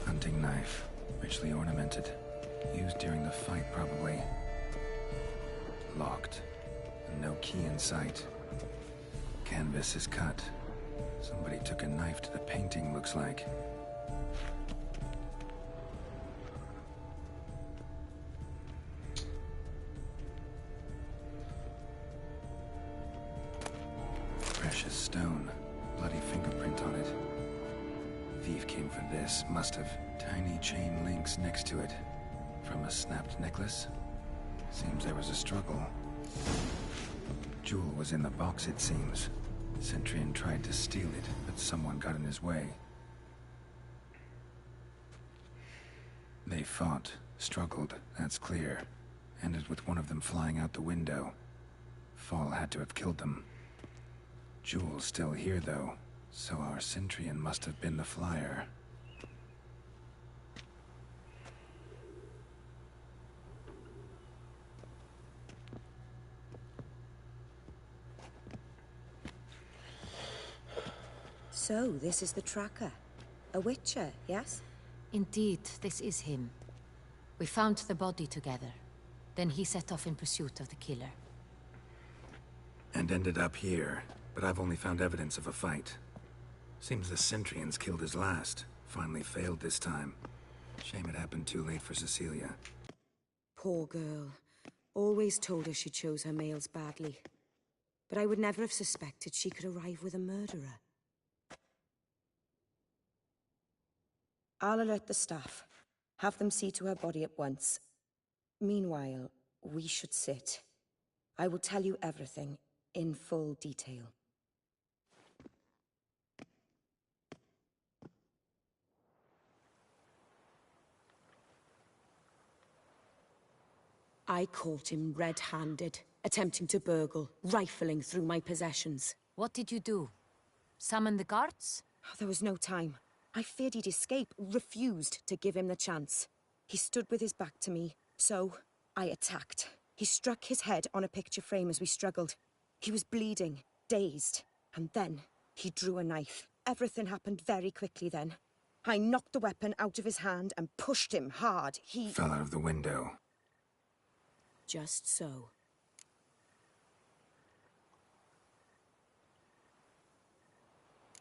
Hunting knife. Richly ornamented. Used during the fight, probably. Locked. No key in sight. Canvas is cut. Somebody took a knife to the painting, looks like. Precious stone. Bloody fingerprint on it. Thief came for this. Must have. Tiny chain links next to it. From a snapped necklace? Seems there was a struggle. Jewel was in the box, it seems. Centurion tried to steal it, but someone got in his way. They fought, struggled, that's clear. Ended with one of them flying out the window. Fall had to have killed them. Jewel's still here, though, so our Centurion must have been the flyer. So, this is the tracker. A witcher, yes? Indeed, this is him. We found the body together. Then he set off in pursuit of the killer. And ended up here, but I've only found evidence of a fight. Seems the Centurions killed his last. Finally failed this time. Shame it happened too late for Cecilia. Poor girl. Always told her she chose her males badly. But I would never have suspected she could arrive with a murderer. I'll alert the staff. Have them see to her body at once. Meanwhile, we should sit. I will tell you everything, in full detail. I caught him red-handed, attempting to burgle, rifling through my possessions. What did you do? Summon the guards? There was no time. I feared he'd escape, refused to give him the chance. He stood with his back to me, so I attacked. He struck his head on a picture frame as we struggled. He was bleeding, dazed, and then he drew a knife. Everything happened very quickly then. I knocked the weapon out of his hand and pushed him hard. He fell out of the window. Just so.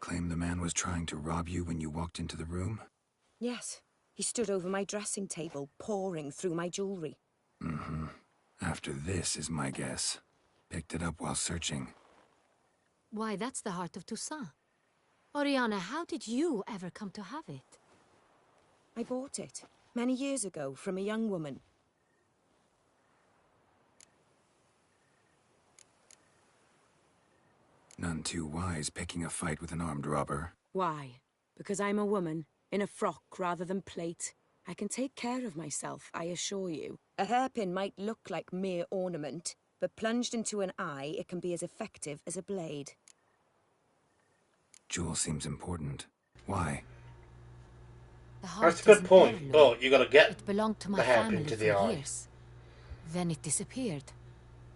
Claim the man was trying to rob you when you walked into the room? Yes. He stood over my dressing table, pouring through my jewelry. Mm-hmm. After this is my guess. Picked it up while searching. Why, that's the heart of Toussaint. Oriana, how did you ever come to have it? I bought it, many years ago, from a young woman. None too wise picking a fight with an armed robber. Why? Because I'm a woman, in a frock rather than plate. I can take care of myself, I assure you. A hairpin might look like mere ornament, but plunged into an eye, it can be as effective as a blade. Jewel seems important. Why? That's a good point, but you got to get it belonged to my the hairpin family to the for eye. years. Then it disappeared.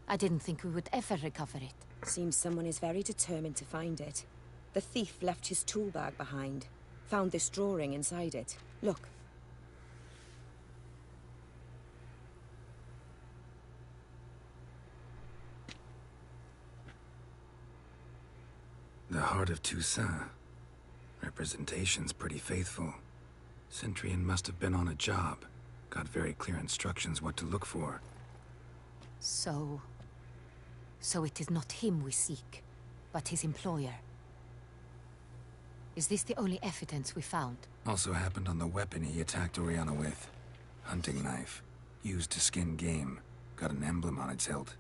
I didn't think we would ever recover it. Seems someone is very determined to find it. The thief left his tool bag behind. Found this drawing inside it. Look. The heart of Toussaint. Representation's pretty faithful. Centurion must have been on a job. Got very clear instructions what to look for. So it is not him we seek, but his employer. Is this the only evidence we found? Also happened on the weapon he attacked Oriana with. Hunting knife. Used to skin game. Got an emblem on its hilt.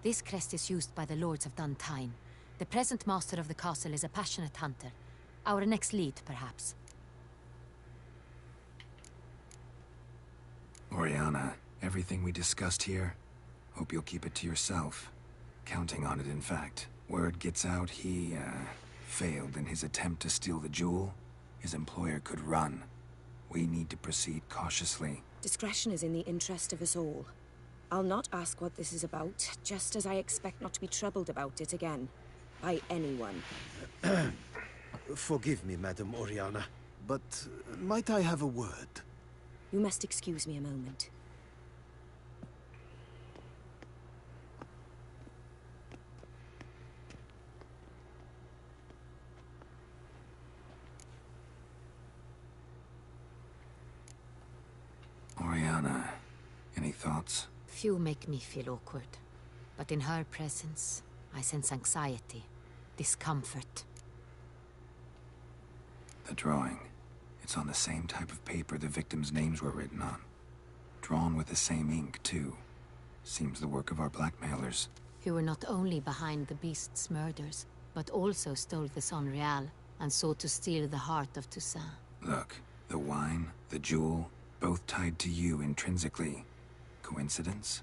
This crest is used by the Lords of Duntine. The present master of the castle is a passionate hunter. Our next lead, perhaps. Oriana, everything we discussed here, hope you'll keep it to yourself. Counting on it, in fact. Word gets out he, failed in his attempt to steal the jewel. His employer could run. We need to proceed cautiously. Discretion is in the interest of us all. I'll not ask what this is about, just as I expect not to be troubled about it again. By anyone. Forgive me, Madam Oriana, but might I have a word? You must excuse me a moment. Oriana, any thoughts? Few make me feel awkward, but in her presence, I sense anxiety, discomfort. The drawing. It's on the same type of paper the victims' names were written on. Drawn with the same ink, too. Seems the work of our blackmailers. Who were not only behind the beast's murders, but also stole the Son Real and sought to steal the heart of Toussaint. Look, the wine, the jewel, both tied to you intrinsically. Coincidence?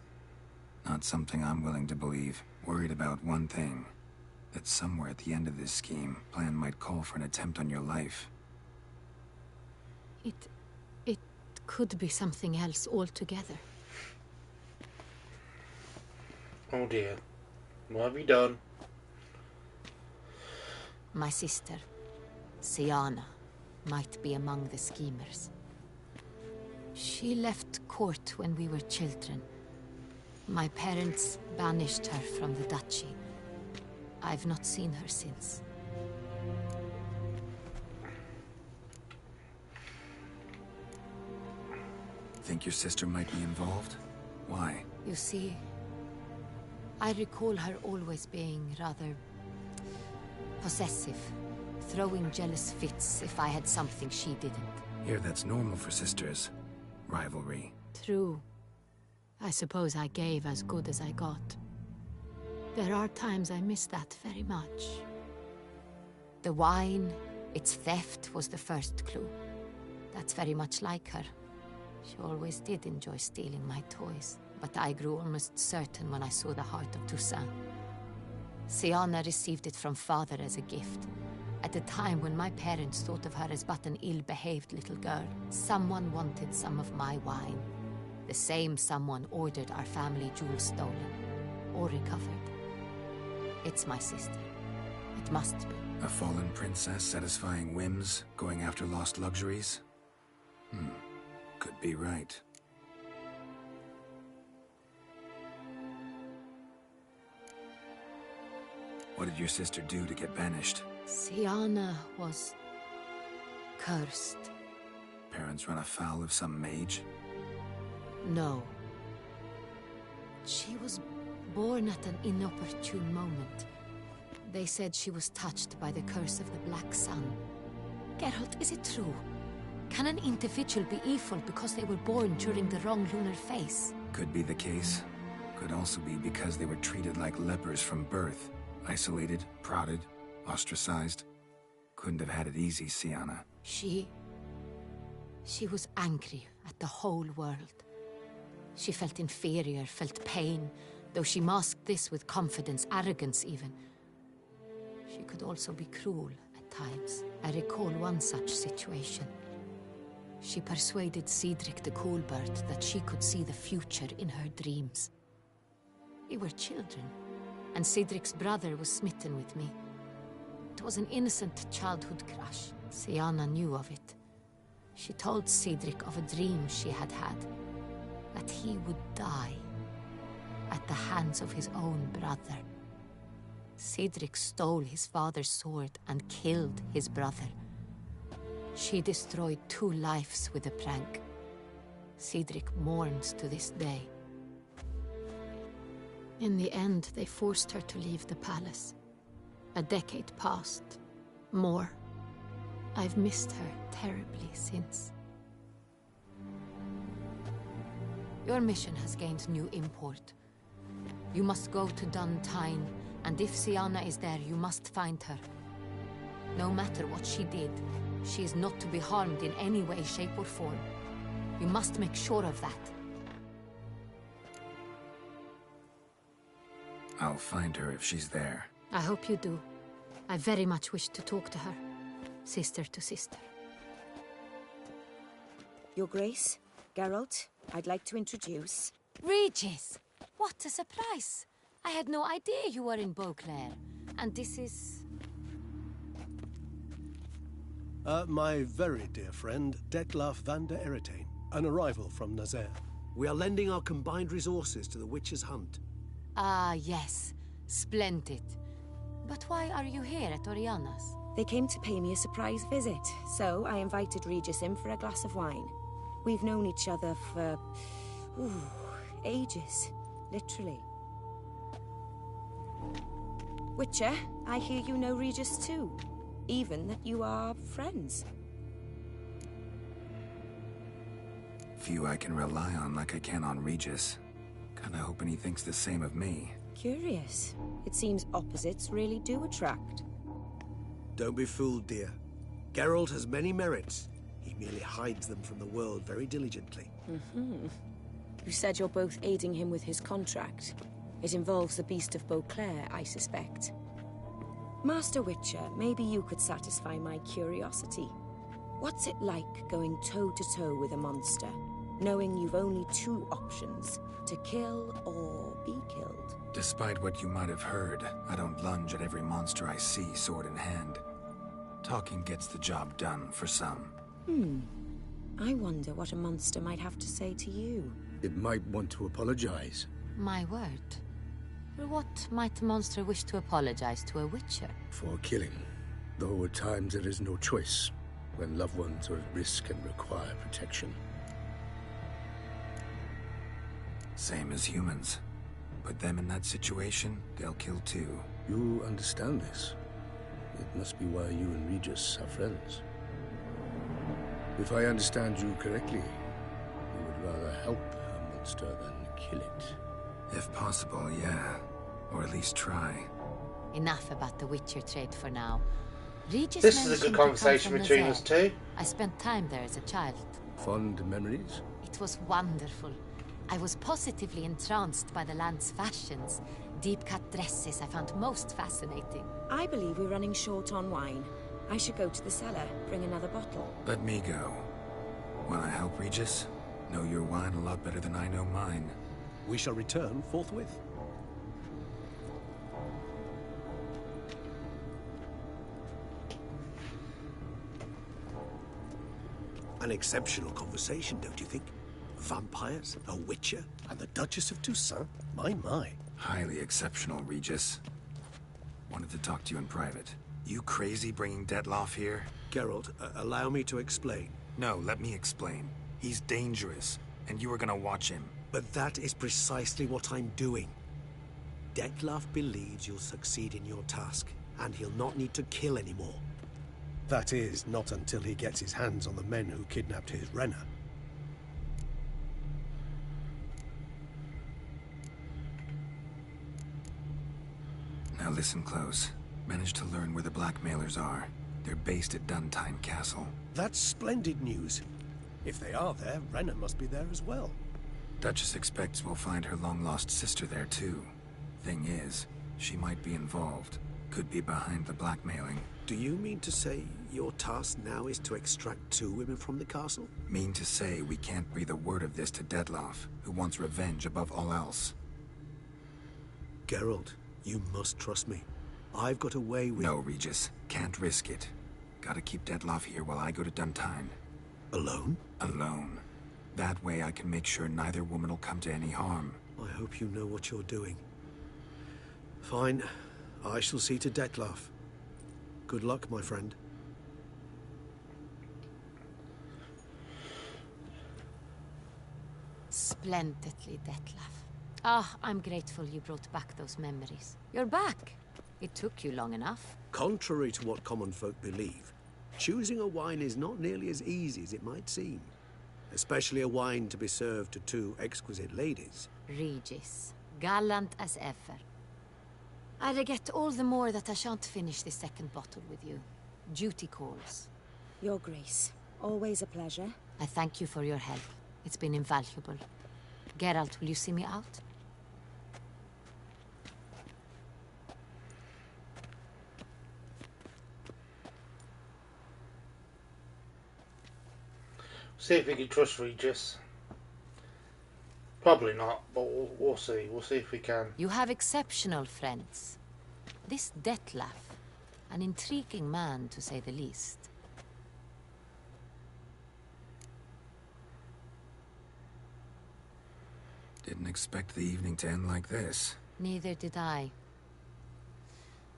Not something I'm willing to believe. Worried about one thing. That somewhere at the end of this scheme, plan might call for an attempt on your life. It could be something else altogether. Oh dear. What have you done? My sister, Siana, might be among the schemers. She left court when we were children. My parents banished her from the duchy. I've not seen her since. Think your sister might be involved? Why? You see, I recall her always being rather possessive, throwing jealous fits if I had something she didn't. Here, that's normal for sisters. Rivalry. True. I suppose I gave as good as I got. There are times I miss that very much. The wine, its theft, was the first clue. That's very much like her. She always did enjoy stealing my toys, but I grew almost certain when I saw the heart of Toussaint. Siana received it from father as a gift. At a time when my parents thought of her as but an ill-behaved little girl, someone wanted some of my wine. The same someone ordered our family jewels stolen, or recovered. It's my sister. It must be. A fallen princess satisfying whims, going after lost luxuries? Could be right. What did your sister do to get banished? Siana was cursed. Parents run afoul of some mage? No. She was born at an inopportune moment. They said she was touched by the curse of the Black Sun. Geralt, is it true? Can an individual be evil because they were born during the wrong lunar phase? Could be the case. Could also be because they were treated like lepers from birth. Isolated, prodded, ostracized. Couldn't have had it easy, Siana. She was angry at the whole world. She felt inferior, felt pain, though she masked this with confidence, arrogance even. She could also be cruel at times. I recall one such situation. She persuaded Cedric the Coolbird that she could see the future in her dreams. We were children, and Cedric's brother was smitten with me. It was an innocent childhood crush. Siana knew of it. She told Cedric of a dream she had had, that he would die at the hands of his own brother. Cedric stole his father's sword and killed his brother. She destroyed 2 lives with a prank. Cedric mourns to this day. In the end, they forced her to leave the palace. A decade passed. More. I've missed her terribly since. Your mission has gained new import. You must go to Dun Tyne, and if Siana is there, you must find her. No matter what she did, she is not to be harmed in any way, shape, or form. You must make sure of that. I'll find her if she's there. I hope you do. I very much wish to talk to her. Sister to sister. Your Grace, Geralt, I'd like to introduce... Regis! What a surprise! I had no idea you were in Beauclair. And this is... My very dear friend, Detlaf van der Eretain, an arrival from Nazaire. We are lending our combined resources to the Witch's Hunt. Ah, yes. Splendid. But why are you here at Oriana's? They came to pay me a surprise visit, so I invited Regis in for a glass of wine. We've known each other for... ages. Literally. Witcher, I hear you know Regis too. Even that you are friends. Few I can rely on like I can on Regis. Kinda hoping he thinks the same of me. Curious. It seems opposites really do attract. Don't be fooled, dear. Geralt has many merits. He merely hides them from the world very diligently. You said you're both aiding him with his contract. It involves the Beast of Beauclair, I suspect. Master Witcher, maybe you could satisfy my curiosity. What's it like going toe-to-toe with a monster, knowing you've only two options, to kill or be killed? Despite what you might have heard, I don't lunge at every monster I see sword in hand. Talking gets the job done for some. I wonder what a monster might have to say to you. It might want to apologize. My word. What might a monster wish to apologize to a Witcher? For killing. Though at times there is no choice, when loved ones are at risk and require protection. Same as humans. Put them in that situation, they'll kill too. You understand this. It must be why you and Regis are friends. If I understand you correctly, you would rather help a monster than kill it. If possible, yeah. Or at least try. Enough about the Witcher trade for now. Regis This is a mentioned good you come conversation from between Nazaire. us two. I spent time there as a child. Fond memories? It was wonderful. I was positively entranced by the land's fashions. Deep-cut dresses I found most fascinating. I believe we're running short on wine. I should go to the cellar, bring another bottle. Let me go. Wanna help, Regis? Know your wine a lot better than I know mine. We shall return forthwith. An exceptional conversation, don't you think? Vampires, a witcher, and the Duchess of Toussaint? My. Highly exceptional, Regis. Wanted to talk to you in private. You crazy bringing Detloff here? Geralt, allow me to explain. No, let me explain. He's dangerous, and you were gonna watch him. But that is precisely what I'm doing. Detloff believes you'll succeed in your task, and he'll not need to kill anymore. That is, not until he gets his hands on the men who kidnapped his Renner. Now listen close. Managed to learn where the blackmailers are. They're based at Duntine Castle. That's splendid news. If they are there, Renner must be there as well. Duchess expects we'll find her long-lost sister there, too. Thing is, she might be involved. Could be behind the blackmailing. Do you mean to say your task now is to extract two women from the castle? Mean to say we can't breathe a word of this to Detloff, who wants revenge above all else. Geralt, you must trust me. I've got a way with... No, Regis. Can't risk it. Gotta keep Detloff here while I go to Duntine. Alone? Alone. That way I can make sure neither woman will come to any harm. I hope you know what you're doing. Fine. I shall see to Detloff. Good luck, my friend. Splendidly, Detloff. Ah, I'm grateful you brought back those memories. You're back. It took you long enough. Contrary to what common folk believe, choosing a wine is not nearly as easy as it might seem. Especially a wine to be served to two exquisite ladies. Regis, gallant as ever. I regret all the more that I shan't finish this second bottle with you. Duty calls. Your Grace, always a pleasure. I thank you for your help. It's been invaluable. Geralt, will you see me out? See if we can trust Regis. Probably not, but we'll see. We'll see if we can. You have exceptional friends. This Detloff, an intriguing man to say the least. Didn't expect the evening to end like this. Neither did I.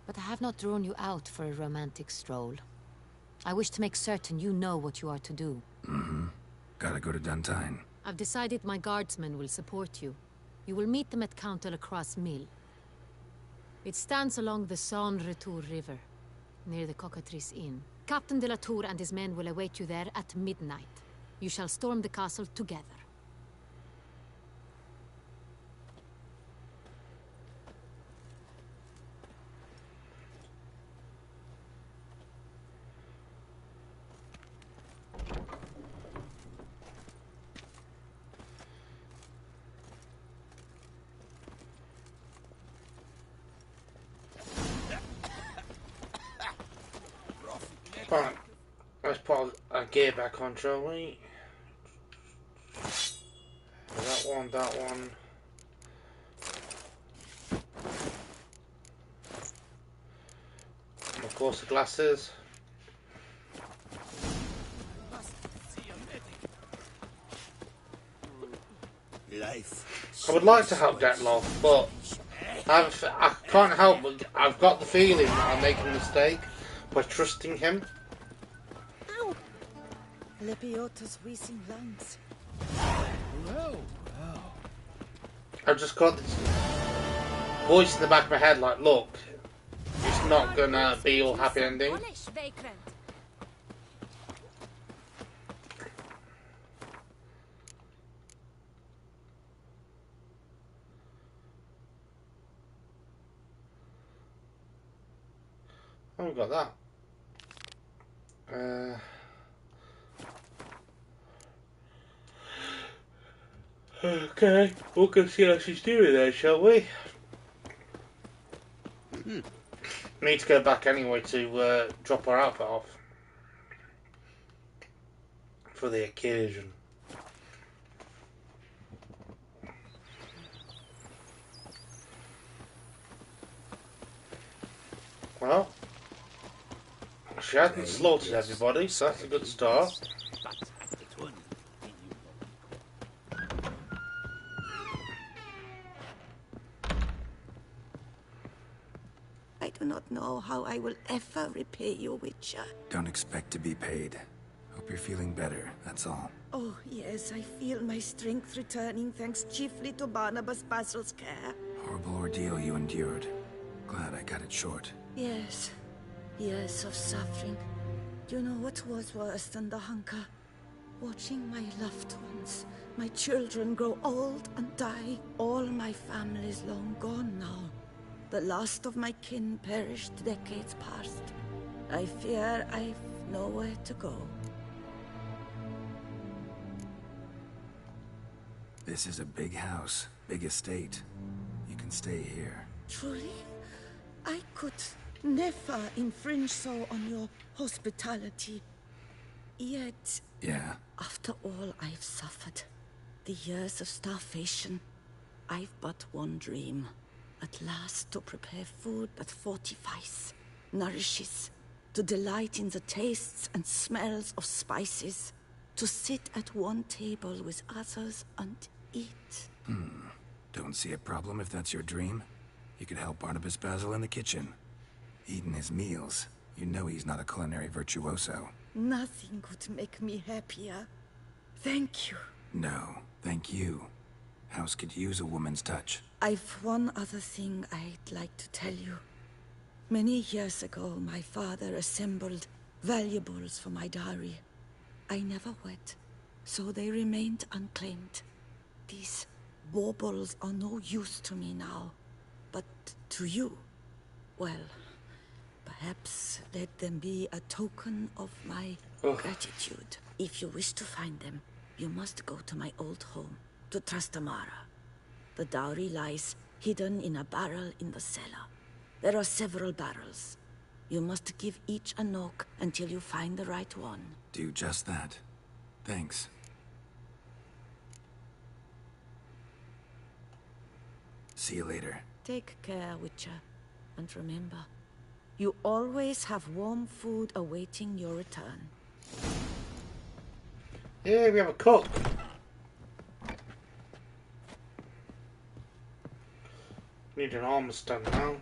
But I have not drawn you out for a romantic stroll. I wish to make certain you know what you are to do. Gotta go to Duntine. I've decided my guardsmen will support you. You will meet them at Count Delacroix's mill. It stands along the San Retour River, near the Cockatrice Inn. Captain de la Tour and his men will await you there at midnight. You shall storm the castle together. Right, let's put our gear back on, shall we? That one, that one. Of course, the glasses. I would like to help Dettloff, but I can't help but I've got the feeling that I'm making a mistake by trusting him. Ow! Lepiota's wheezing lungs. I've just got this voice in the back of my head like, look, it's not gonna be all happy ending. Oh, we got that. Okay, we'll go see how she's doing there, shall we? Need to go back anyway to drop our outfit off for the occasion. Well, she hasn't slaughtered everybody, so that's a good start. I do not know how I will ever repay you, Witcher. Don't expect to be paid. Hope you're feeling better, that's all. Oh, yes, I feel my strength returning thanks chiefly to Barnabas Basil's care. Horrible ordeal you endured. Glad I got it short. Yes, years of suffering. Do you know what was worse than the hunger? Watching my loved ones, my children grow old and die. All my family's long gone now. The last of my kin perished decades past. I fear I've nowhere to go. This is a big house, big estate. You can stay here. Truly? I could never infringe so on your hospitality. Yet... Yeah? After all I've suffered, the years of starvation, I've but one dream. At last to prepare food that fortifies, nourishes, to delight in the tastes and smells of spices, to sit at one table with others and eat. Don't see a problem if that's your dream. You could help Barnabas Basil in the kitchen. Eating his meals. You know he's not a culinary virtuoso. Nothing could make me happier. Thank you. No, thank you. House could use a woman's touch. I've one other thing I'd like to tell you. Many years ago, my father assembled valuables for my dowry. I never wed, so they remained unclaimed. These baubles are no use to me now, but to you, well, perhaps let them be a token of my gratitude. If you wish to find them, you must go to my old home, to Trastamara. The dowry lies hidden in a barrel in the cellar. There are several barrels. You must give each a knock until you find the right one. Do just that. Thanks. See you later. Take care, Witcher. And remember, you always have warm food awaiting your return. Yeah, we have a cook. Need an armor stand now.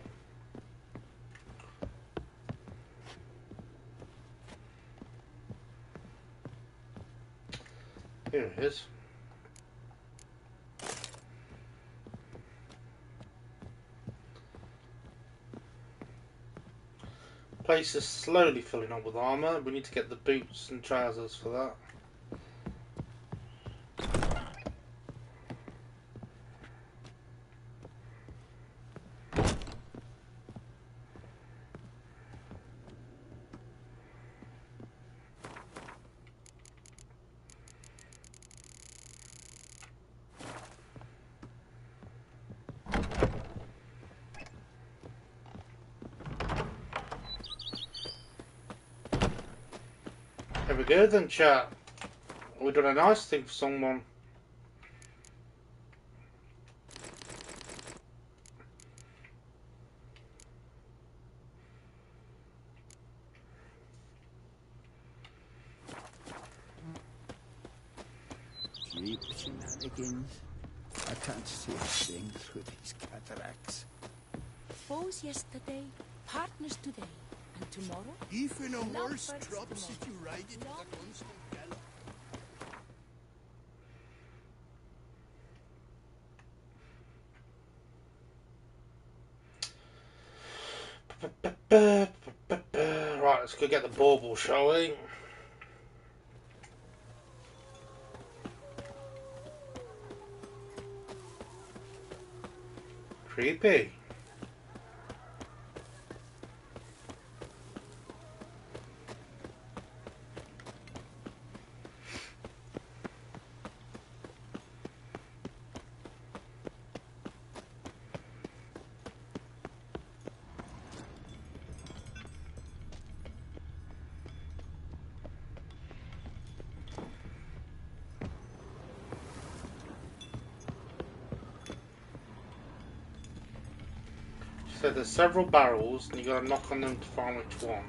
Here it is. Place is slowly filling up with armour. We need to get the boots and trousers for that. There we go then, chat. We've done a nice thing for someone. Cheap shenanigans. I can't see a thing through these cataracts. Foes yesterday, partners today, and tomorrow? Even a horse lovebirds drops tomorrow. if you ride it at a constant gallop. Right, let's go get the bauble, shall we? Creepy. So there's several barrels and you gotta knock on them to find which one.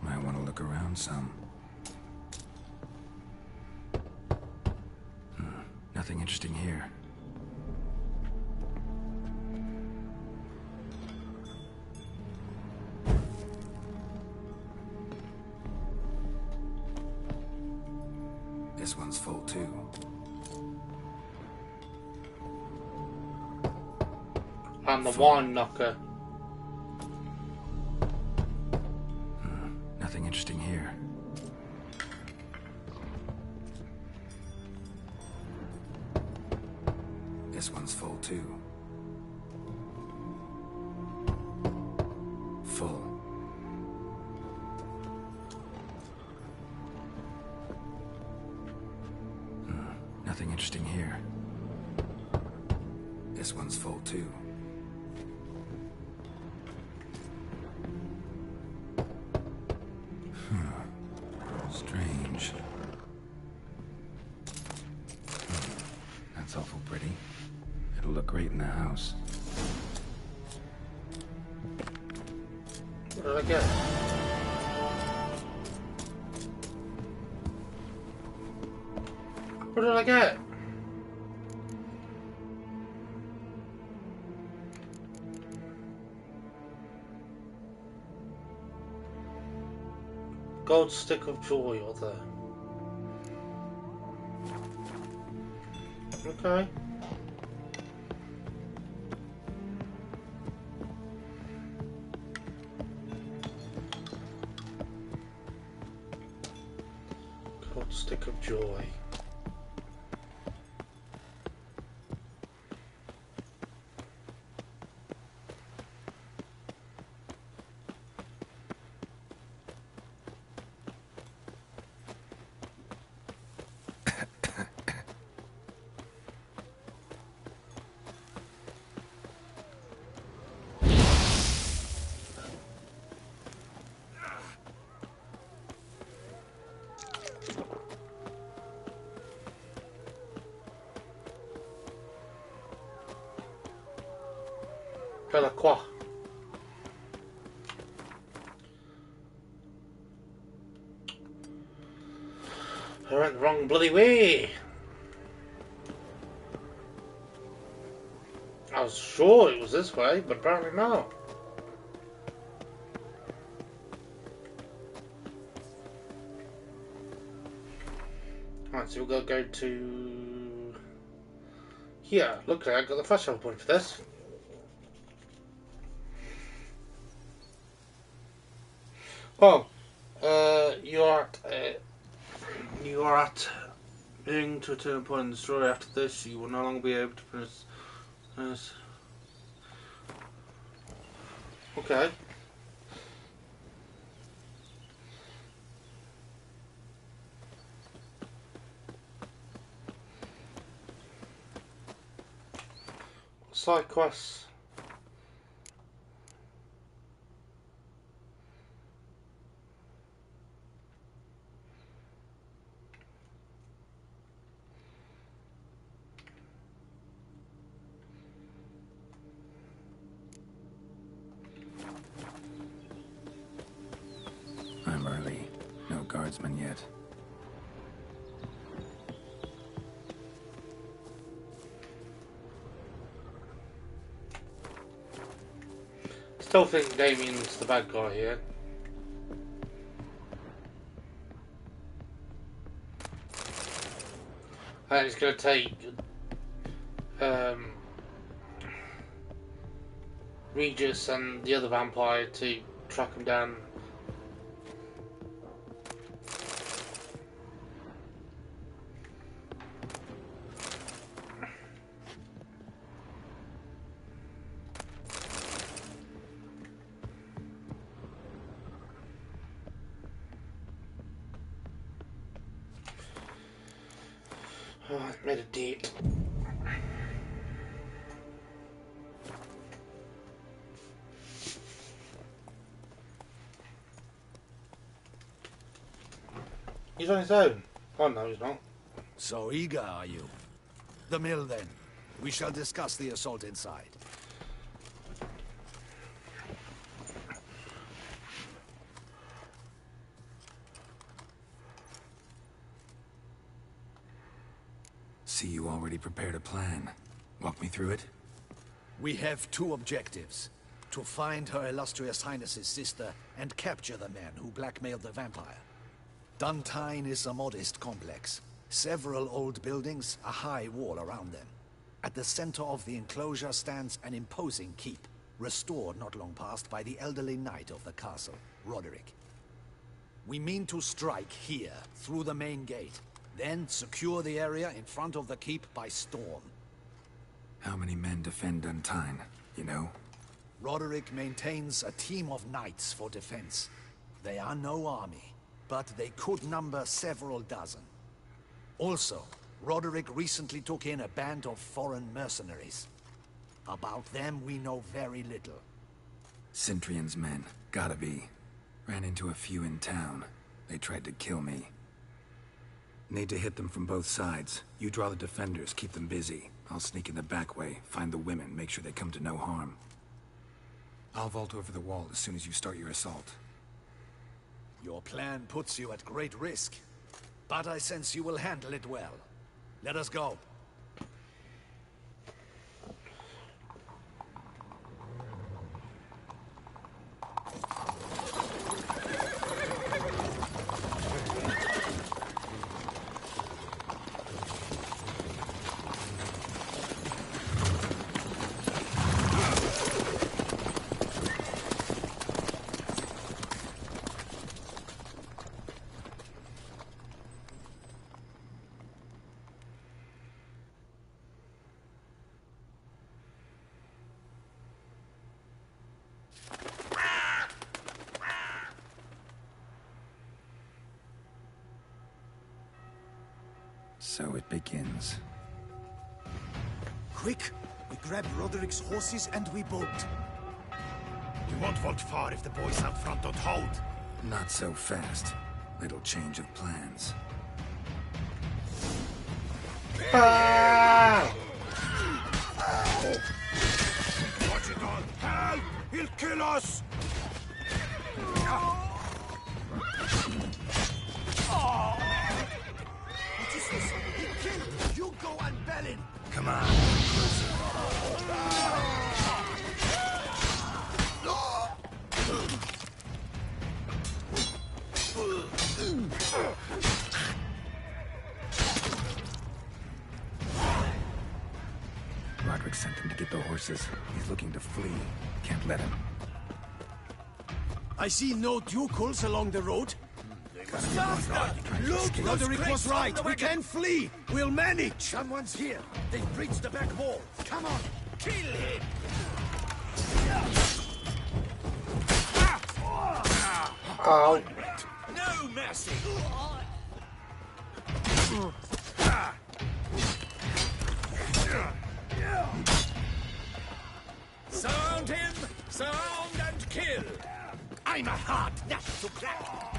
Might want to look around some. Nothing interesting here. This one's full too. And the wine knocker. Nothing interesting here. This one's full too. Full. Nothing interesting here. This one's full too. Strange. That's awful pretty. It'll look great in the house. What did I get? What did I get? Gold stick of joy, or the... Okay. Gold stick of joy. Fella quoi? I went the wrong bloody way. I was sure it was this way, but apparently not. Alright, so we're gonna go to here. Look, I got the flash point for this. Oh, you are at nearing to a turning point in the story. After this, you will no longer be able to pronounce. Okay. Side quests. I'm early. No guardsmen yet. Still think Damien's the bad guy here. And it's going to take Regis and the other vampire to track him down. Oh, I made a date. He's on his own. Oh no, he's not. So eager are you? The mill then. We shall discuss the assault inside. See, you already prepared a plan. Walk me through it. We have two objectives. To find Her Illustrious Highness's sister and capture the man who blackmailed the vampire. Duntine is a modest complex. Several old buildings, a high wall around them. At the center of the enclosure stands an imposing keep, restored not long past by the elderly knight of the castle, Roderick. We mean to strike here, through the main gate, then secure the area in front of the keep by storm. How many men defend Duntine, you know? Roderick maintains a team of knights for defense. They are no army, but they could number several dozen. Also, Roderick recently took in a band of foreign mercenaries. About them we know very little. Cintrian's men, gotta be. Ran into a few in town. They tried to kill me. Need to hit them from both sides. You draw the defenders, keep them busy. I'll sneak in the back way, find the women, make sure they come to no harm. I'll vault over the wall as soon as you start your assault. Your plan puts you at great risk, but I sense you will handle it well. Let us go. So it begins. Quick! We grab Roderick's horses and we bolt. We won't vault far if the boys out front don't hold. Not so fast. Little change of plans. Ah! Watch it all! Help! He'll kill us! What is this? He killed! You go and bell him! Come on. Roderick sent him to get the horses. He's looking to flee. Can't let him. I see no ducals along the road. Faster! Look, Roderick was right. We can flee. We'll manage. Someone's here. They've breached the back wall. Come on, kill him! Oh. No mercy! Surround him! Surround and kill! I'm a hard nut to crack!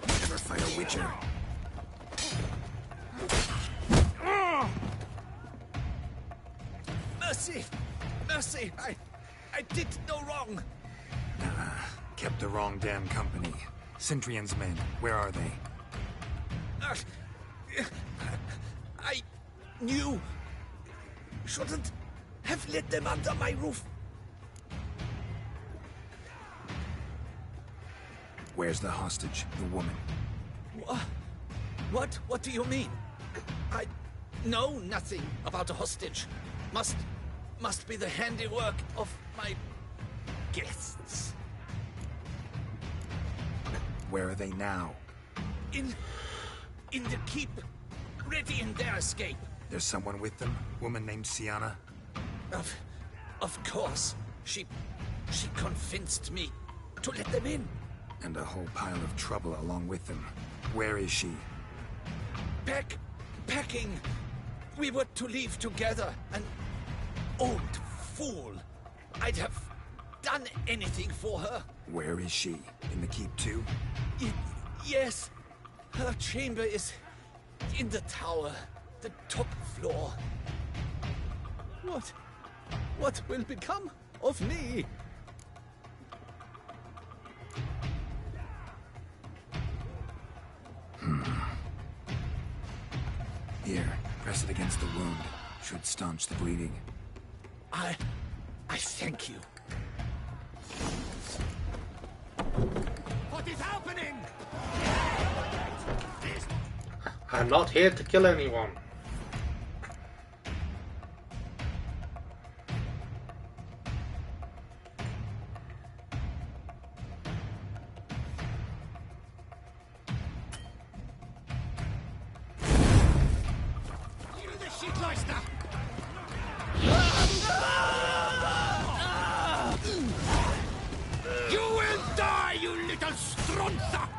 Never fight a witcher. Mercy! Mercy! I did no wrong! Kept the wrong damn company. Centrion's men, where are they? I knew... Shouldn't have let them under my roof. Where's the hostage, the woman? What do you mean? I know nothing about a hostage. Must be the handiwork of my guests. Where are they now? In the keep, ready in their escape. There's someone with them? Woman named Sienna? Of course. She convinced me to let them in. And a whole pile of trouble along with them. Where is she? Packing. We were to leave together. An old fool. I'd have done anything for her. Where is she? In the keep too? Yes. Her chamber is in the tower. The top floor. What will become of me? Here, press it against the wound. Should staunch the bleeding. I thank you. What is happening? I'm not here to kill anyone. You will die, you little stronza!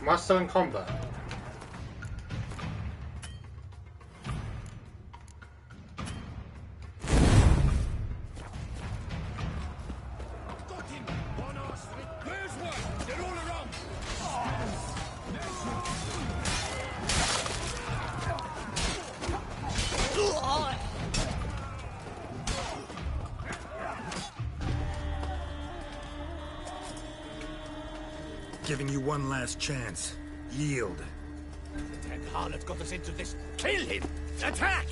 Master in combat. Giving you one last chance. Yield. The dead harlot got us into this. Kill him! Attack!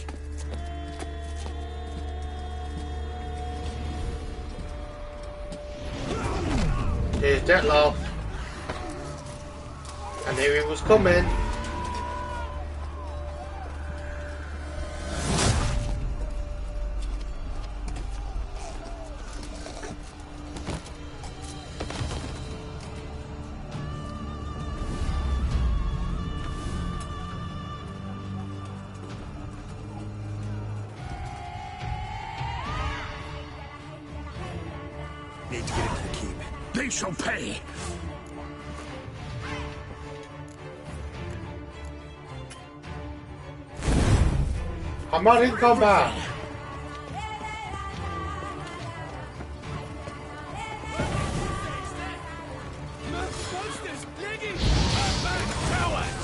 Here's Detloff. I knew he was coming. Need to get into the keep. They shall pay! I'm not in combat. Monsters! Lady! Back, coward!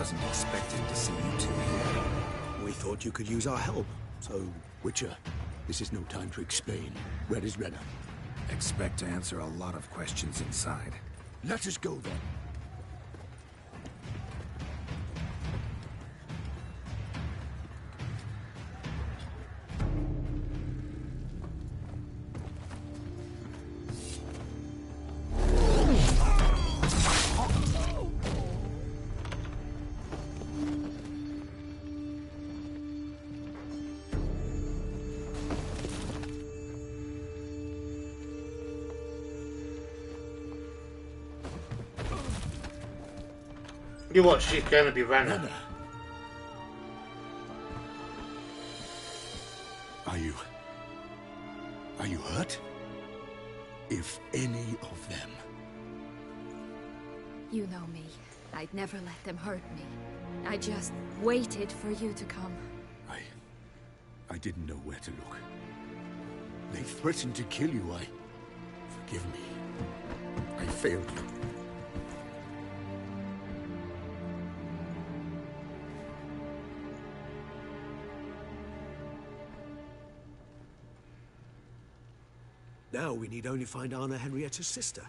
wasn't expecting to see you two here. We thought you could use our help, so... Witcher, this is no time to explain. Where is Renna? Expect to answer a lot of questions inside. Let us go then. You watch, she's going to be Renna. Are you hurt? If any of them. You know me. I'd never let them hurt me. I just waited for you to come. I didn't know where to look. They threatened to kill you. Forgive me. I failed you. Now we need only find Anna Henrietta's sister.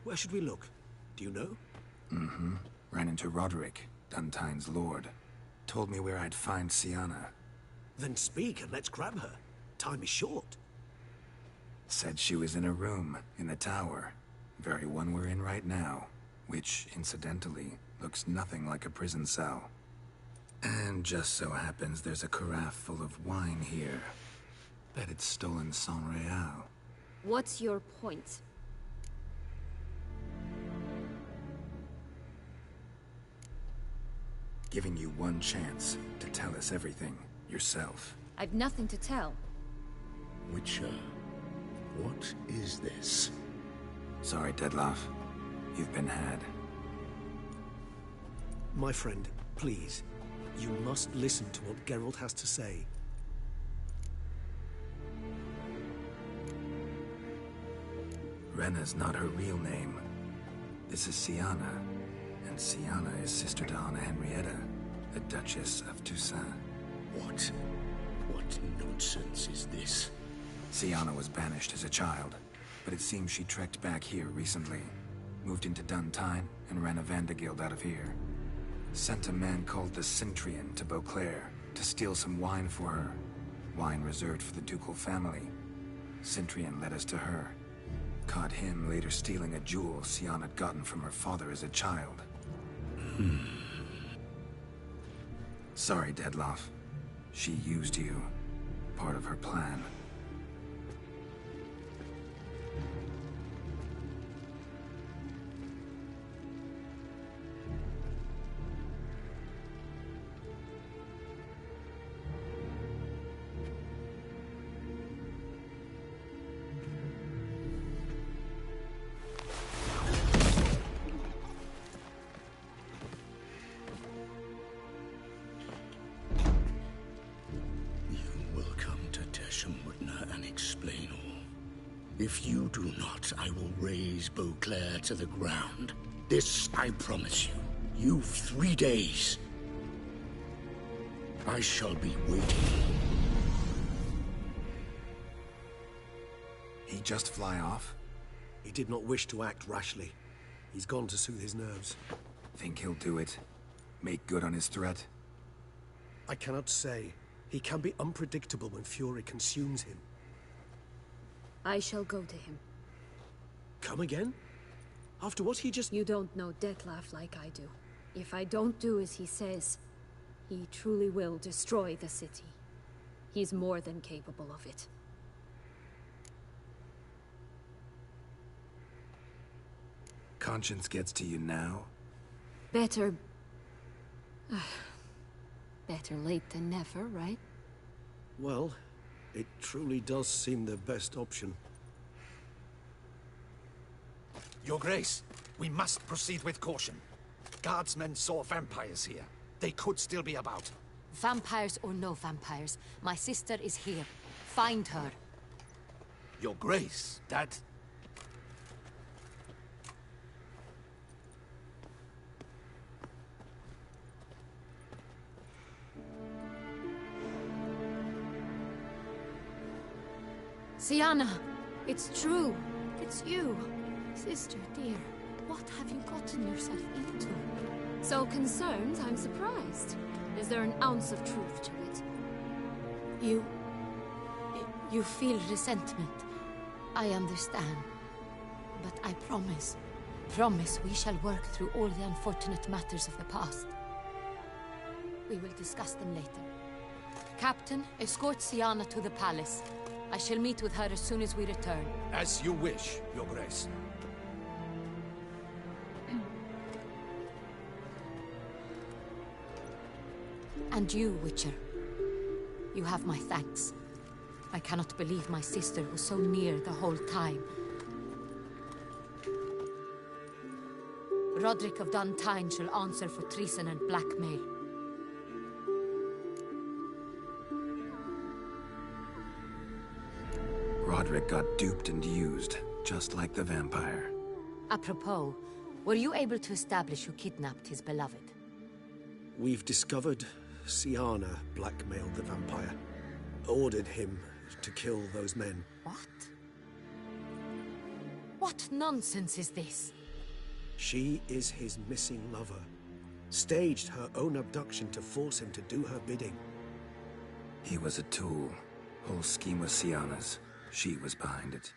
Where should we look? Do you know? Mm-hmm. Ran into Roderick, Duntine's lord. Told me where I'd find Sienna. Then speak and let's grab her. Time is short. Said she was in a room in the tower. Very one we're in right now. Which, incidentally, looks nothing like a prison cell. And just so happens there's a carafe full of wine here. Bet it's stolen San Real. What's your point? Giving you one chance to tell us everything yourself. I've nothing to tell. Witcher, what is this? Sorry, Dettlaff. You've been had. My friend, please. You must listen to what Geralt has to say. Renna's not her real name. This is Sienna. And Sienna is sister to Anna Henrietta, the Duchess of Toussaint. What nonsense is this? Sienna was banished as a child, but it seems she trekked back here recently. Moved into Duntine and ran a Vanderguild out of here. Sent a man called the Centrian to Beauclair to steal some wine for her. Wine reserved for the ducal family. Centrian led us to her. Caught him later stealing a jewel Sienna had gotten from her father as a child. Sorry, Dettlaff. She used you. Part of her plan. If you do not, I will raise Beauclair to the ground. This I promise you. You've 3 days. I shall be waiting. He just fly off? He did not wish to act rashly. He's gone to soothe his nerves. Think he'll do it? Make good on his threat? I cannot say. He can be unpredictable when fury consumes him. I shall go to him. Come again? After what he just... You don't know Dettlaff like I do. If I don't do as he says, he truly will destroy the city. He's more than capable of it. Conscience gets to you now? Better... better late than never, right? Well, it truly does seem the best option. Your Grace, we must proceed with caution. Guardsmen saw vampires here. They could still be about. Vampires or no vampires, my sister is here. Find her. Your Grace, that... Sienna, it's true. It's you. Sister, dear, what have you gotten yourself into? So concerned, I'm surprised. Is there an ounce of truth to it? You feel resentment. I understand. But I promise we shall work through all the unfortunate matters of the past. We will discuss them later. Captain, escort Sienna to the palace. I shall meet with her as soon as we return. As you wish, Your Grace. And you, Witcher. You have my thanks. I cannot believe my sister was so near the whole time. Roderick of Duntine shall answer for treason and blackmail. Roderick got duped and used, just like the vampire. Apropos, were you able to establish who kidnapped his beloved? We've discovered Sienna blackmailed the vampire. Ordered him to kill those men. What? What nonsense is this? She is his missing lover. Staged her own abduction to force him to do her bidding. He was a tool. Whole scheme was Sienna's. She was behind it.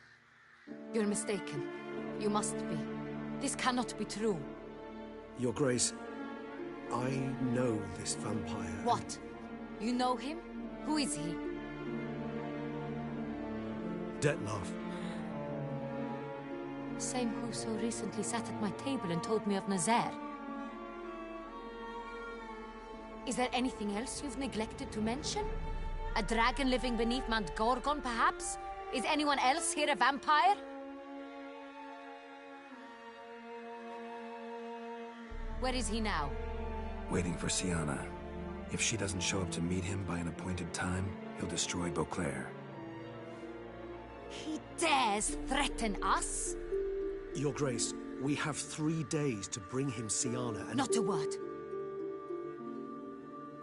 You're mistaken. You must be. This cannot be true. Your Grace, I know this vampire. What? You know him? Who is he? Dettlaff. Same who so recently sat at my table and told me of Nazaire. Is there anything else you've neglected to mention? A dragon living beneath Mount Gorgon, perhaps? Is anyone else here a vampire? Where is he now? Waiting for Sienna. If she doesn't show up to meet him by an appointed time, he'll destroy Beauclair. He dares threaten us? Your Grace, we have 3 days to bring him Sienna and... Not a word.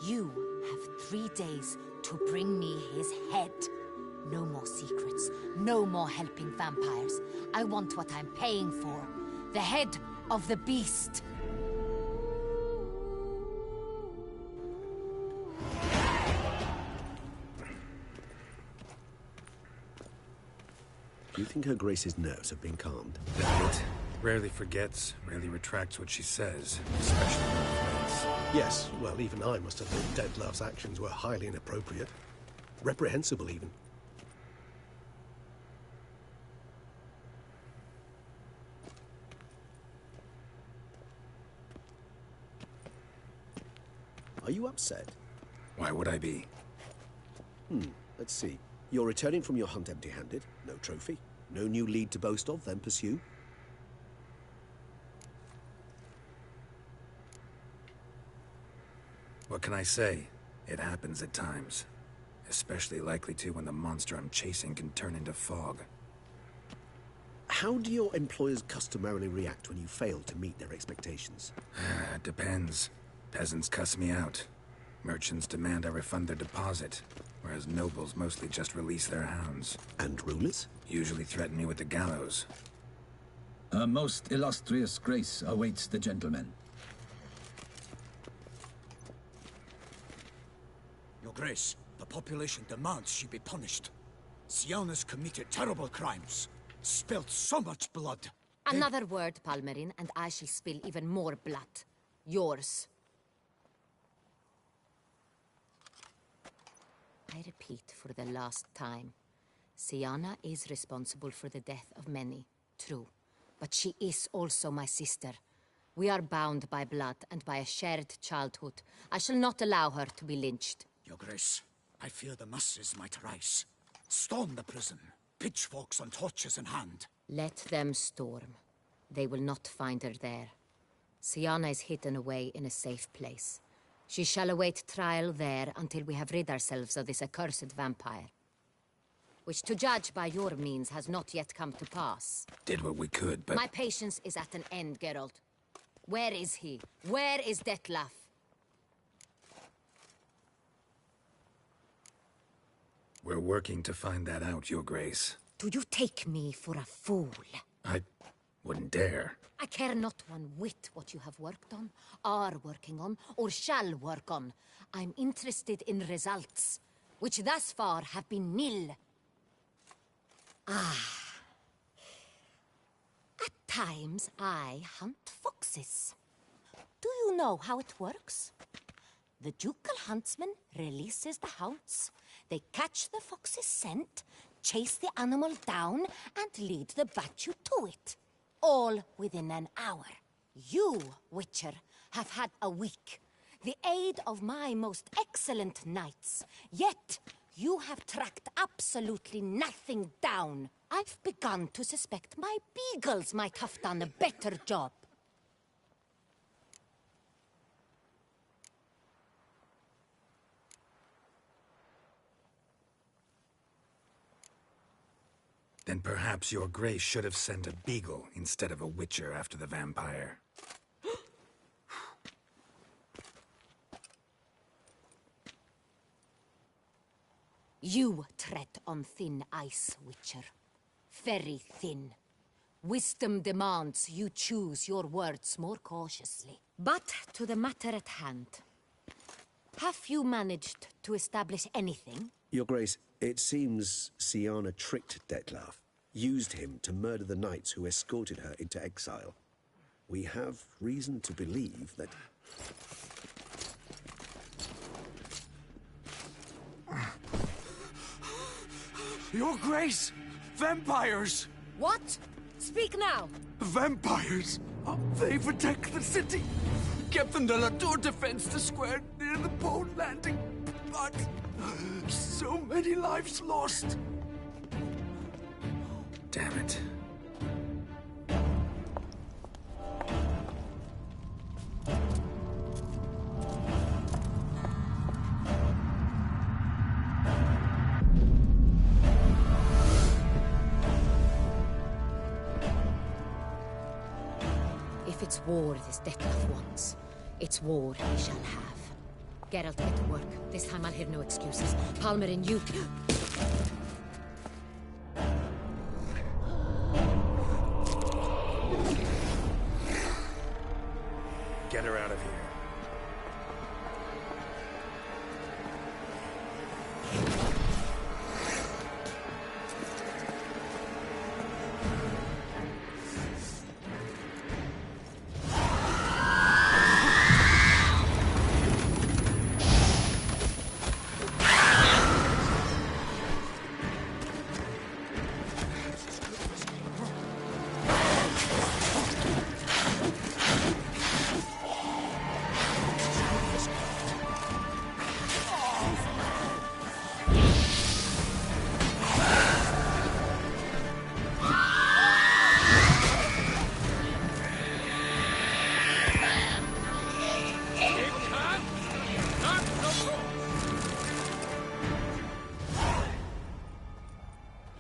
You have 3 days to bring me his head. No more secrets. No more helping vampires. I want what I'm paying for. The head of the beast. Do you think Her Grace's nerves have been calmed? Doubt. Rarely forgets, rarely retracts what she says, especially when it's... Yes, well, even I must have thought Dettlaff's actions were highly inappropriate. Reprehensible, even. Are you upset? Why would I be? Let's see. You're returning from your hunt empty-handed. No trophy. No new lead to boast of, then pursue. What can I say? It happens at times. Especially likely to when the monster I'm chasing can turn into fog. How do your employers customarily react when you fail to meet their expectations? It depends. Peasants cuss me out. Merchants demand I refund their deposit, whereas nobles mostly just release their hounds. And rulers? Usually threaten me with the gallows. A most illustrious grace awaits the gentleman. Your Grace, the population demands she be punished. Sienna's committed terrible crimes. Spilt so much blood. Another word, Palmerin, and I shall spill even more blood. Yours. I repeat for the last time. Sienna is responsible for the death of many, true. But she is also my sister. We are bound by blood and by a shared childhood. I shall not allow her to be lynched. Your Grace, I fear the masses might rise. Storm the prison, pitchforks and torches in hand. Let them storm. They will not find her there. Sienna is hidden away in a safe place. She shall await trial there until we have rid ourselves of this accursed vampire. Which, to judge by your means, has not yet come to pass. Did what we could, but... My patience is at an end, Geralt. Where is he? Where is Dettlaff? We're working to find that out, Your Grace. Do you take me for a fool? I wouldn't dare. I care not one whit what you have worked on, are working on, or shall work on. I'm interested in results, which thus far have been nil. At times, I hunt foxes. Do you know how it works? The ducal huntsman releases the hounds. They catch the fox's scent, chase the animal down, and lead the battue to it. All within an hour. You, Witcher, have had a week. The aid of my most excellent knights. Yet, you have tracked absolutely nothing down. I've begun to suspect my beagles might have done a better job. Then perhaps Your Grace should have sent a beagle instead of a witcher after the vampire. You tread on thin ice, Witcher. Very thin. Wisdom demands you choose your words more cautiously. But to the matter at hand. Have you managed to establish anything? Your Grace, it seems Siana tricked Detlef, used him to murder the knights who escorted her into exile. We have reason to believe that... Your Grace! Vampires! What? Speak now! Vampires! They've attacked the city! Captain de la Tour defends the square near the boat landing, but so many lives lost! Damn it. If it's war this Detlef wants, it's war he shall have. Geralt, get to work. This time I'll hear no excuses. Palmer and you... Get her out of here.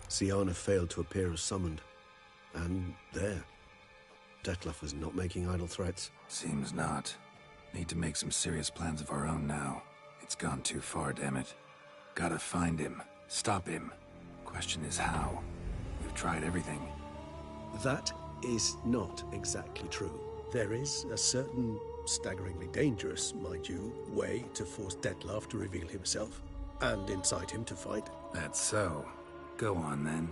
Siana failed to appear as summoned. And there. Detlef was not making idle threats. Seems not. Need to make some serious plans of our own now. It's gone too far, damn it. Gotta find him. Stop him. Question is how. We've tried everything. That is not exactly true. There is a certain, staggeringly dangerous, mind you, way to force Detlef to reveal himself, and incite him to fight. That's so. Go on, then.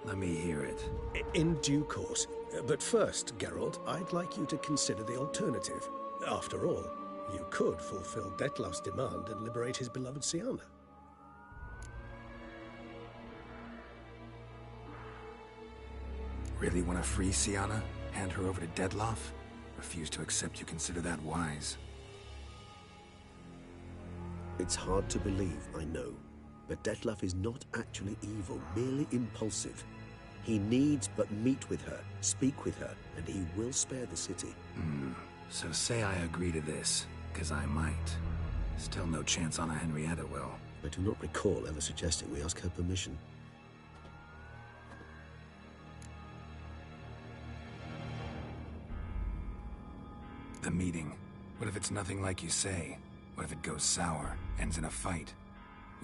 Let me hear it. In due course. But first, Geralt, I'd like you to consider the alternative. After all, you could fulfill Detlef's demand and liberate his beloved Siana. Really want to free Siana? Hand her over to Detlef? Refuse to accept you consider that wise. It's hard to believe, I know. But Detlef is not actually evil, merely impulsive. He needs but meet with her, speak with her, and he will spare the city. So say I agree to this, because I might. Still no chance Anna Henrietta will. I do not recall ever suggesting we ask her permission. The meeting. What if it's nothing like you say? What if it goes sour, ends in a fight?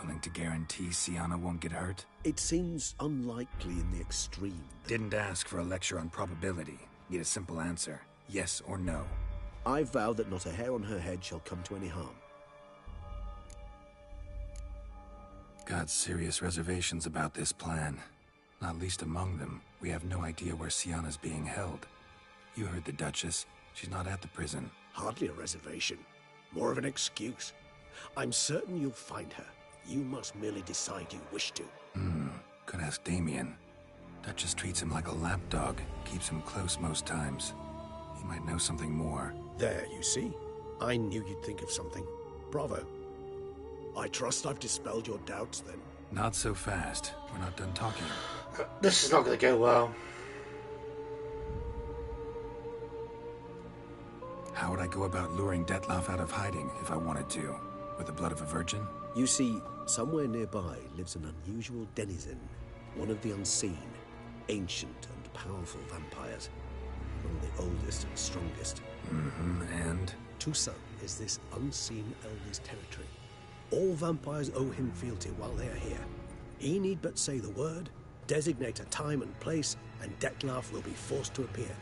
Willing to guarantee Sienna won't get hurt? It seems unlikely in the extreme. Didn't ask for a lecture on probability. Need a simple answer. Yes or no. I vow that not a hair on her head shall come to any harm. Got serious reservations about this plan. Not least among them, we have no idea where Sienna's being held. You heard the Duchess. She's not at the prison. Hardly a reservation. More of an excuse. I'm certain you'll find her. You must merely decide you wish to. Could ask Damien. Duchess treats him like a lapdog. Keeps him close most times. He might know something more. There, you see? I knew you'd think of something. Bravo. I trust I've dispelled your doubts, then. Not so fast. We're not done talking. This is not going to go well. How would I go about luring Dettlaff out of hiding if I wanted to? With the blood of a virgin? You see, somewhere nearby lives an unusual denizen. One of the unseen, ancient and powerful vampires. One of the oldest and strongest. And? Toussaint is this unseen elder's territory. All vampires owe him fealty while they are here. He need but say the word, designate a time and place, and Dettlaff will be forced to appear.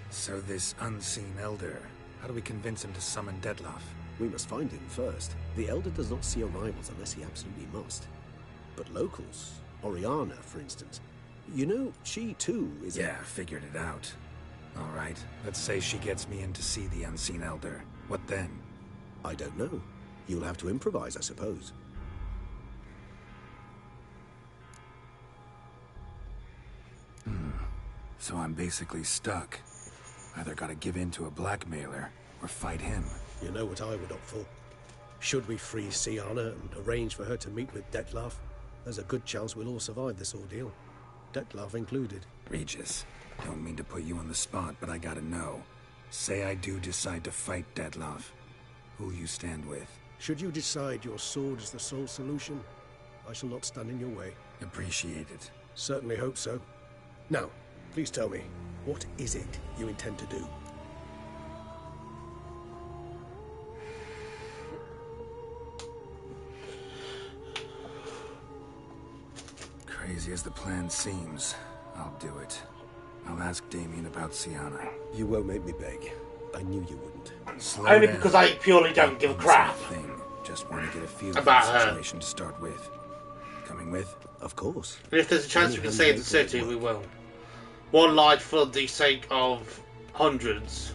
So this unseen elder, how do we convince him to summon Dettlaff? We must find him first. The elder does not see arrivals unless he absolutely must. But locals, Oriana, for instance, you know, she too is Yeah, figured it out. All right, let's say she gets me in to see the unseen elder. What then? I don't know. You'll have to improvise, I suppose. So I'm basically stuck. Either gotta give in to a blackmailer, or fight him. You know what I would opt for. Should we free Sienna and arrange for her to meet with Dettlaff, there's a good chance we'll all survive this ordeal. Dettlaff included. Regis, don't mean to put you on the spot, but I gotta know. Say I do decide to fight Dettlaff. Who'll you stand with? Should you decide your sword is the sole solution, I shall not stand in your way. Appreciate it. Certainly hope so. Now, please tell me, what is it you intend to do? Crazy as the plan seems, I'll do it. I'll ask Damien about Sienna. You won't make me beg. I knew you wouldn't. Slow Only down. because I purely don't give a crap Just want to get a feel about for the her. situation to start with. Coming with? Of course. And if there's a chance we can save the city, we will. One life for the sake of hundreds.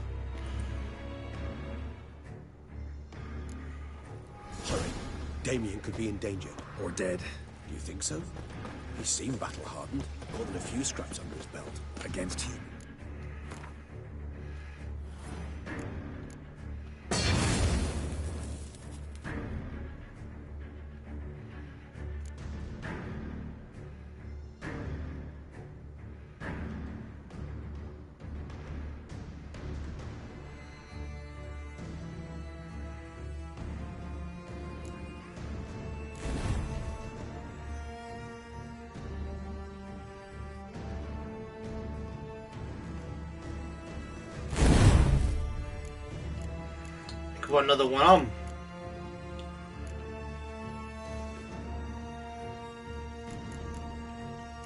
Hurry. Damien could be in danger. Or dead. You think so? He seemed battle-hardened. More than a few scraps under his belt. Against you. Put another one on.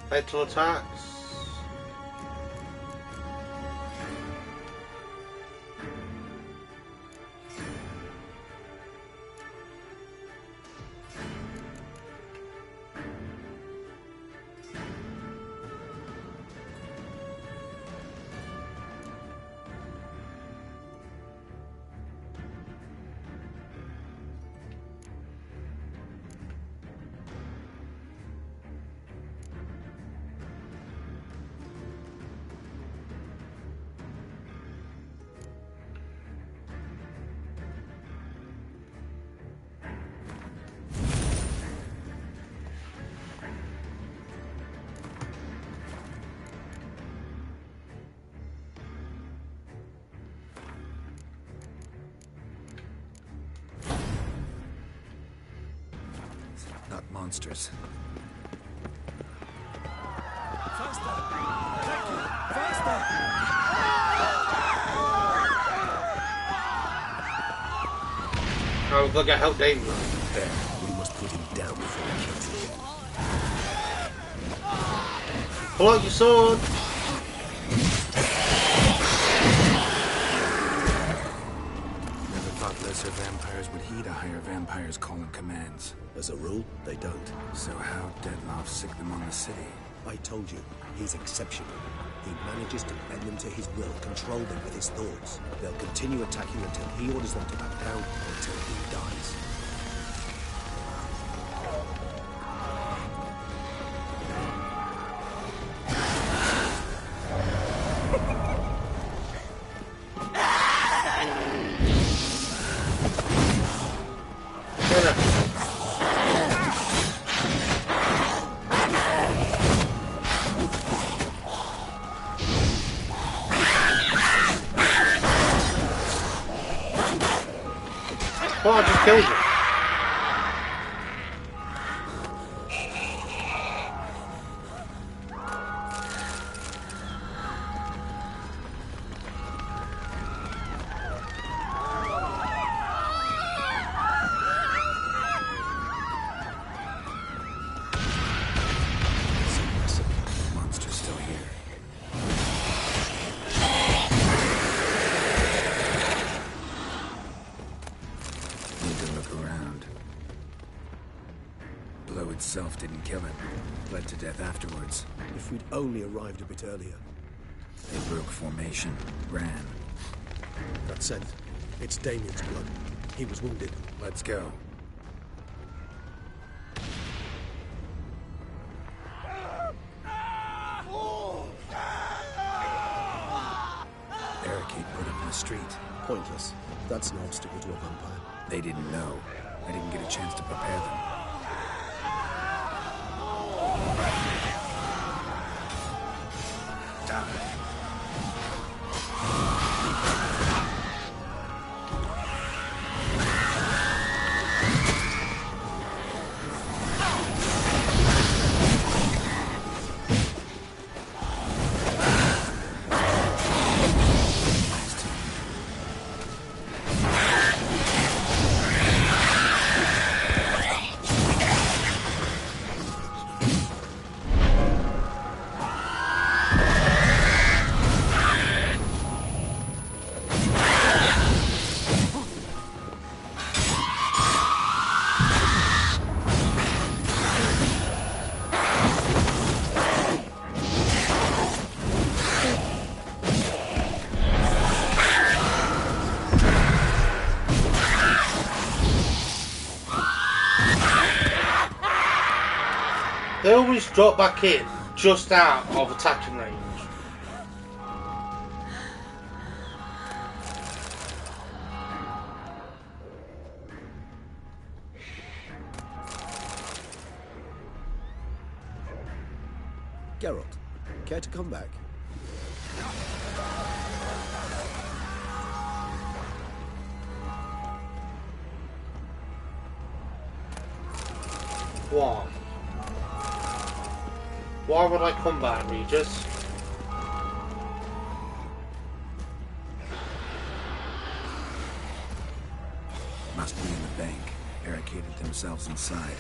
Fatal attacks. Not monsters. Faster! Thank you! Faster! Oh, we've got to help Damien. There, we must put him Pull out your sword. Never thought lesser vampires would heed a higher vampire's call and commands. As a rule, they don't. So how Dettlaff sick them on the city? I told you, he's exceptional. He manages to bend them to his will, control them with his thoughts. They'll continue attacking until he orders them to back down, until he dies. Oh, I just killed him. Monster's still here. Need to look around. Blow itself didn't kill him. Bled to death afterwards. If we'd only arrived a bit earlier. They broke formation, ran. That scent. It's Damien's blood. He was wounded. Let's go. Barricade put up in the street. Pointless. That's no obstacle to a vampire. They didn't know. I didn't get a chance to prepare them. Die. They always drop back in just out of attacking range. Geralt, care to come back? Why? Why would I come back, Regis? Must be in the bank. Barricaded themselves inside.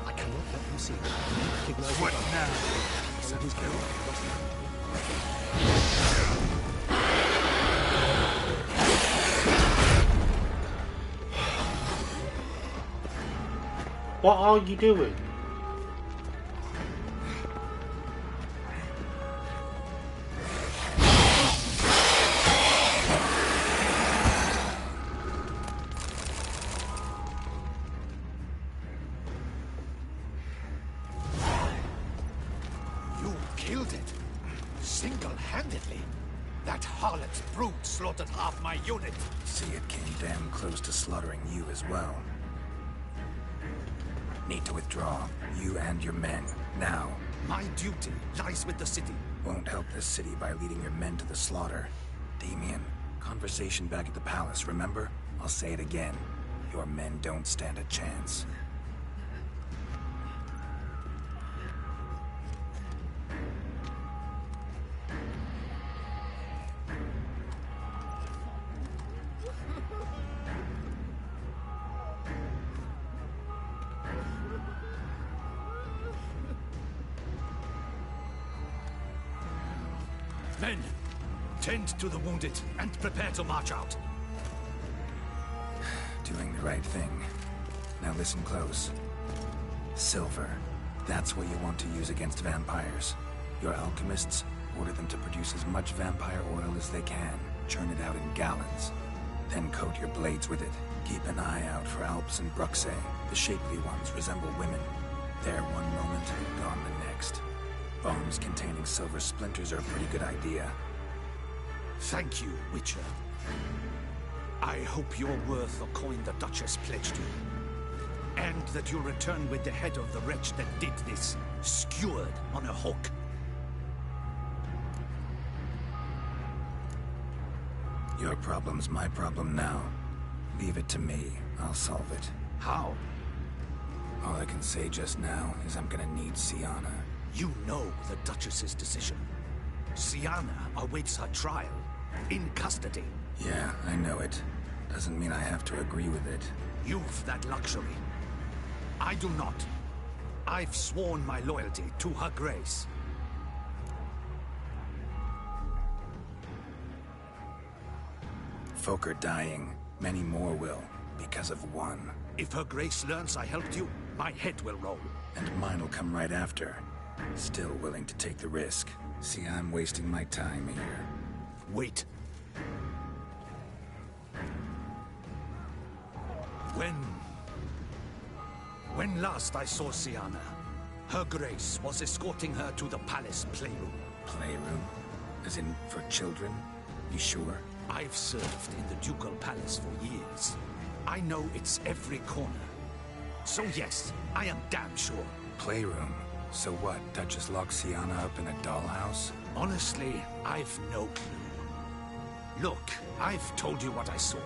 I cannot let them see them. Recognize What the now? All his What are you doing? You killed it. Single-handedly. That harlot's brood slaughtered half my unit. See, it came damn close to slaughtering you as well. Need to withdraw. You and your men. Now. My duty lies with the city. Won't help this city by leading your men to the slaughter. Damien, conversation back at the palace, remember? I'll say it again. Your men don't stand a chance. Men, tend to the wounded and prepare to march out. Doing the right thing. Now listen close. Silver. That's what you want to use against vampires. Your alchemists, order them to produce as much vampire oil as they can. Churn it out in gallons. Then coat your blades with it. Keep an eye out for Alps and Bruxae. The shapely ones resemble women. There one moment, gone the next. Bombs containing silver splinters are a pretty good idea. Thank you, Witcher. I hope you're worth the coin the Duchess pledged you. And that you'll return with the head of the wretch that did this, skewered on a hook. Your problem's my problem now. Leave it to me. I'll solve it. How? All I can say just now is I'm gonna need Siana. You know the Duchess's decision. Siana awaits her trial. In custody. Yeah, I know it. Doesn't mean I have to agree with it. You've that luxury. I do not. I've sworn my loyalty to her grace. Folk are dying. Many more will, because of one. If her grace learns I helped you, my head will roll. And mine will come right after. Still willing to take the risk. See, I'm wasting my time here. Wait. When last I saw Siana, her grace was escorting her to the palace playroom. Playroom? As in, for children? You sure? I've served in the ducal palace for years. I know it's every corner. So yes, I am damn sure. Playroom? So what, Duchess locks Siana up in a dollhouse? Honestly, I've no clue. Look, I've told you what I saw.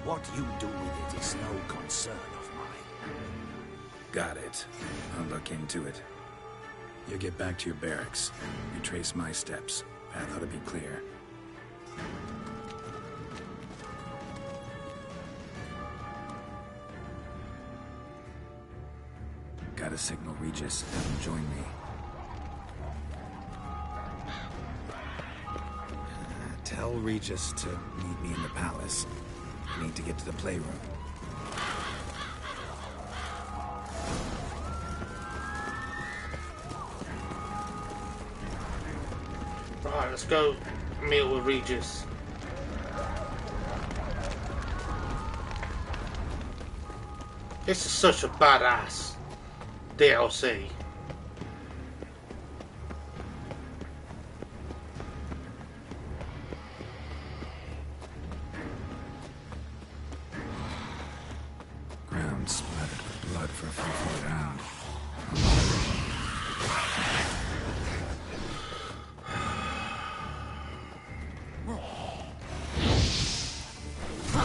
What you do with it is no concern of mine. Got it. I'll look into it. You get back to your barracks. Retrace my steps. Path ought to be clear. Gotta signal Regis. Have him join me. Tell Regis to meet me in the palace. I need to get to the playroom. Right, let's go meet with Regis. This is such a badass DLC. Ground splattered with blood for a few feet around.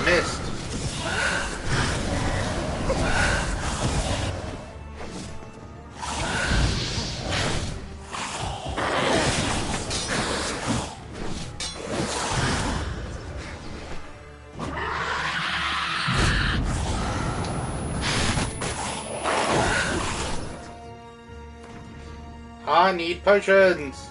Missed. I need potions.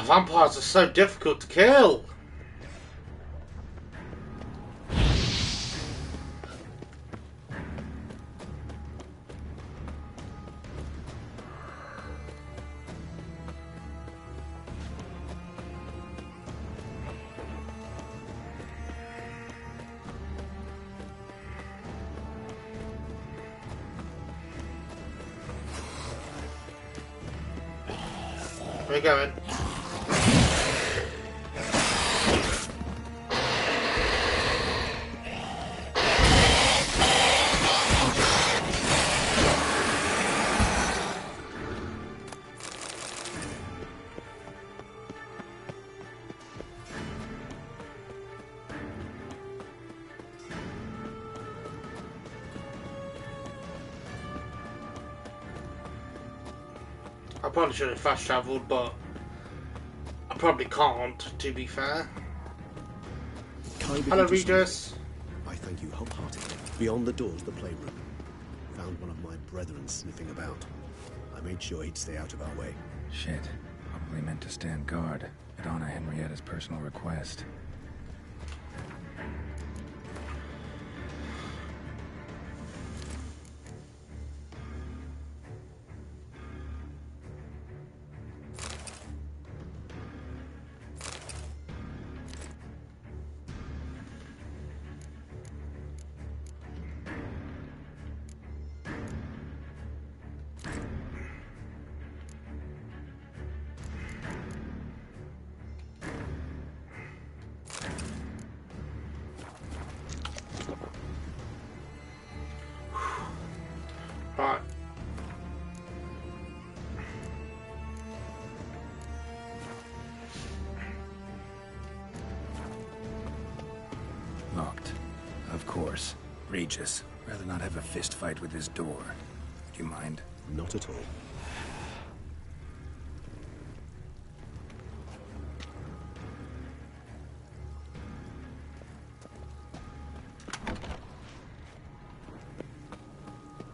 Vampires are so difficult to kill. Where are you going? I probably should have fast travelled, but I probably can't, to be fair. Hello, Regis. I thank you wholeheartedly. Beyond the doors, the playroom. Found one of my brethren sniffing about. I made sure he'd stay out of our way. Shit. Probably meant to stand guard at Anna Henrietta's personal request. Right. Locked. Of course. Regis. Rather not have a fist fight with this door. Do you mind? Not at all.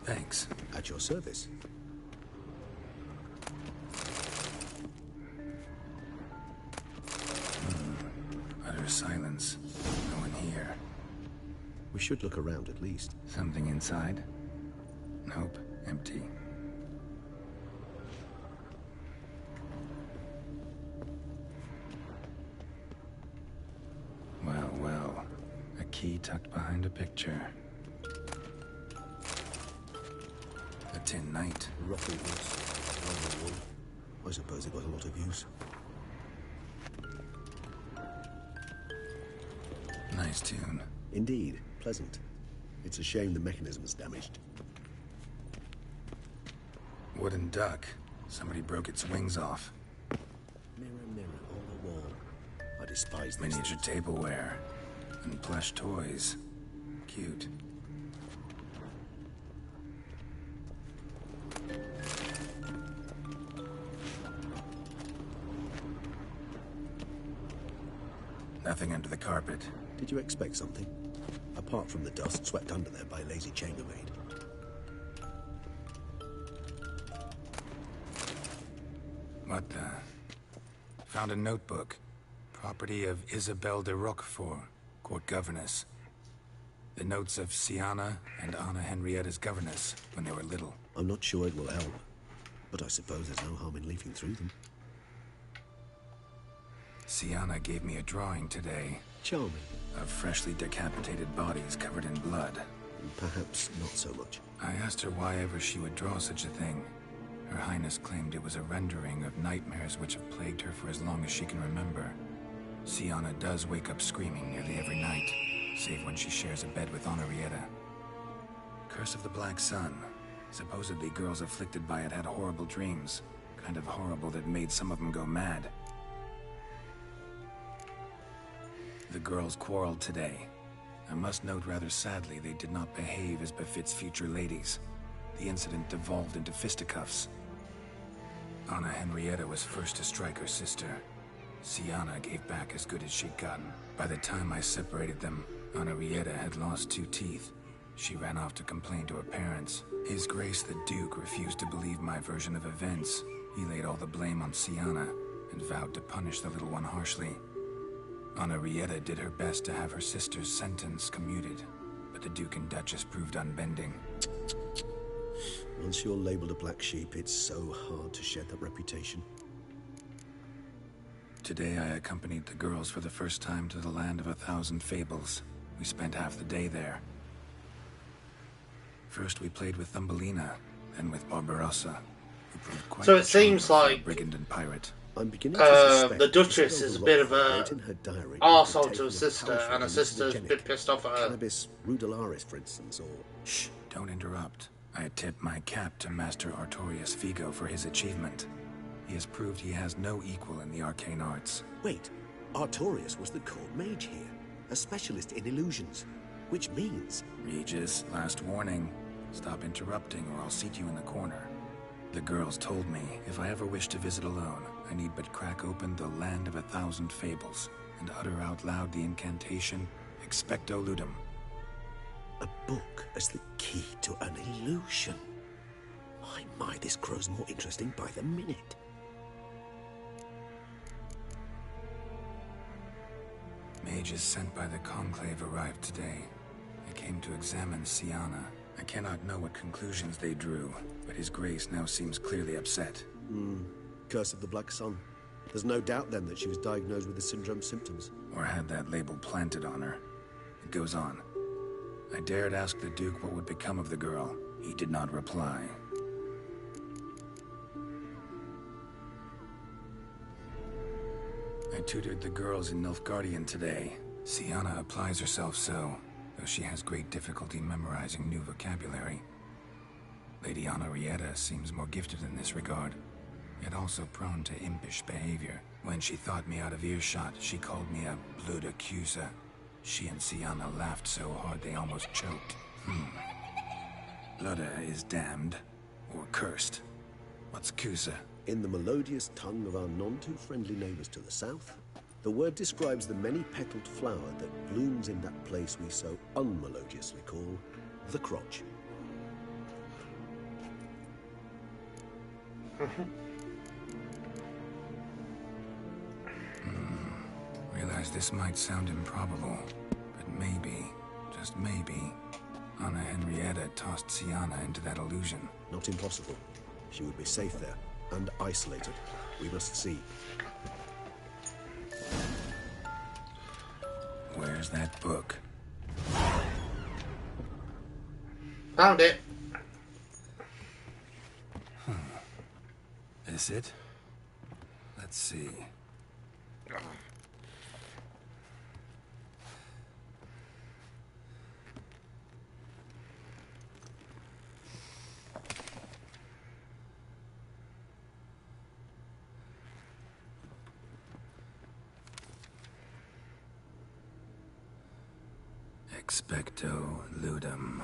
Thanks. At your service. Utter silence. No one here. We should look around at least. Something inside? Nope. Empty. Well, well. A key tucked behind a picture. A tin knight. Roughly this. I suppose it got a lot of use. Nice tune. Indeed. Pleasant. It's a shame the mechanism's damaged. Wooden duck. Somebody broke its wings off. Mirror, mirror on the wall. I despise this. Miniature tableware. And plush toys. Cute. Nothing under the carpet. Did you expect something? Apart from the dust swept under there by a lazy chambermaid. What the? Found a notebook. Property of Isabelle de Roquefort, court governess. The notes of Sienna and Anna Henrietta's governess when they were little. I'm not sure it will help, but I suppose there's no harm in leafing through them. Sienna gave me a drawing today. Charming. Of freshly decapitated bodies covered in blood. Perhaps not so much. I asked her why ever she would draw such a thing. Her Highness claimed it was a rendering of nightmares which have plagued her for as long as she can remember. Sienna does wake up screaming nearly every night, save when she shares a bed with Henrietta. Curse of the Black Sun. Supposedly girls afflicted by it had horrible dreams. Kind of horrible that made some of them go mad. The girls quarreled today. I must note rather sadly they did not behave as befits future ladies. The incident devolved into fisticuffs. Anna Henrietta was first to strike her sister. Sienna gave back as good as she'd gotten. By the time I separated them, Henrietta had lost 2 teeth. She ran off to complain to her parents. His Grace the Duke refused to believe my version of events. He laid all the blame on Sienna and vowed to punish the little one harshly. Henrietta did her best to have her sister's sentence commuted, but the Duke and Duchess proved unbending. Once you're labeled a black sheep, it's so hard to shed that reputation. Today I accompanied the girls for the first time to the land of 1,000 fables. We spent half the day there. First we played with Thumbelina, then with Barbarossa, who proved quite So it seems like brigand and pirate. I'm beginning to suspect the Duchess Isabel is a de bit of Roquefort a wrote in her diary arsehole taking to her a sister, powerful and her sister's a hallucinogenic, bit pissed off at her. cannabis rudelaris, for instance, or... Shh, don't interrupt. I tip my cap to Master Artorius Vigo for his achievement. He has proved he has no equal in the arcane arts. Wait, Artorius was the court mage here, a specialist in illusions, which means... Regis, last warning. Stop interrupting or I'll seat you in the corner. The girls told me if I ever wish to visit alone, I need but crack open the Land of 1,000 Fables and utter out loud the incantation, Expecto Ludum. A book as the key to an illusion. My, this grows more interesting by the minute. Mages sent by the Conclave arrived today. They came to examine Siana. I cannot know what conclusions they drew, but His Grace now seems clearly upset. Curse of the Black Sun. There's no doubt then that she was diagnosed with the syndrome symptoms. Or had that label planted on her. It goes on. I dared ask the Duke what would become of the girl. He did not reply. I tutored the girls in Nilfgaardian today. Siana applies herself so, though she has great difficulty memorizing new vocabulary. Lady Henrietta seems more gifted in this regard, yet also prone to impish behavior. When she thought me out of earshot, she called me a blood accuser. She and Siana laughed so hard they almost choked. Ludda is damned, or cursed. What's Cusa? In the melodious tongue of our none-too-friendly neighbors to the south, the word describes the many-petaled flower that blooms in that place we so unmelodiously call the crotch. Realize this might sound improbable, but maybe, just maybe, Anna Henrietta tossed Siana into that illusion. Not impossible. She would be safe there, and isolated. We must see. Where's that book? Found it. Is it? Let's see. Expecto Ludum.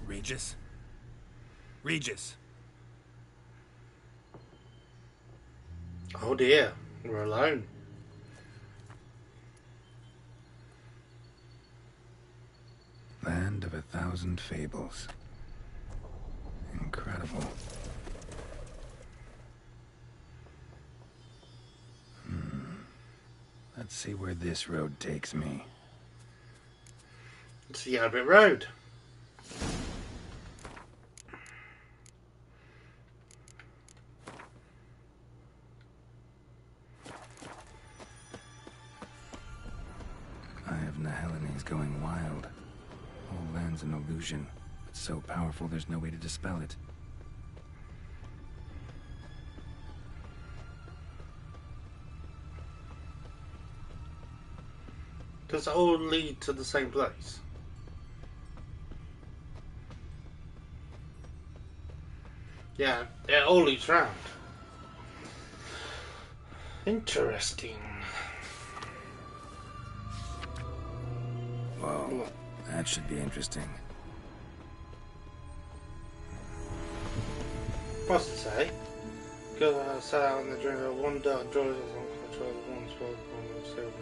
Regis? Regis! Oh dear, we're alone. Land of 1,000 Fables. Incredible. Let's see where this road takes me. It's the Abbott Road. Eye of Nehelene is going wild. Whole land's an illusion, but so powerful there's no way to dispel it. Does it all lead to the same place? Yeah, it all leads round. Interesting. Whoa, that should be interesting. What's it say? Go outside out in the drink of one dot, draws us on control of one spot, one seven.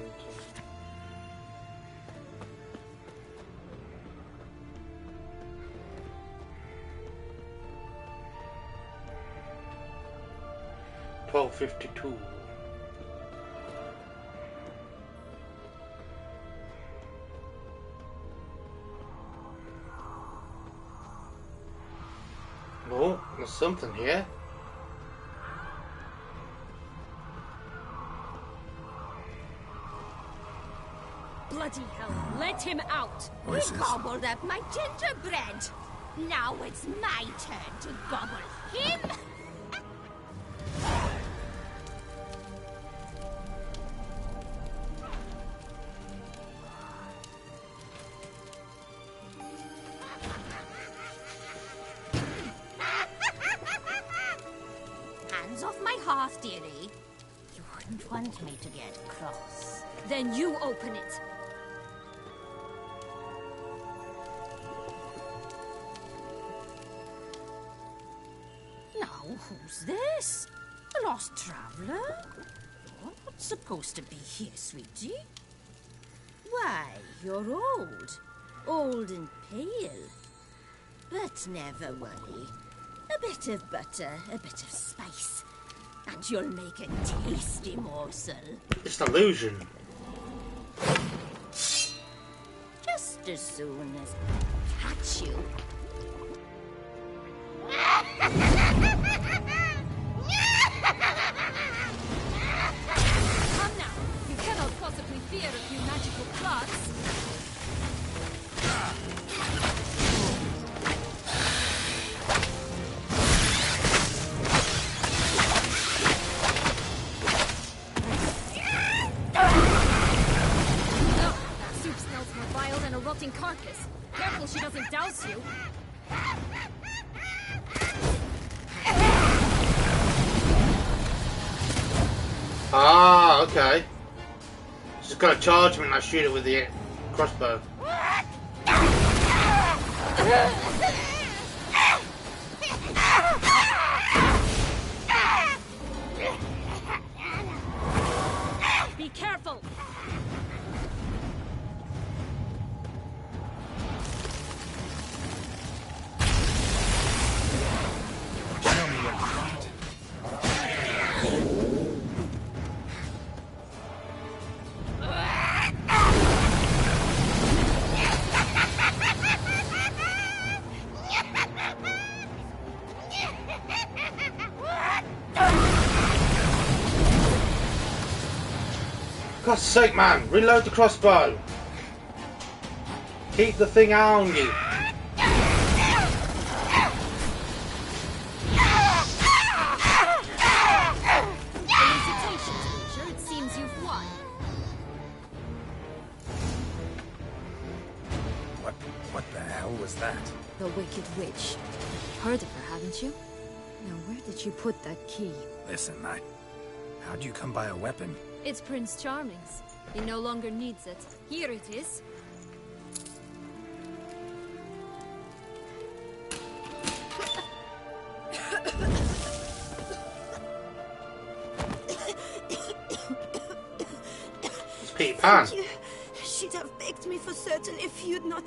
1252. Oh, there's something here. Bloody hell, let him out! Voices. He gobbled up my gingerbread! Now it's my turn to gobble him! Hands off my hearth, dearie. You wouldn't want me to get cross. Then you open it. Now, who's this? A lost traveler? What's supposed to be here, sweetie? Why, you're old. Old and pale. But never worry. A bit of butter, a bit of spice, and you'll make a tasty morsel. It's an illusion. Just as soon as I catch you. Come now. You cannot possibly fear a few magical plots. Rotting carcass. Careful she doesn't douse you. Ah, okay. She's gonna charge me and I shoot it with the crossbow. Be careful. God's sake, man! Reload the crossbow! Keep the thing on you! Felicitations, Witcher. It seems you've won. What the hell was that? The Wicked Witch. Heard of her, haven't you? Now, where did you put that key? Listen, how'd you come by a weapon? It's Prince Charming's. He no longer needs it. Here it is. It's Peter Pan. Thank you. She'd have begged me for certain if you'd not...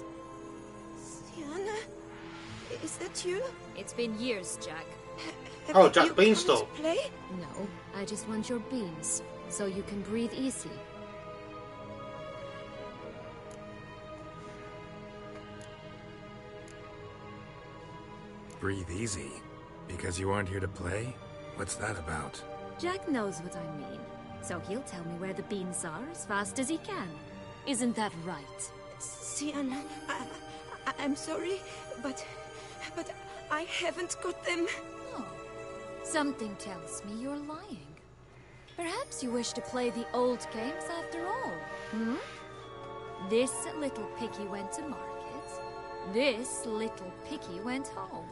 Sienna? Is that you? It's been years, Jack. Oh, Jack Beanstalk. Play? No, I just want your beans, so you can breathe easy. Breathe easy? Because you aren't here to play? What's that about? Jack knows what I mean, so he'll tell me where the beans are as fast as he can. Isn't that right? Sienna, I'm sorry, but I haven't got them. Oh, something tells me you're lying. Perhaps you wish to play the old games after all, hmm? This little piggy went to market. This little piggy went home,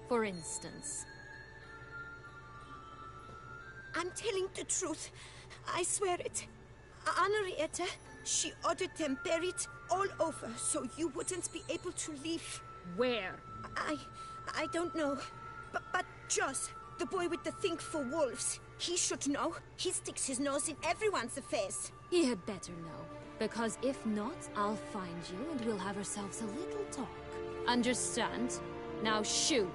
for instance. I'm telling the truth. I swear it. Henrietta, she ordered them buried all over so you wouldn't be able to leave. Where? I don't know. But Joss, the boy with the thing for wolves, he should know. He sticks his nose in everyone's affairs. He had better know, because if not, I'll find you and we'll have ourselves a little talk. Understand? Now shoo.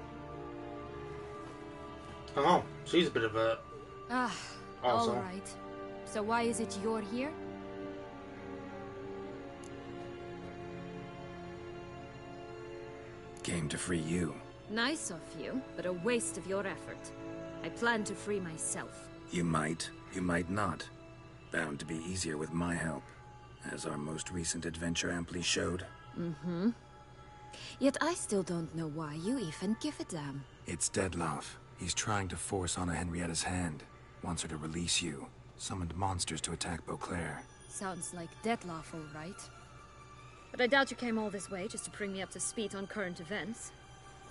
Oh, she's a bit of a... All right. So why is it you're here? Came to free you. Nice of you, but a waste of your effort. I plan to free myself. You might not. Bound to be easier with my help, as our most recent adventure amply showed. Mm-hmm. Yet I still don't know why you even give a damn. It's Dettlaff. He's trying to force Anna Henrietta's hand. Wants her to release you. Summoned monsters to attack Beauclair. Sounds like Dettlaff, all right. But I doubt you came all this way just to bring me up to speed on current events.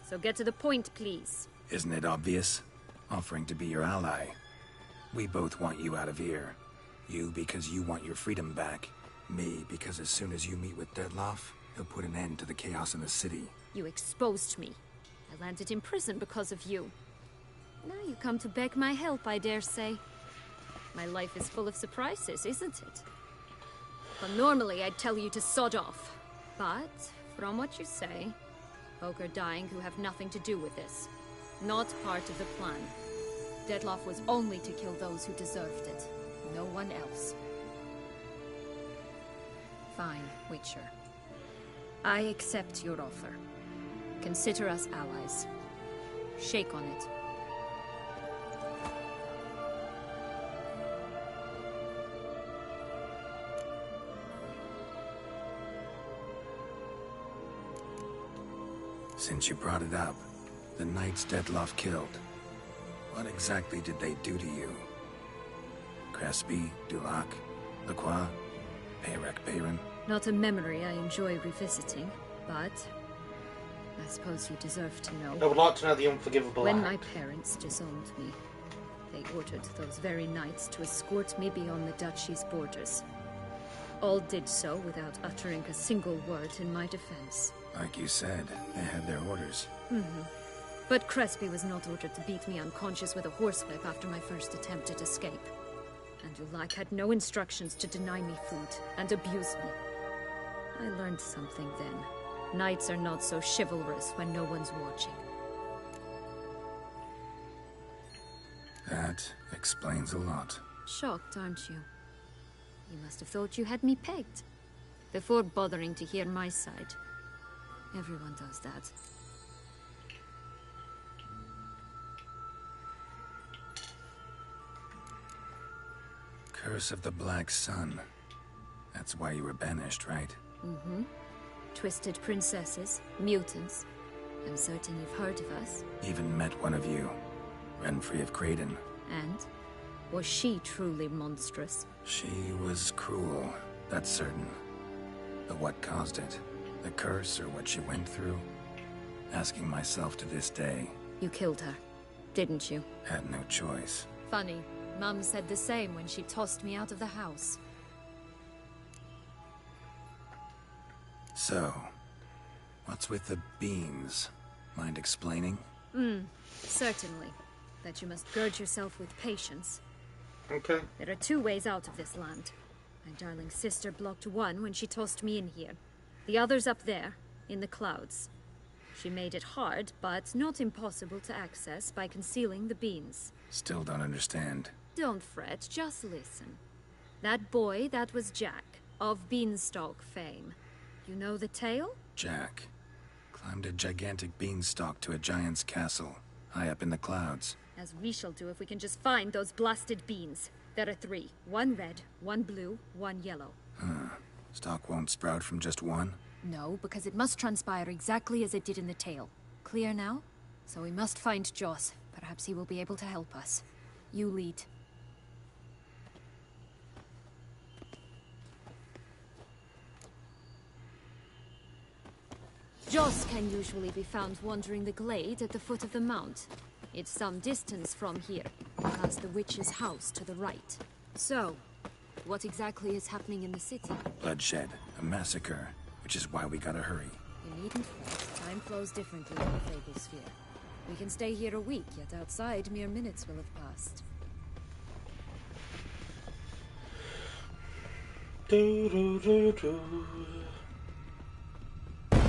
So get to the point, please. Isn't it obvious? Offering to be your ally. We both want you out of here. You because you want your freedom back. Me because as soon as you meet with Dettlaff, he'll put an end to the chaos in the city. You exposed me. I landed in prison because of you. Now you come to beg my help, I dare say. My life is full of surprises, isn't it? Well, normally I'd tell you to sod off. But, from what you say, folk are dying who have nothing to do with this. Not part of the plan. Dettlaff was only to kill those who deserved it. No one else. Fine, Witcher. I accept your offer. Consider us allies. Shake on it. Since you brought it up, the knights Dettlaff killed. What exactly did they do to you? Crespi, Dulac, Lacroix, Peyrac Peyran? Not a memory I enjoy revisiting, but I suppose you deserve to know. I would like to know the unforgivable When act. my parents disowned me, they ordered those very knights to escort me beyond the duchy's borders. All did so without uttering a single word in my defense. Like you said, they had their orders. But Crespi was not ordered to beat me unconscious with a horsewhip after my first attempt at escape. And Dulac had no instructions to deny me food and abuse me. I learned something then. Knights are not so chivalrous when no one's watching. That explains a lot. Shocked, aren't you? You must have thought you had me pegged. Before bothering to hear my side. Everyone does that. Curse of the Black Sun. That's why you were banished, right? Twisted princesses, mutants. I'm certain you've heard of us. Even met one of you. Renfrey of Craden. And? Was she truly monstrous? She was cruel, that's certain. But what caused it? The curse or what she went through? Asking myself to this day. You killed her, didn't you? Had no choice. Funny. Mum said the same when she tossed me out of the house. So, what's with the beans? Mind explaining? Certainly. That you must gird yourself with patience. Okay. There are two ways out of this land. My darling sister blocked one when she tossed me in here. The other's up there, in the clouds. She made it hard, but not impossible to access by concealing the beans. Still don't understand. Don't fret, just listen. That boy, that was Jack, of Beanstalk fame. You know the tale? Jack. Climbed a gigantic beanstalk to a giant's castle, high up in the clouds. As we shall do if we can just find those blasted beans. There are 3. 1 red, 1 blue, 1 yellow. Stalk won't sprout from just one? No, because it must transpire exactly as it did in the tale. Clear now? So we must find Joss. Perhaps he will be able to help us. You lead. Joss can usually be found wandering the glade at the foot of the mount. It's some distance from here, past the witch's house to the right. So, what exactly is happening in the city? Bloodshed. A massacre. Which is why we gotta hurry. You needn't fret. Time flows differently in the Fable Sphere. We can stay here a week, yet outside mere minutes will have passed.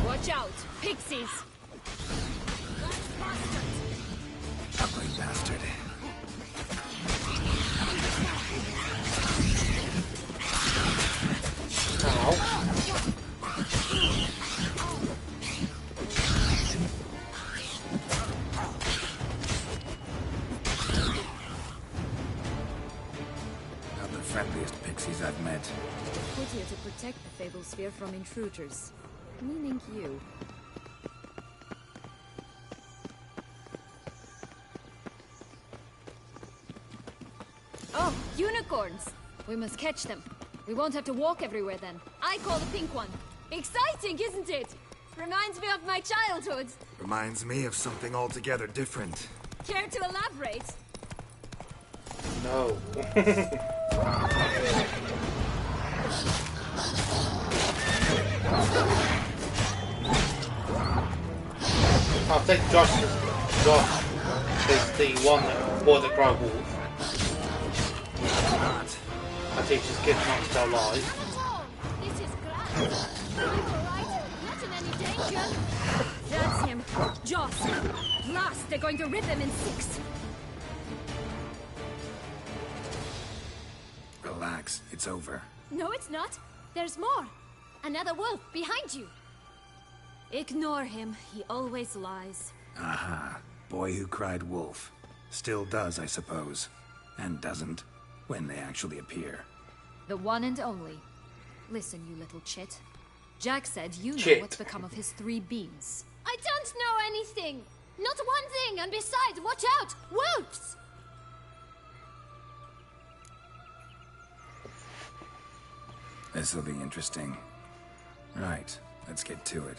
Watch out! Pixies! Ugly bastard. Pixies I've met. Put here to protect the Fable Sphere from intruders. Meaning you. Oh, unicorns! We must catch them. We won't have to walk everywhere then. I call the pink one. Exciting, isn't it? Reminds me of my childhood. Reminds me of something altogether different. Care to elaborate? No. I think Josh is the one that bought the Cry Wolf. That teaches kids not to tell lies. This is grand. I'm alright. Not in any danger. That's him. Joss. Last, they're going to rip him in 6. Relax, it's over. No, it's not. There's more. Another wolf behind you. Ignore him. He always lies. Aha. Boy who cried wolf. Still does, I suppose. And doesn't, when they actually appear. The one and only. Listen, you little chit. Jack said you know Chit. what's become of his 3 beams. I don't know anything. Not one thing. And besides, watch out. Wolves! This'll be interesting. Right, let's get to it.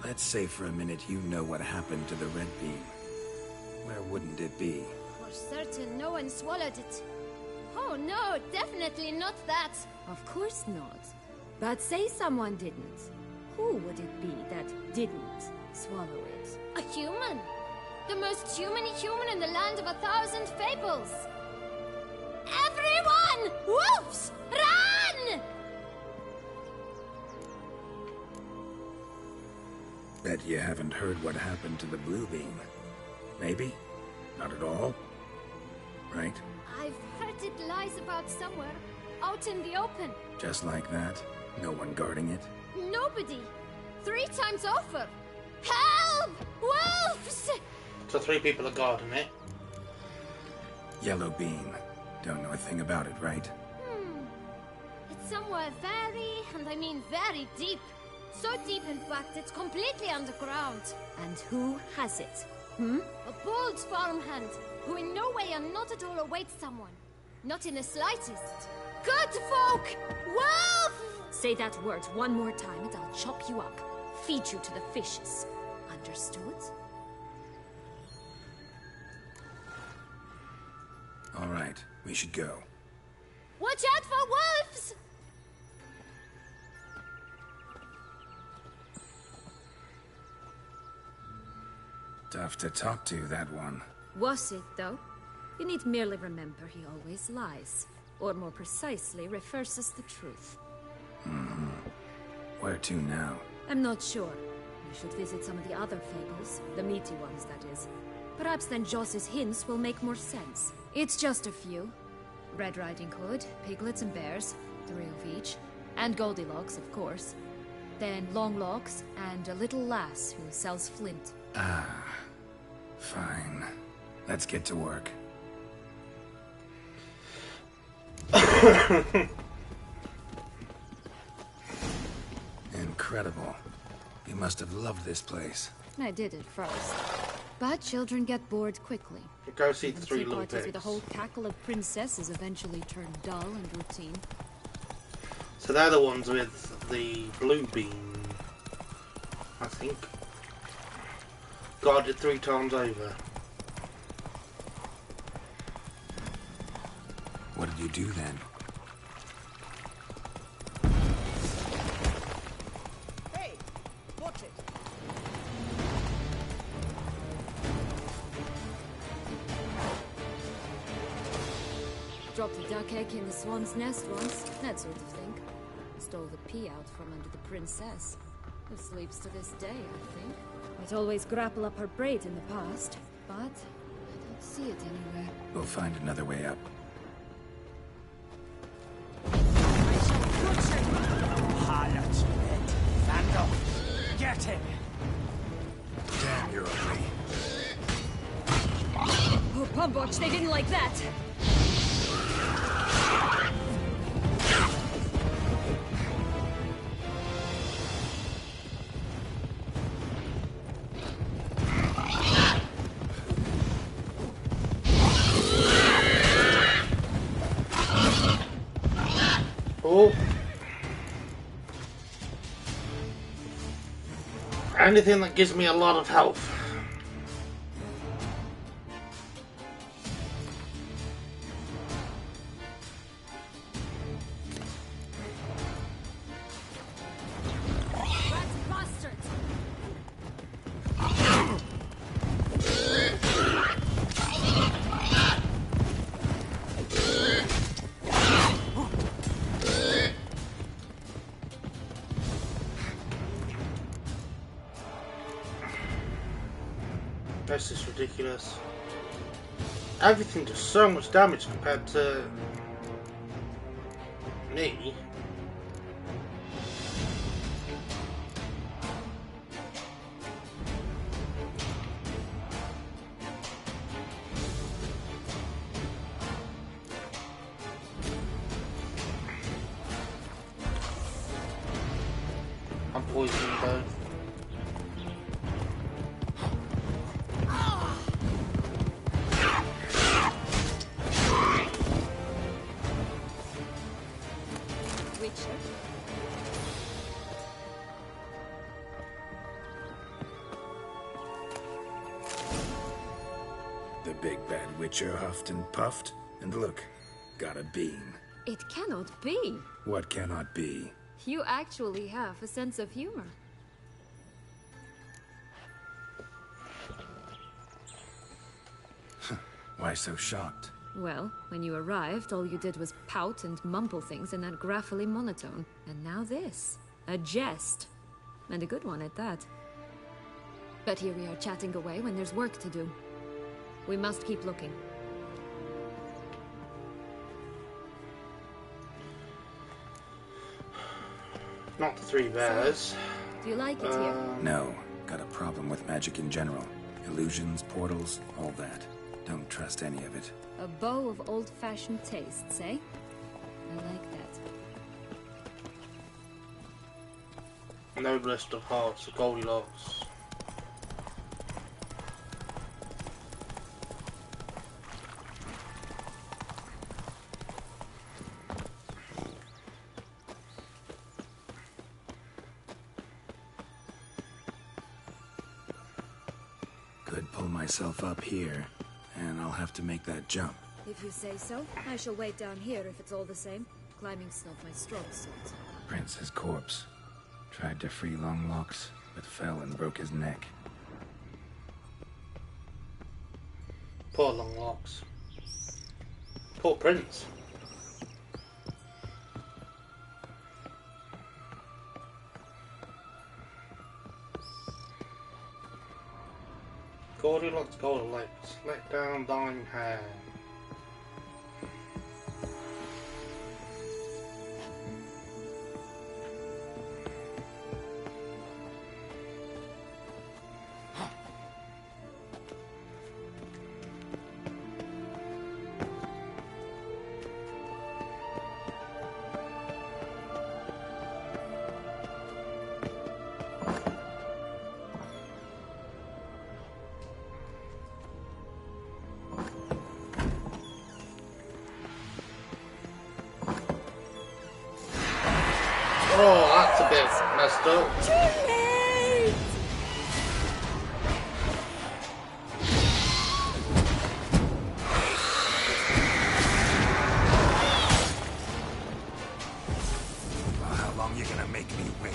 Let's say for a minute you know what happened to the red beam. Where wouldn't it be? For certain, no one swallowed it. Oh no, definitely not that. Of course not. But say someone didn't. Who would it be that didn't swallow it? A human. The most humany human in the land of 1,000 fables. Everyone! Wolves! Run! Bet you haven't heard what happened to the blue beam. Maybe? Not at all? Right? I've heard it lies about somewhere. Out in the open. Just like that? No one guarding it? Nobody. 3 times over. Help! Wolves! So 3 people are guarding it. Yellow beam. Don't know a thing about it, right? It's somewhere very, and I mean very deep. So deep, in fact, it's completely underground. And who has it? A bold farmhand, who in no way and not at all awaits someone. Not in the slightest. Good folk! Wolf! Say that word one more time and I'll chop you up. Feed you to the fishes. Understood? All right, we should go. Watch out for wolves! Tough to talk to, that one. Was it, though? You need merely remember he always lies. Or more precisely, refers us the truth. Where to now? I'm not sure. We should visit some of the other fables. The meaty ones, that is. Perhaps then Joss's hints will make more sense. It's just a few. Red Riding Hood, piglets and bears, 3 of each. And Goldilocks, of course. Then Longlocks, and a little lass who sells flint. Ah, fine. Let's get to work. Incredible. You must have loved this place. I did at first. But children get bored quickly. Go see the And 3 tea little parties pigs. with a whole cackle of princesses eventually turn dull and routine. So they're the ones with the blue beam, I think. Guarded 3 times over. What did you do then? Hey, watch it. Dropped a duck egg in the swan's nest once, that sort of thing. Stole the pea out from under the princess, who sleeps to this day, I think. Might always grapple up her braid in the past, but I don't see it anywhere. We'll find another way up. Harlot, red, vandal, get him! Damn, you're ugly. Oh, Pumbotch, they didn't like that! Oh. Anything that gives me a lot of health. This is ridiculous. Everything does so much damage compared to me. I'm poisoning though. The big bad Witcher huffed and puffed, and look, got a beam. It cannot be. What cannot be? You actually have a sense of humor. Why so shocked? Well, when you arrived, all you did was pout and mumble things in that graphily monotone. And now this. A jest. And a good one at that. But here we are chatting away when there's work to do. We must keep looking. Not the three bears. So, do you like it here? No. Got a problem with magic in general. Illusions, portals, all that. Don't trust any of it. A bow of old-fashioned tastes, eh? I like that. Noblest of hearts, Goldilocks. Could pull myself up here, and I'll have to make that jump. If you say so, I shall wait down here if it's all the same. Climbing's not my strong suit. Prince's corpse. Tried to free Longlocks, but fell and broke his neck. Poor Longlocks. Poor Prince. Goldilocks, Goldilocks, let down thine hair. Oh, that's a bit messed up. Too late! Well, how long you gonna make me wait?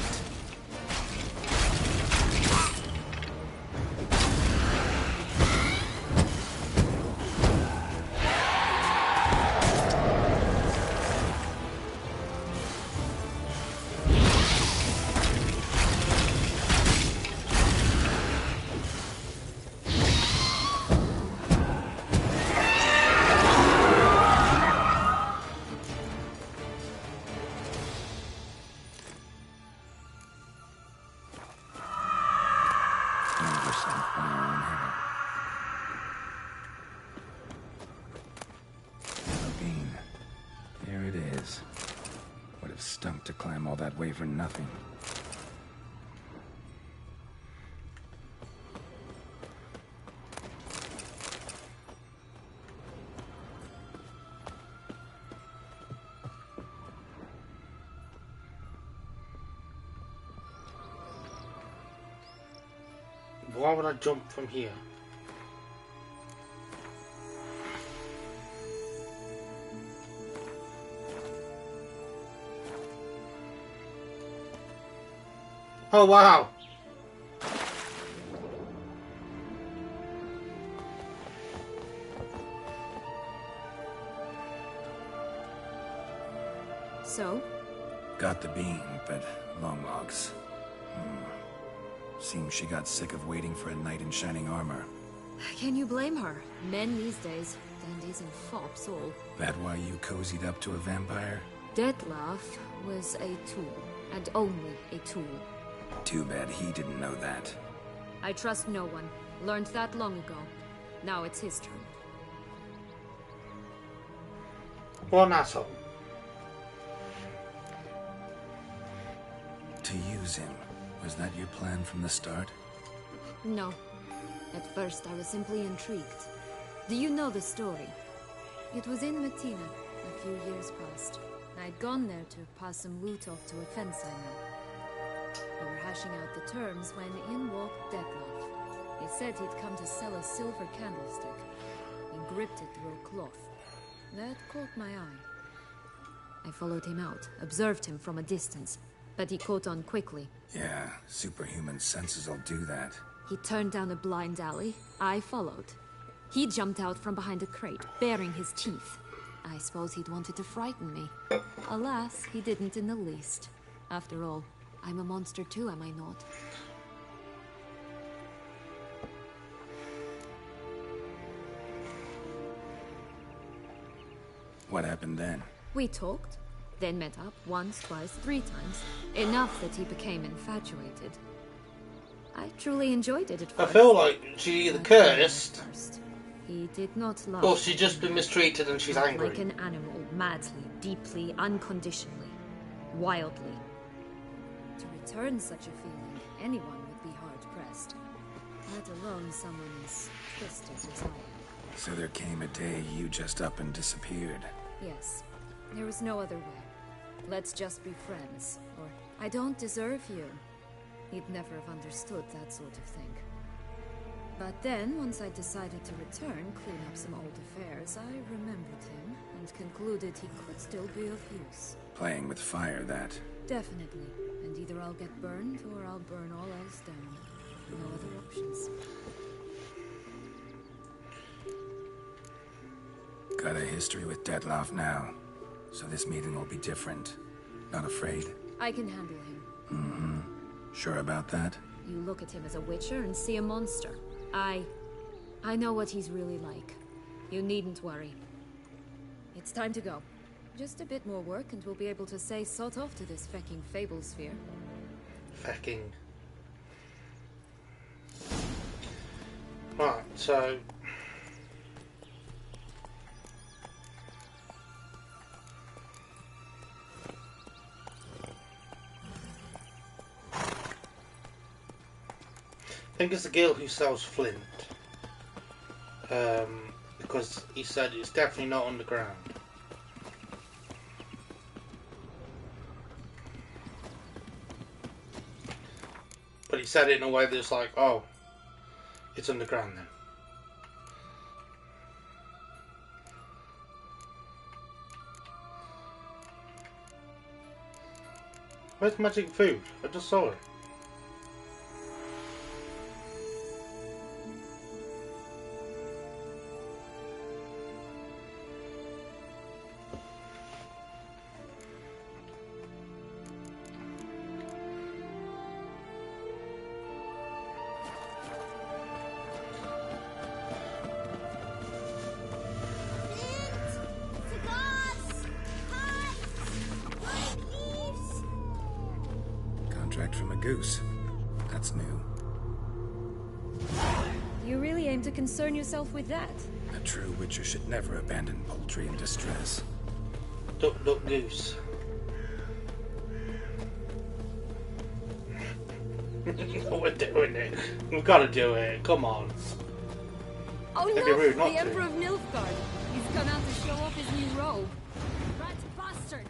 There it is. Would have stunk to climb all that way for nothing. why would I jump from here? Oh wow! So? Got the beam, but long logs. Seems she got sick of waiting for a knight in shining armor. Can you blame her? Men these days, dandies and fops all. That why you cozied up to a vampire? Detlef was a tool, and only a tool. Too bad he didn't know that. I trust no one. Learned that long ago. Now it's his turn. What an asshole. To use him. Was that your plan from the start? No. At first I was simply intrigued. Do you know the story? It was in Mettina, a few years past. I'd gone there to pass some loot off to a fence I know. We were hashing out the terms when in walked Detlef. He said he'd come to sell a silver candlestick. He gripped it through a cloth. That caught my eye. I followed him out, observed him from a distance, but he caught on quickly. Yeah, superhuman senses will do that. He turned down a blind alley. I followed. He jumped out from behind a crate, baring his teeth. I suppose he'd wanted to frighten me. Alas, he didn't in the least. After all, I'm a monster too, am I not? What happened then? We talked, then met up once, twice, 3 times. Enough that he became infatuated. I truly enjoyed it at first. I feel like she's either cursed, He did not love or she's just been mistreated and she's angry. like an animal, madly, deeply, unconditionally, wildly. To return such a feeling, anyone would be hard-pressed. Let alone someone's twisted desire. So there came a day you just up and disappeared. Yes, there was no other way. Let's just be friends, or I don't deserve you. He'd never have understood that sort of thing. But then, once I decided to return, clean up some old affairs, I remembered him and concluded he could still be of use. Playing with fire, that. Definitely. And either I'll get burned, or I'll burn all else down. No other options. Got a history with Detlef now, so this meeting will be different. Not afraid? I can handle him. Mm-hmm. Sure about that? You look at him as a witcher and see a monster. I know what he's really like. You needn't worry. It's time to go. Just a bit more work and we'll be able to say sod off to this fecking fable sphere. Fecking. Right, so... I think it's the girl who sells flint. Because he said it's definitely not underground. But he said it in a way that's like, oh, it's underground then. Where's magic food? I just saw it. Contract from a goose. That's new. You really aim to concern yourself with that? A true witcher should never abandon poultry in distress. Duck, duck, goose. We're doing it. We've got to do it. Come on. Oh It'd no! be rude not The to. Emperor of Nilfgaard. He's gone out to show off his new robe. Rat bastard!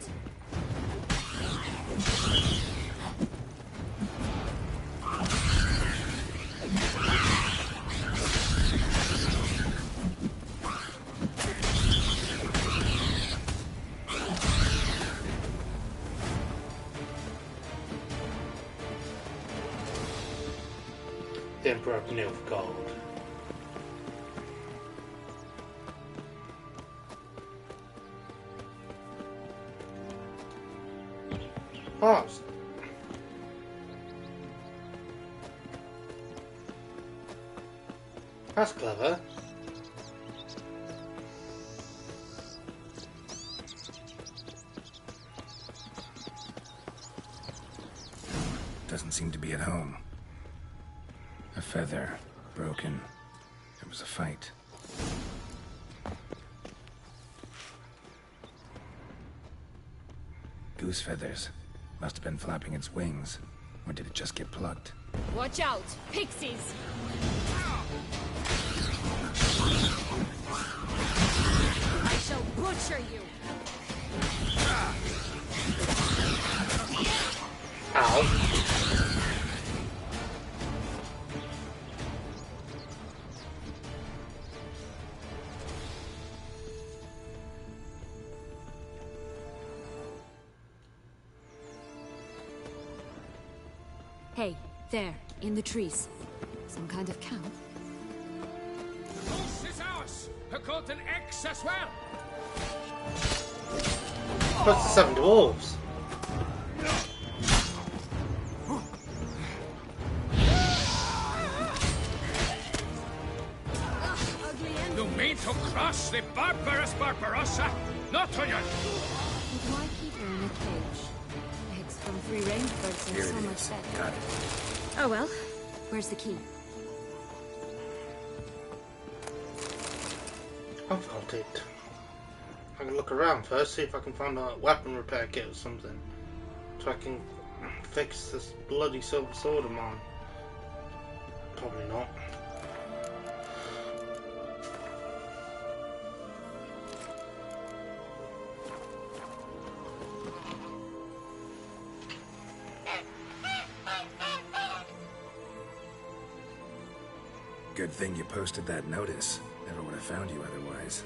getting broken in with gold. Oh, that's clever. Doesn't seem to be at home. A feather, broken. There was a fight. Goose feathers. Must have been flapping its wings. Or did it just get plucked? Watch out! Pixies! I shall butcher you! Ow. Hey, there, in the trees. Some kind of cow? The goose is ours! A golden X as well! What's the 7 dwarves? You mean to cross the barbarous Barbarossa? Not on your... But why keep her in a cage? Eggs from 3 range birds are so much better. Got it. Oh well, where's the key? I found it. I can look around first, see if I can find a weapon repair kit or something. So I can fix this bloody silver sword of mine. Probably not. Good thing you posted that notice. Never would have found you otherwise.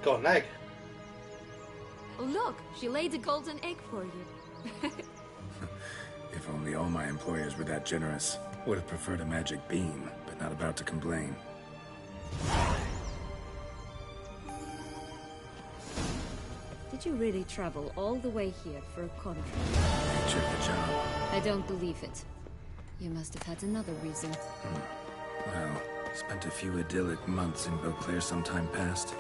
Got an egg. Oh look, she laid a golden egg for you. If only all my employers were that generous. Would have preferred a magic beam, but not about to complain. Did you really travel all the way here for a contract? Nature of the job. I don't believe it. You must have had another reason. Well, spent a few idyllic months in Beauclair some time past.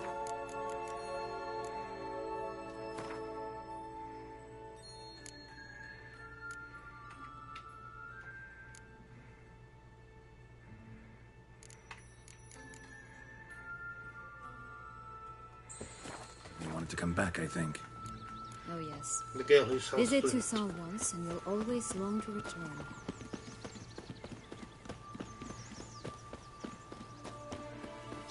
You wanted to come back, I think. Oh yes. The girl who sells Visit food. Toussaint once, and you'll always long to return.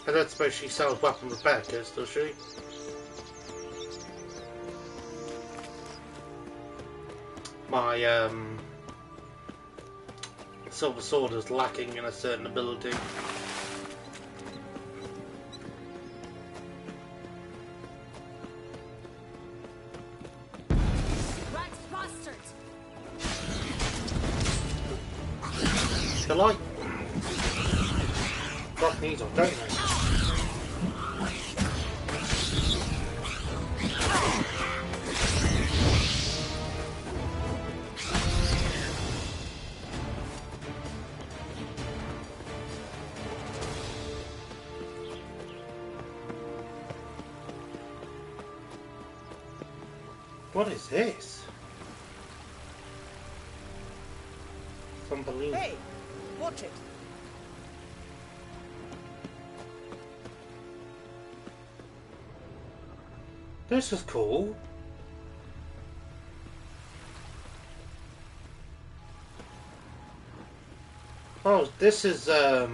I don't suppose she sells weapon repair kits, does she? My silver sword is lacking in a certain ability. They like drop these on, don't they? What is this? Some balloon. Hey, watch it. This is cool. Oh, this is can't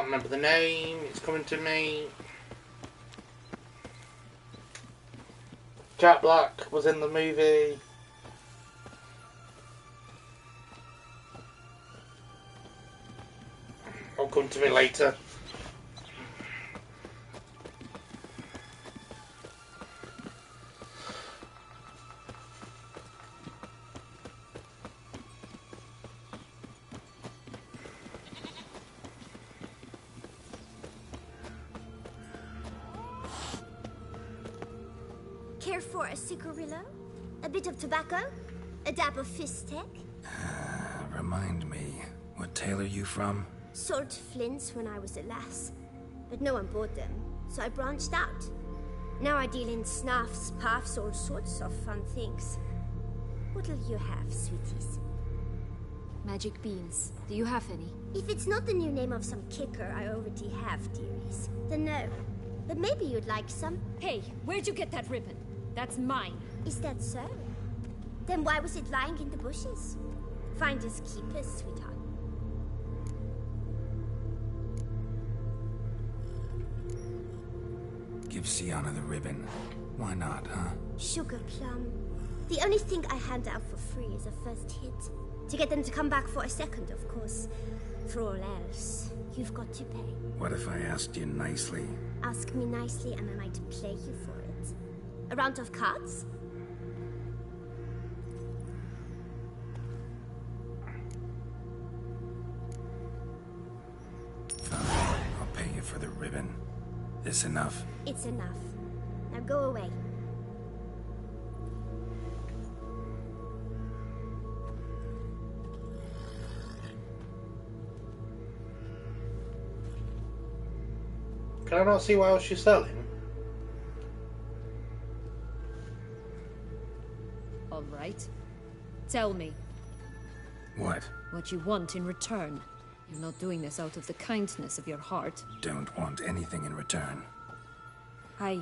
remember the name. It's coming to me. Jack Black was in the movie. It'll come to me later. Care for a cigarillo? A bit of tobacco? A dab of fistek? Remind me, what tale are you from? Sold flints when I was a lass, but no one bought them, so I branched out. Now I deal in snuffs, puffs, all sorts of fun things. What'll you have, sweeties? Magic beans. Do you have any? If it's not the new name of some kicker I already have, dearies, then no. But maybe you'd like some. Hey, where'd you get that ribbon? That's mine. Is that so? Then why was it lying in the bushes? Finders keepers, sweetheart. Give Sienna the ribbon. Why not, huh? Sugar plum. The only thing I hand out for free is a first hit. To get them to come back for a second, of course. For all else, you've got to pay. What if I asked you nicely? Ask me nicely and I might play you for it. A round of cards? Fine, I'll pay you for the ribbon. This enough? It's enough. Now go away. Can I not see what else she's selling? All right. Tell me. What? What you want in return. You're not doing this out of the kindness of your heart. Don't want anything in return. Thank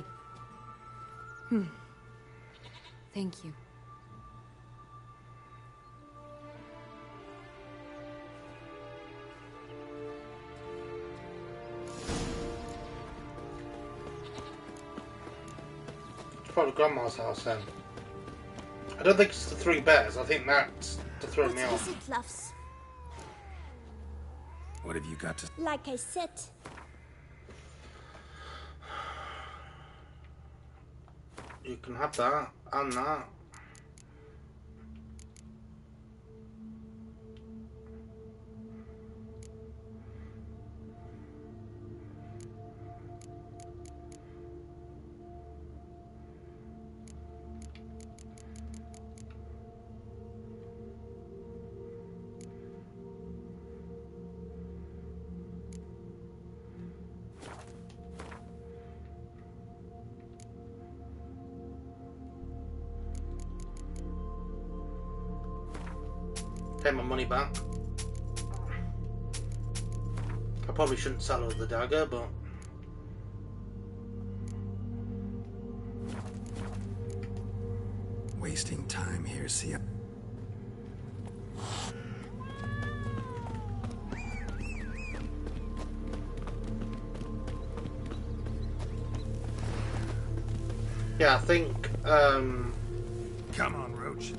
you. Probably Grandma's house then. I don't think it's the three bears. I think that's to throw me What off. is it, loves? What have you got to... Like I said, You can have that and that. Pay my money back. I probably shouldn't sell her the dagger, but Wasting time here, Sienna. yeah, I think Come on, Roach.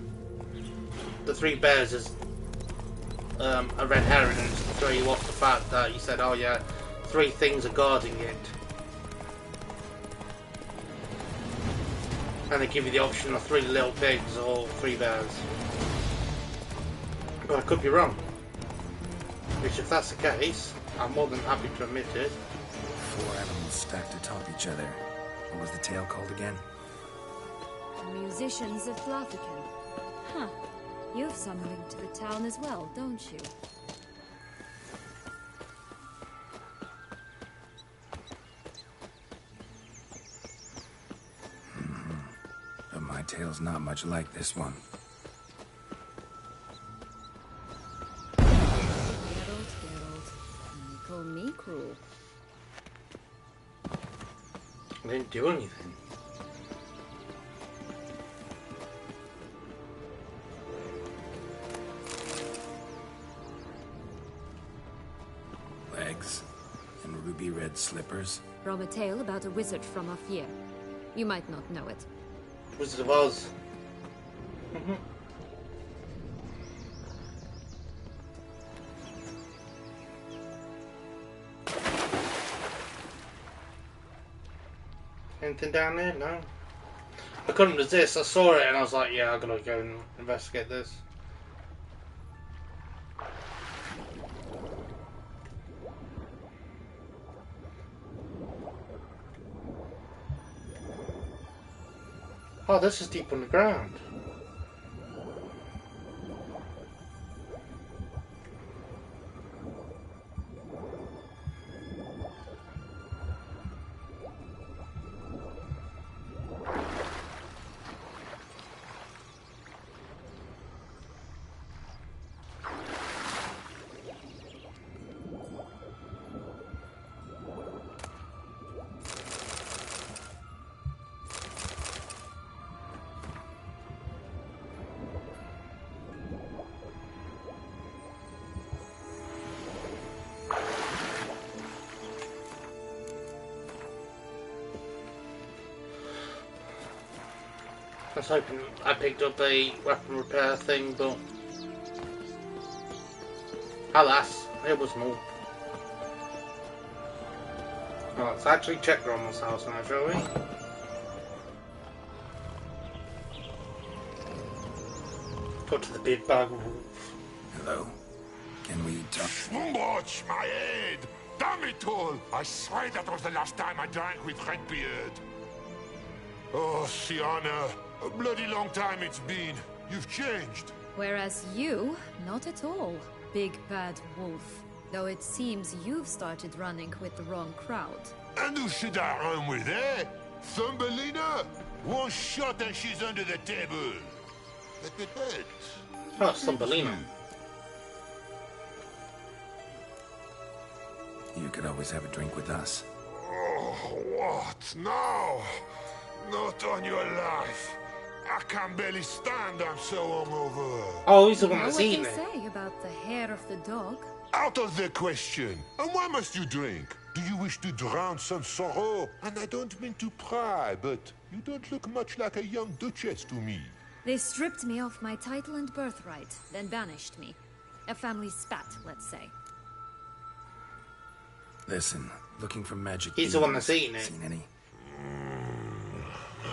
the three bears is a red herring, and it's to throw you off the fact that you said, oh yeah, three things are guarding it. And they give you the option of 3 little pigs or 3 bears. But I could be wrong. Which, if that's the case, I'm more than happy to admit it. 4 animals stacked atop each other. What was the tale called again? Musicians of Flathican. Huh. You've some link to the town as well, don't you? But my tale's not much like this one. Geralt, you call me cruel. I didn't do anything. Legs and ruby red slippers. From a tale about a wizard from Ophir. You might not know it. Wizard of Oz. Anything down there? No. I couldn't resist. I saw it and I was like, yeah, I'm gonna go and investigate this. Oh, this is deep underground. I was hoping I picked up a weapon repair thing, but alas, it was more. Well, let's actually check Grommel's house now, shall we? Go to the big bag of wolf. Hello. Can we talk? Watch my head! Damn it all! I swear that was the last time I drank with Redbeard. Oh, Sienna, a bloody long time it's been. You've changed. Whereas you, not at all, big bad wolf. Though it seems you've started running with the wrong crowd. And who should I run with, eh? Thumbelina? One shot and she's under the table. But. Oh, Thumbelina. You could always have a drink with us. Oh, what now? Not on your life. I can barely stand, I'm so hungover. Oh, he's the one Know that's what eating they it. say about the hair of the dog? Out of the question. And why must you drink? Do you wish to drown some sorrow? And I don't mean to pry, but you don't look much like a young duchess to me. They stripped me of my title and birthright, then banished me. A family spat, let's say. Listen, looking for magic. He's the one that's eating it. Seen any?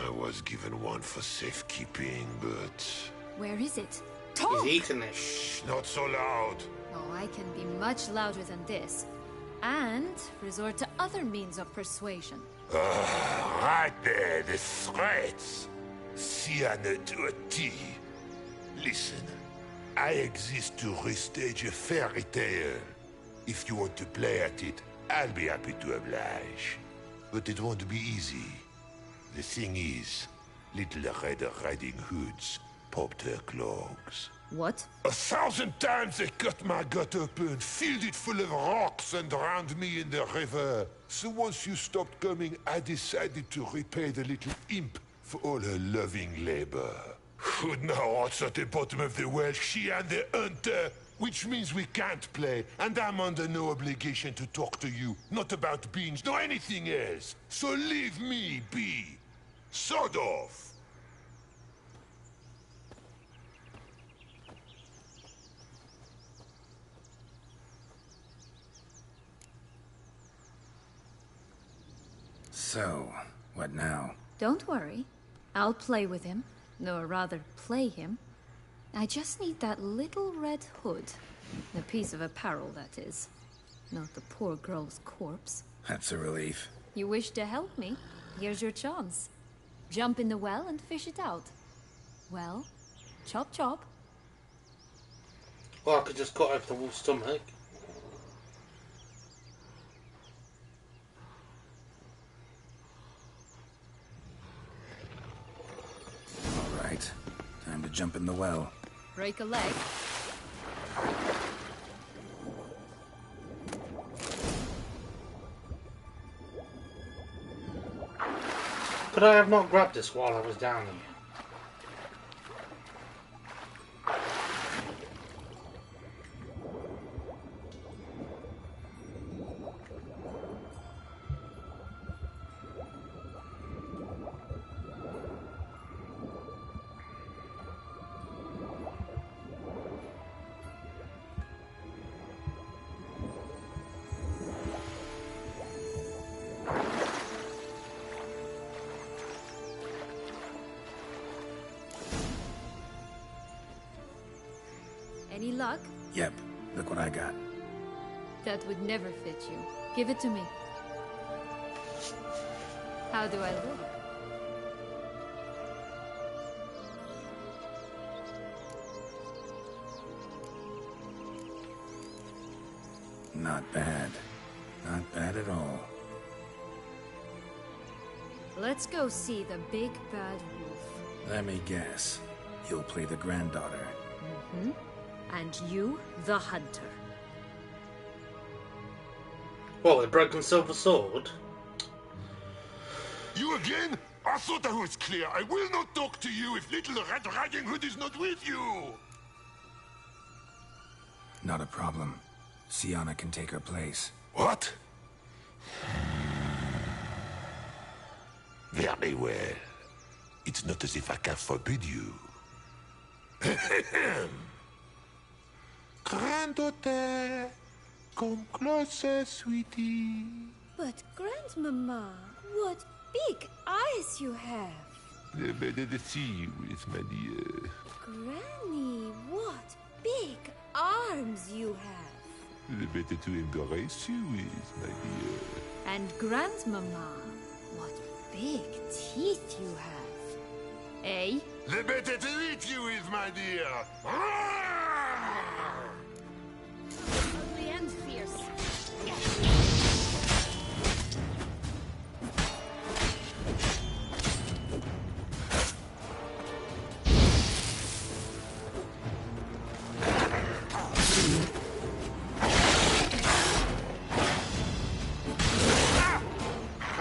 I was given one for safekeeping, but... Where is it? Talk! He's eating it. Shh, not so loud. Oh, I can be much louder than this. And resort to other means of persuasion. Right there, the threats. Sienna to a T. Listen, I exist to restage a fairy tale. If you want to play at it, I'll be happy to oblige. But it won't be easy. The thing is, little Red Riding Hoods popped her clogs. What? 1,000 times they cut my gut open, filled it full of rocks and drowned me in the river. So once you stopped coming, I decided to repay the little imp for all her loving labor. Now it's at the bottom of the well, she and the hunter, which means we can't play, and I'm under no obligation to talk to you, not about beans, nor anything else. So leave me be. Sod off. So, what now? Don't worry. I'll play with him. Or rather, play him. I just need that little red hood. A piece of apparel, that is. Not the poor girl's corpse. That's a relief. You wish to help me? Here's your chance. Jump in the well and fish it out. Well, chop chop. Well, I could just cut off the wolf's stomach. All right. Time to jump in the well. Break a leg. Could I have not grabbed this while I was down here? Any luck? Yep. Look what I got. That would never fit you. Give it to me. How do I look? Not bad. Not bad at all. Let's go see the big bad wolf. Let me guess. You'll play the granddaughter. Mm-hmm. And you, the hunter. What, with a broken silver sword? You again? I thought I was clear. I will not talk to you if little Red Riding Hood is not with you. Not a problem. Sienna can take her place. What? Very well. It's not as if I can forbid you. Granddaughter, come closer, sweetie. But, Grandmama, what big eyes you have. The better to see you with, my dear. Granny, what big arms you have. The better to embrace you with, my dear. And Grandmama, what big teeth you have. Eh? The better to eat you with, my dear. Ugly and fierce.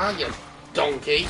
Ah, you donkey.